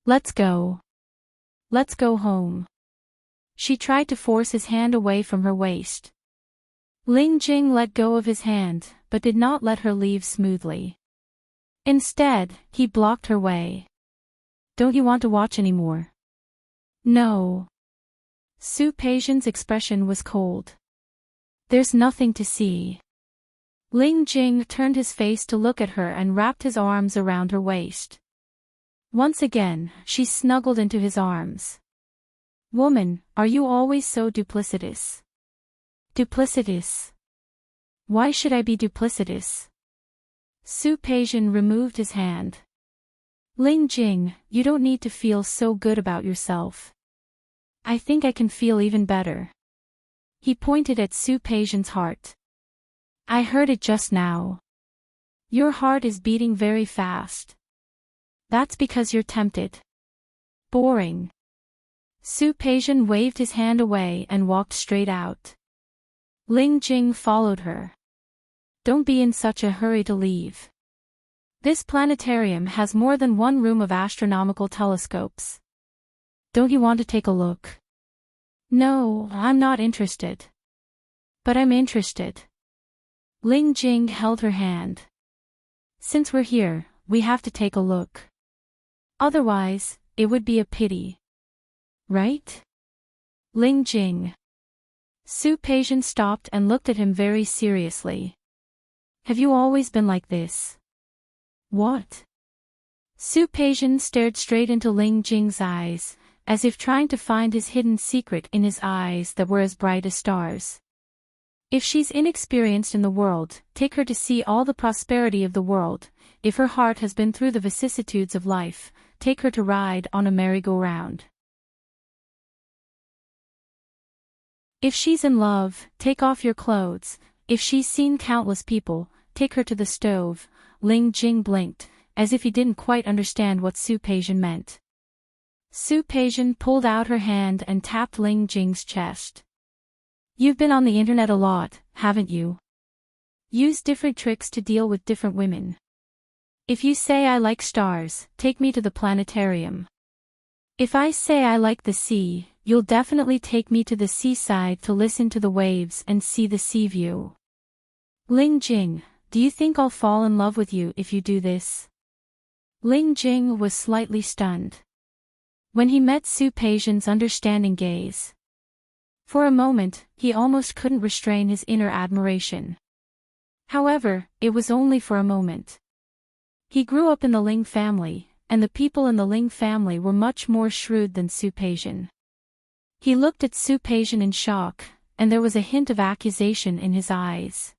Let's go. Let's go home. She tried to force his hand away from her waist. Ling Jing let go of his hand, but did not let her leave smoothly. Instead, he blocked her way. Don't you want to watch anymore? No. Su-Peijian's expression was cold. There's nothing to see. Ling Jing turned his face to look at her and wrapped his arms around her waist. Once again, she snuggled into his arms. Woman, are you always so duplicitous? Duplicitous? Why should I be duplicitous? Su-Peijian removed his hand. Ling Jing, you don't need to feel so good about yourself. I think I can feel even better. He pointed at Su-Peijian's heart. I heard it just now. Your heart is beating very fast. That's because you're tempted. Boring. Su-Peijian waved his hand away and walked straight out. Ling Jing followed her. Don't be in such a hurry to leave. This planetarium has more than one room of astronomical telescopes. Don't you want to take a look? No, I'm not interested. But I'm interested. Ling Jing held her hand. Since we're here, we have to take a look. Otherwise, it would be a pity. Right? Ling Jing. Su-Peijian stopped and looked at him very seriously. Have you always been like this? What? Su-Peijian stared straight into Ling Jing's eyes, as if trying to find his hidden secret in his eyes that were as bright as stars. If she's inexperienced in the world, take her to see all the prosperity of the world. If her heart has been through the vicissitudes of life, take her to ride on a merry-go-round. If she's in love, take off your clothes. If she's seen countless people, take her to the stove. Ling Jing blinked, as if he didn't quite understand what Su-Peijian meant. Su-Peijian pulled out her hand and tapped Ling Jing's chest. You've been on the internet a lot, haven't you? Use different tricks to deal with different women. If you say I like stars, take me to the planetarium. If I say I like the sea, you'll definitely take me to the seaside to listen to the waves and see the sea view. Ling Jing, do you think I'll fall in love with you if you do this? Ling Jing was slightly stunned when he met Su-Peijian's understanding gaze. For a moment, he almost couldn't restrain his inner admiration. However, it was only for a moment. He grew up in the Ling family, and the people in the Ling family were much more shrewd than Su-Peijian. He looked at Su-Peijian in shock, and there was a hint of accusation in his eyes.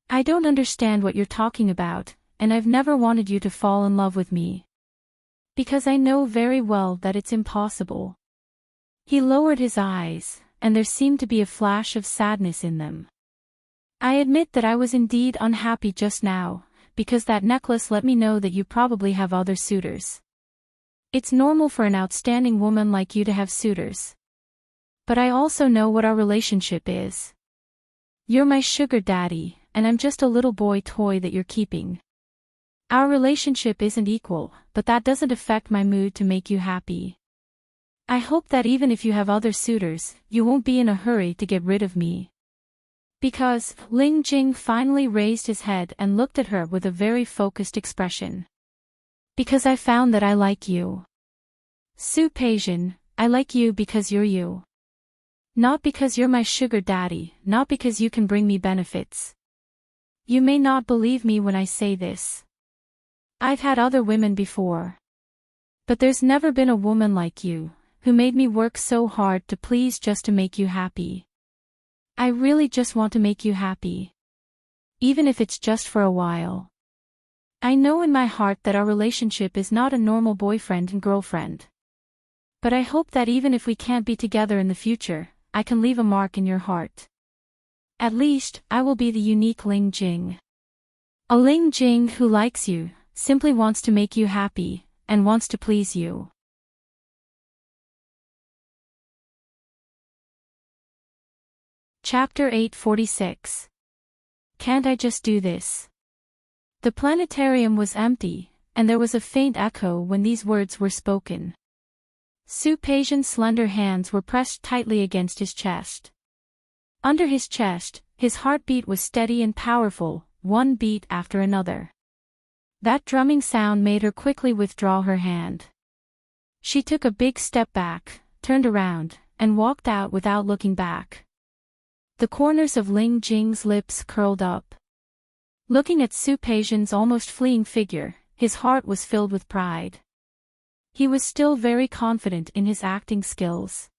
I don't understand what you're talking about, and I've never wanted you to fall in love with me. Because I know very well that it's impossible. He lowered his eyes, and there seemed to be a flash of sadness in them. I admit that I was indeed unhappy just now, because that necklace let me know that you probably have other suitors. It's normal for an outstanding woman like you to have suitors. But I also know what our relationship is. You're my sugar daddy, and I'm just a little boy toy that you're keeping. Our relationship isn't equal, but that doesn't affect my mood to make you happy. I hope that even if you have other suitors, you won't be in a hurry to get rid of me. Because, Ling Jing finally raised his head and looked at her with a very focused expression. Because I found that I like you. Su-Peijian, I like you because you're you. Not because you're my sugar daddy, not because you can bring me benefits. You may not believe me when I say this. I've had other women before. But there's never been a woman like you, who made me work so hard to please just to make you happy. I really just want to make you happy. Even if it's just for a while. I know in my heart that our relationship is not a normal boyfriend and girlfriend. But I hope that even if we can't be together in the future, I can leave a mark in your heart. At least, I will be the unique Ling Jing. A Ling Jing who likes you, simply wants to make you happy, and wants to please you. Chapter 846. Can't I just do this? The planetarium was empty, and there was a faint echo when these words were spoken. Su-Peijian's slender hands were pressed tightly against his chest. Under his chest, his heartbeat was steady and powerful, one beat after another. That drumming sound made her quickly withdraw her hand. She took a big step back, turned around, and walked out without looking back. The corners of Ling Jing's lips curled up. Looking at Su-Peijian's almost fleeing figure, his heart was filled with pride. He was still very confident in his acting skills.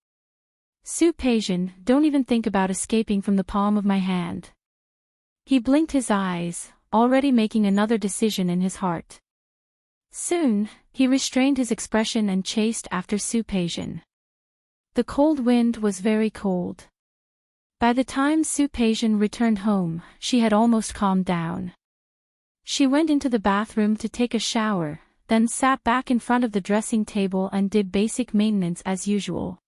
Su-Peijian, don't even think about escaping from the palm of my hand. He blinked his eyes, already making another decision in his heart. Soon, he restrained his expression and chased after Su-Peijian. The cold wind was very cold. By the time Su Peijian returned home, she had almost calmed down. She went into the bathroom to take a shower, then sat back in front of the dressing table and did basic maintenance as usual.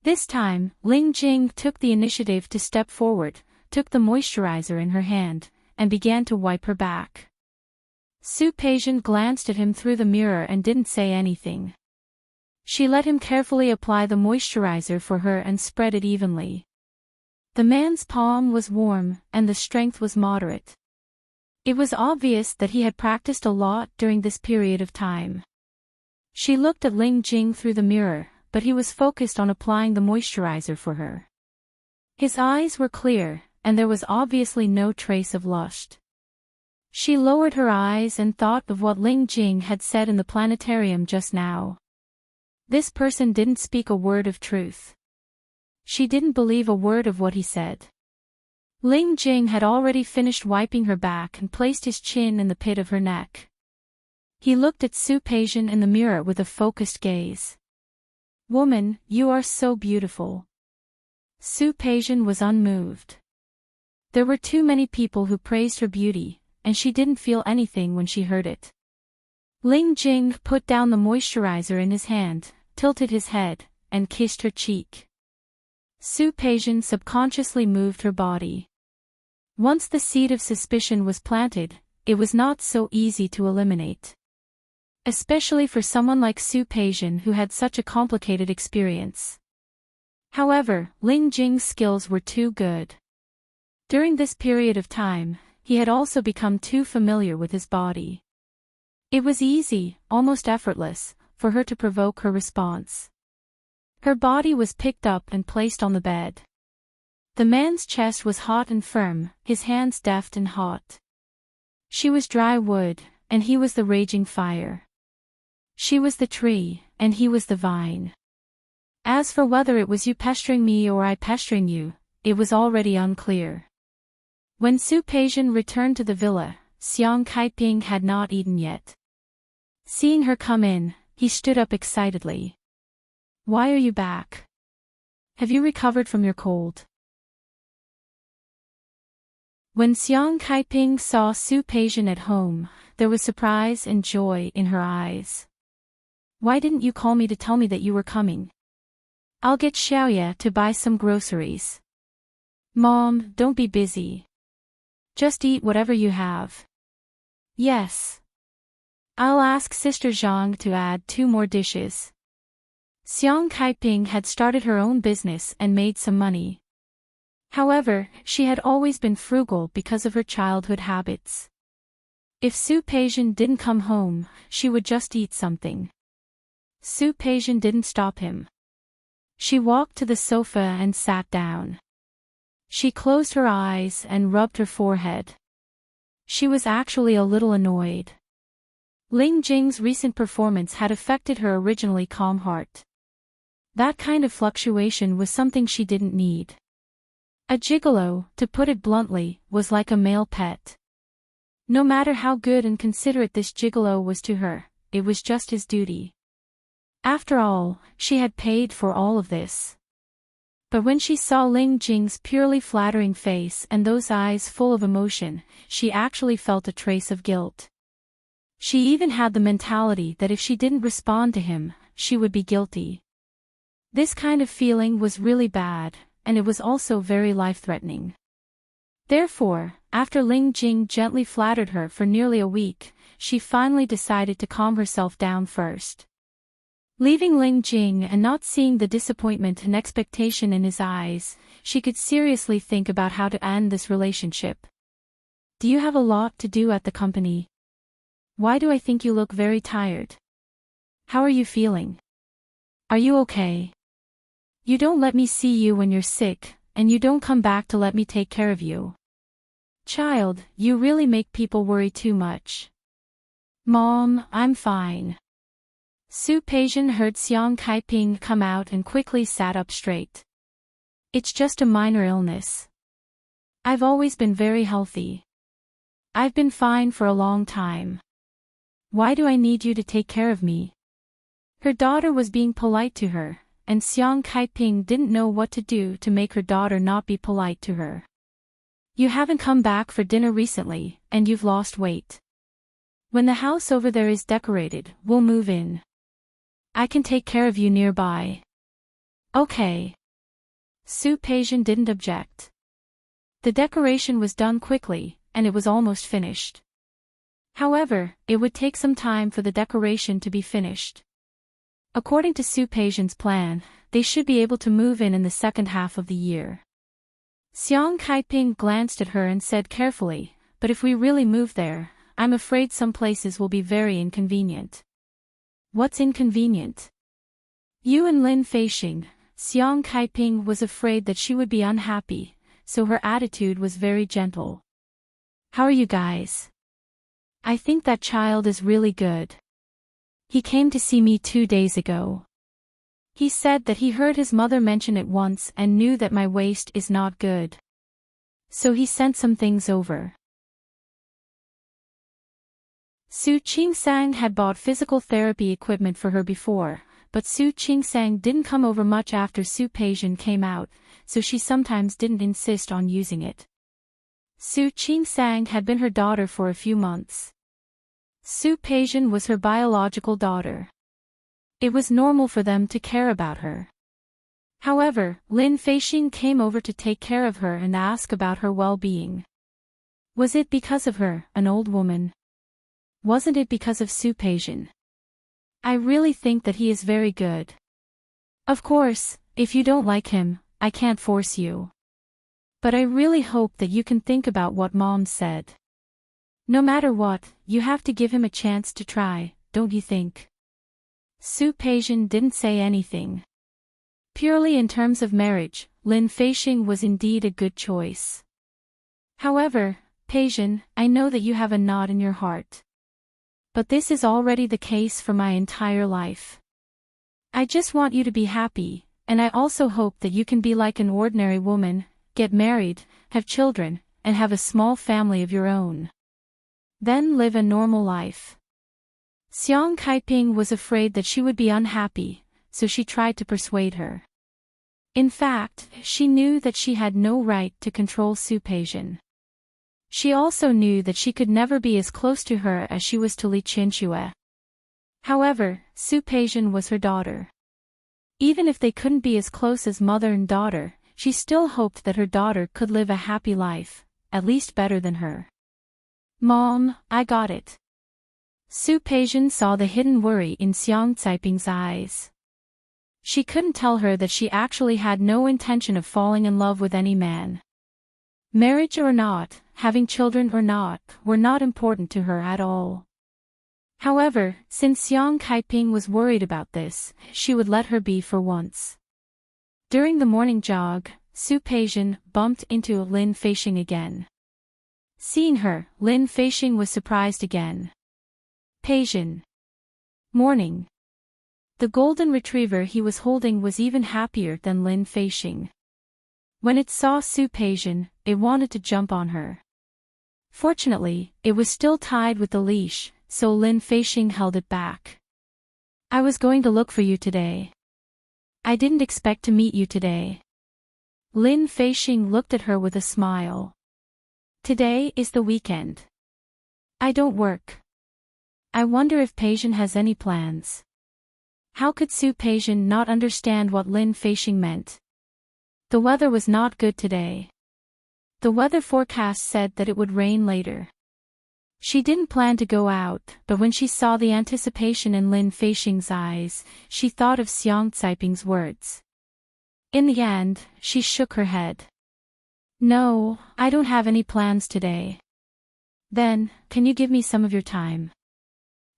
This time, Ling Jing took the initiative to step forward, took the moisturizer in her hand, and began to wipe her back. Su Peijian glanced at him through the mirror and didn't say anything. She let him carefully apply the moisturizer for her and spread it evenly. The man's palm was warm, and the strength was moderate. It was obvious that he had practiced a lot during this period of time. She looked at Ling Jing through the mirror, but he was focused on applying the moisturizer for her. His eyes were clear, and there was obviously no trace of lust. She lowered her eyes and thought of what Ling Jing had said in the planetarium just now. This person didn't speak a word of truth. She didn't believe a word of what he said. Ling Jing had already finished wiping her back and placed his chin in the pit of her neck. He looked at Su Peijian in the mirror with a focused gaze. "Woman, you are so beautiful." Su Peijian was unmoved. There were too many people who praised her beauty, and she didn't feel anything when she heard it. Ling Jing put down the moisturizer in his hand, tilted his head, and kissed her cheek. Su Peijian subconsciously moved her body. Once the seed of suspicion was planted, it was not so easy to eliminate. Especially for someone like Su Peijian who had such a complicated experience. However, Ling Jing's skills were too good. During this period of time, he had also become too familiar with his body. It was easy, almost effortless, for her to provoke her response. Her body was picked up and placed on the bed. The man's chest was hot and firm, his hands deft and hot. She was dry wood, and he was the raging fire. She was the tree, and he was the vine. As for whether it was you pestering me or I pestering you, it was already unclear. When Su Peijian returned to the villa, Xiang Kaiping had not eaten yet. Seeing her come in, he stood up excitedly. "Why are you back? Have you recovered from your cold?" When Xiang Kaiping saw Su Peijian at home, there was surprise and joy in her eyes. "Why didn't you call me to tell me that you were coming? I'll get Xiaoya to buy some groceries." "Mom, don't be busy. Just eat whatever you have." "Yes. I'll ask Sister Zhang to add 2 more dishes." Xiang Kaiping had started her own business and made some money. However, she had always been frugal because of her childhood habits. If Su Peijian didn't come home, she would just eat something. Su Peijian didn't stop him. She walked to the sofa and sat down. She closed her eyes and rubbed her forehead. She was actually a little annoyed. Ling Jing's recent performance had affected her originally calm heart. That kind of fluctuation was something she didn't need. A gigolo, to put it bluntly, was like a male pet. No matter how good and considerate this gigolo was to her, it was just his duty. After all, she had paid for all of this. But when she saw Ling Jing's purely flattering face and those eyes full of emotion, she actually felt a trace of guilt. She even had the mentality that if she didn't respond to him, she would be guilty. This kind of feeling was really bad, and it was also very life-threatening. Therefore, after Ling Jing gently flattered her for nearly a week, she finally decided to calm herself down first. Leaving Ling Jing and not seeing the disappointment and expectation in his eyes, she could seriously think about how to end this relationship. "Do you have a lot to do at the company? Why do I think you look very tired? How are you feeling? Are you okay? You don't let me see you when you're sick, and you don't come back to let me take care of you. Child, you really make people worry too much." "Mom, I'm fine." Su Peijian heard Xiang Kaiping come out and quickly sat up straight. "It's just a minor illness. I've always been very healthy. I've been fine for a long time. Why do I need you to take care of me?" Her daughter was being polite to her, and Xiang Kaiping didn't know what to do to make her daughter not be polite to her. You haven't come back for dinner recently, and you've lost weight. When the house over there is decorated, we'll move in. I can take care of you nearby. Okay. Su Peijian didn't object. The decoration was done quickly, and it was almost finished. However, it would take some time for the decoration to be finished. According to Su Peijian's plan, they should be able to move in the second half of the year. Xiang Kaiping glanced at her and said carefully, but if we really move there, I'm afraid some places will be very inconvenient. What's inconvenient? You and Lin Feixing. Xiang Kaiping was afraid that she would be unhappy, so her attitude was very gentle. How are you guys? I think that child is really good. He came to see me 2 days ago. He said that he heard his mother mention it once and knew that my waist is not good. So he sent some things over. Su Qingsang had bought physical therapy equipment for her before, but Su Qingsang didn't come over much after Su Peijian came out, so she sometimes didn't insist on using it. Su Qingsang had been her daughter for a few months. Su Peijian was her biological daughter. It was normal for them to care about her. However, Lin Feixing came over to take care of her and ask about her well-being. Was it because of her, an old woman? Wasn't it because of Su Peijian? I really think that he is very good. Of course, if you don't like him, I can't force you. But I really hope that you can think about what Mom said. No matter what, you have to give him a chance to try, don't you think? Su Peijian didn't say anything. Purely in terms of marriage, Lin Feixing was indeed a good choice. However, Peijian, I know that you have a knot in your heart. But this is already the case for my entire life. I just want you to be happy, and I also hope that you can be like an ordinary woman, get married, have children, and have a small family of your own. Then live a normal life. Xiang Kaiping was afraid that she would be unhappy, so she tried to persuade her. In fact, she knew that she had no right to control Su Peijian. She also knew that she could never be as close to her as she was to Li Qinxue. However, Su Peijian was her daughter. Even if they couldn't be as close as mother and daughter, she still hoped that her daughter could live a happy life, at least better than her. Mom, I got it. Su Peijian saw the hidden worry in Xiang Caiping's eyes. She couldn't tell her that she actually had no intention of falling in love with any man. Marriage or not, having children or not, were not important to her at all. However, since Xiang Kaiping was worried about this, she would let her be for once. During the morning jog, Su Peijian bumped into Lin Feixing again. Seeing her, Lin Feixing was surprised again. Peijian. Morning. The golden retriever he was holding was even happier than Lin Feixing. When it saw Su Peijian, it wanted to jump on her. Fortunately, it was still tied with the leash, so Lin Feixing held it back. I was going to look for you today. I didn't expect to meet you today. Lin Feixing looked at her with a smile. Today is the weekend. I don't work. I wonder if Peijian has any plans. How could Su Peijian not understand what Lin Feixing meant? The weather was not good today. The weather forecast said that it would rain later. She didn't plan to go out, but when she saw the anticipation in Lin Feixing's eyes, she thought of Xiang Caiping's words. In the end, she shook her head. No, I don't have any plans today. Then, can you give me some of your time?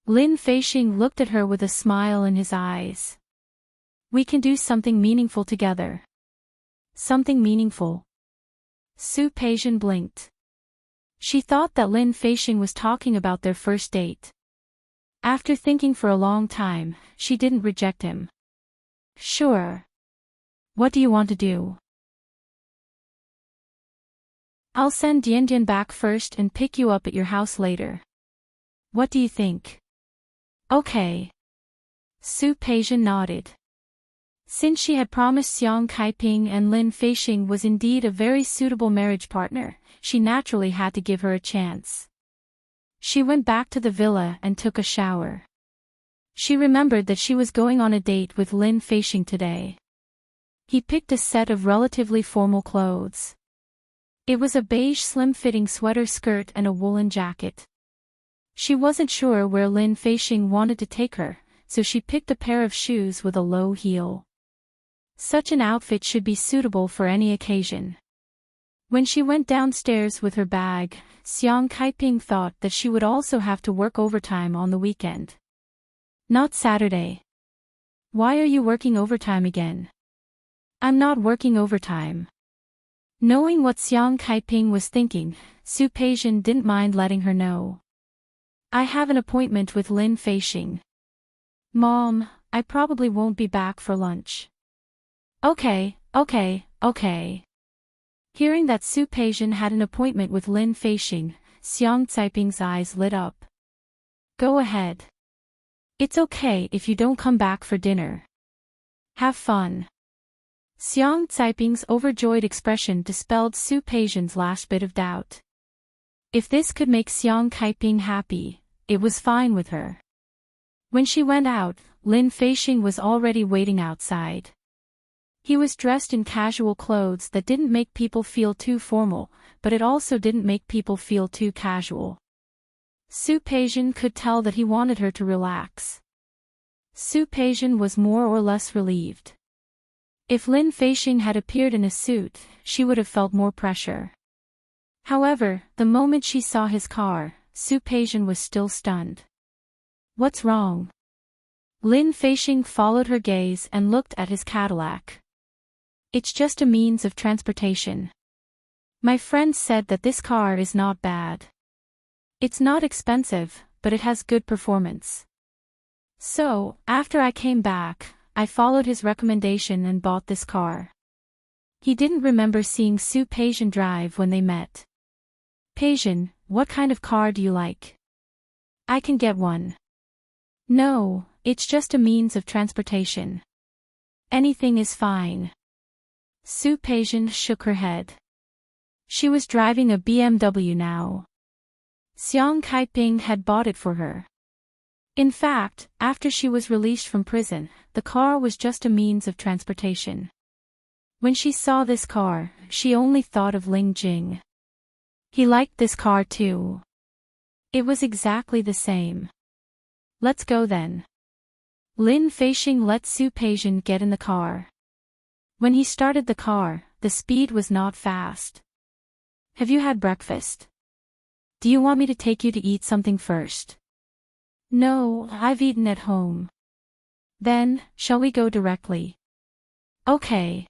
Lin Feixing looked at her with a smile in his eyes. We can do something meaningful together. Something meaningful. Su Peijian blinked. She thought that Lin Feixing was talking about their first date. After thinking for a long time, she didn't reject him. Sure. What do you want to do? I'll send Dian back first and pick you up at your house later. What do you think? Okay. Su Peijian nodded. Since she had promised Xiang Kaiping and Lin Feixing was indeed a very suitable marriage partner, she naturally had to give her a chance. She went back to the villa and took a shower. She remembered that she was going on a date with Lin Feixing today. He picked a set of relatively formal clothes. It was a beige slim-fitting sweater skirt and a woolen jacket. She wasn't sure where Lin Feixing wanted to take her, so she picked a pair of shoes with a low heel. Such an outfit should be suitable for any occasion. When she went downstairs with her bag, Xiang Kaiping thought that she would also have to work overtime on the weekend. Not Saturday. Why are you working overtime again? I'm not working overtime. Knowing what Xiang Kaiping was thinking, Su Peijian didn't mind letting her know. I have an appointment with Lin Feixing. Mom, I probably won't be back for lunch. Okay. Hearing that Su Peijian had an appointment with Lin Feixing, Xiang Caiping's eyes lit up. Go ahead. It's okay if you don't come back for dinner. Have fun. Xiang Caiping's overjoyed expression dispelled Su Peijian's last bit of doubt. If this could make Xiang Kaiping happy, it was fine with her. When she went out, Lin Feixing was already waiting outside. He was dressed in casual clothes that didn't make people feel too formal, but it also didn't make people feel too casual. Su Peijian could tell that he wanted her to relax. Su Peijian was more or less relieved. If Lin Feixing had appeared in a suit, she would have felt more pressure. However, the moment she saw his car, Su Peijian was still stunned. What's wrong? Lin Feixing followed her gaze and looked at his Cadillac. It's just a means of transportation. My friend said that this car is not bad. It's not expensive, but it has good performance. So, after I came back, I followed his recommendation and bought this car. He didn't remember seeing Su Peijian drive when they met. Peijian, what kind of car do you like? I can get one. No, it's just a means of transportation. Anything is fine. Su Peijian shook her head. She was driving a BMW now. Xiang Kaiping had bought it for her. In fact, after she was released from prison, the car was just a means of transportation. When she saw this car, she only thought of Ling Jing. He liked this car too. It was exactly the same. Let's go then. Lin Feixing let Su Peijian get in the car. When he started the car, the speed was not fast. Have you had breakfast? Do you want me to take you to eat something first? No, I've eaten at home. Then, shall we go directly? Okay.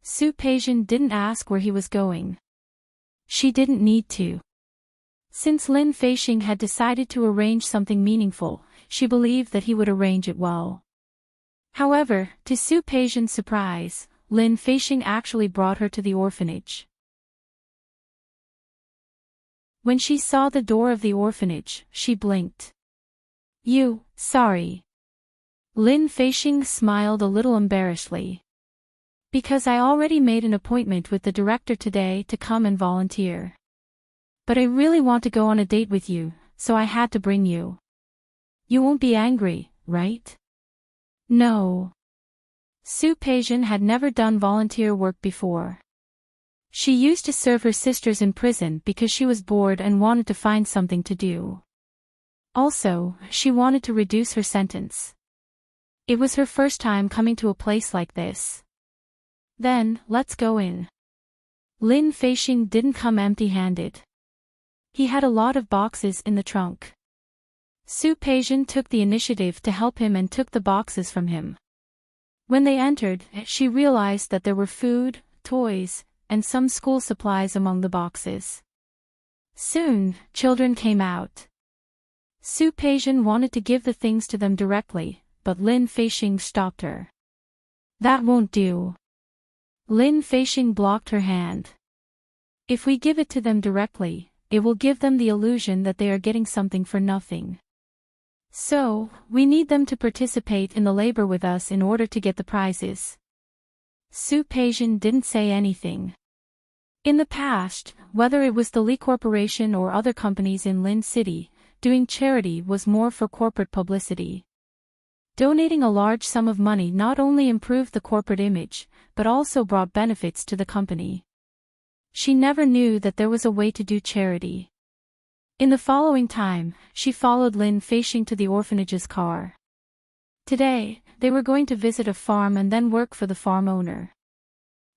Su Peijian didn't ask where he was going. She didn't need to. Since Lin Feixing had decided to arrange something meaningful, she believed that he would arrange it well. However, to Su Peijian's surprise, Lin Feixing actually brought her to the orphanage. When she saw the door of the orphanage, she blinked. Sorry. Lin Feixing smiled a little embarrassedly. Because I already made an appointment with the director today to come and volunteer. But I really want to go on a date with you, so I had to bring you. You won't be angry, right? No. Su Peijian had never done volunteer work before. She used to serve her sisters in prison because she was bored and wanted to find something to do. Also, she wanted to reduce her sentence. It was her first time coming to a place like this. Then, let's go in. Lin Feixing didn't come empty-handed. He had a lot of boxes in the trunk. Su Peijian took the initiative to help him and took the boxes from him. When they entered, she realized that there were food, toys, and some school supplies among the boxes. Soon, children came out. Su Peijian wanted to give the things to them directly, but Lin Feixing stopped her. That won't do. Lin Feixing blocked her hand. If we give it to them directly, it will give them the illusion that they are getting something for nothing. So, we need them to participate in the labor with us in order to get the prizes. Fictional didn't say anything. In the past, whether it was the Lee Corporation or other companies in Lin City, doing charity was more for corporate publicity. Donating a large sum of money not only improved the corporate image, but also brought benefits to the company. She never knew that there was a way to do charity. In the following time, she followed Lin Fictional to the orphanage's car. Today, they were going to visit a farm and then work for the farm owner.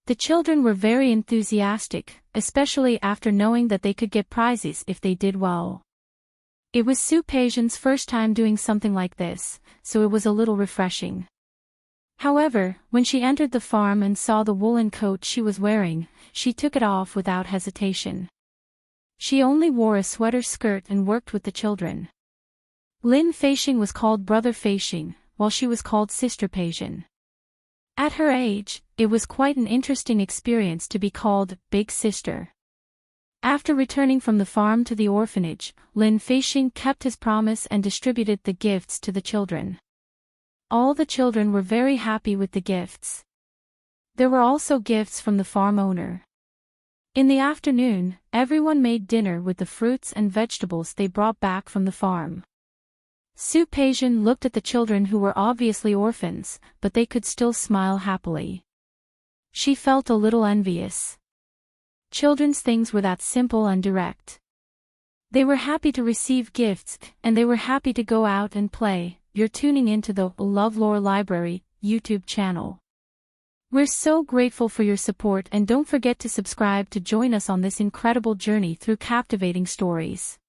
The children were very enthusiastic, especially after knowing that they could get prizes if they did well. It was Fictional's first time doing something like this, so it was a little refreshing. However, when she entered the farm and saw the woolen coat she was wearing, she took it off without hesitation. She only wore a sweater skirt and worked with the children. Lin Fictional was called Brother Fictional, while she was called Sister Fictional. At her age, it was quite an interesting experience to be called Big Sister. After returning from the farm to the orphanage, Lin Fictional kept his promise and distributed the gifts to the children. All the children were very happy with the gifts. There were also gifts from the farm owner. In the afternoon, everyone made dinner with the fruits and vegetables they brought back from the farm. Fictional looked at the children who were obviously orphans, but they could still smile happily. She felt a little envious. Children's things were that simple and direct. They were happy to receive gifts, and they were happy to go out and play. You're tuning into the LoveLore Library YouTube channel. We're so grateful for your support, and don't forget to subscribe to join us on this incredible journey through captivating stories.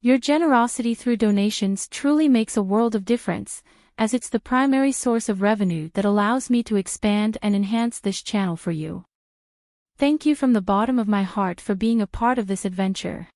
Your generosity through donations truly makes a world of difference, as it's the primary source of revenue that allows me to expand and enhance this channel for you. Thank you from the bottom of my heart for being a part of this adventure.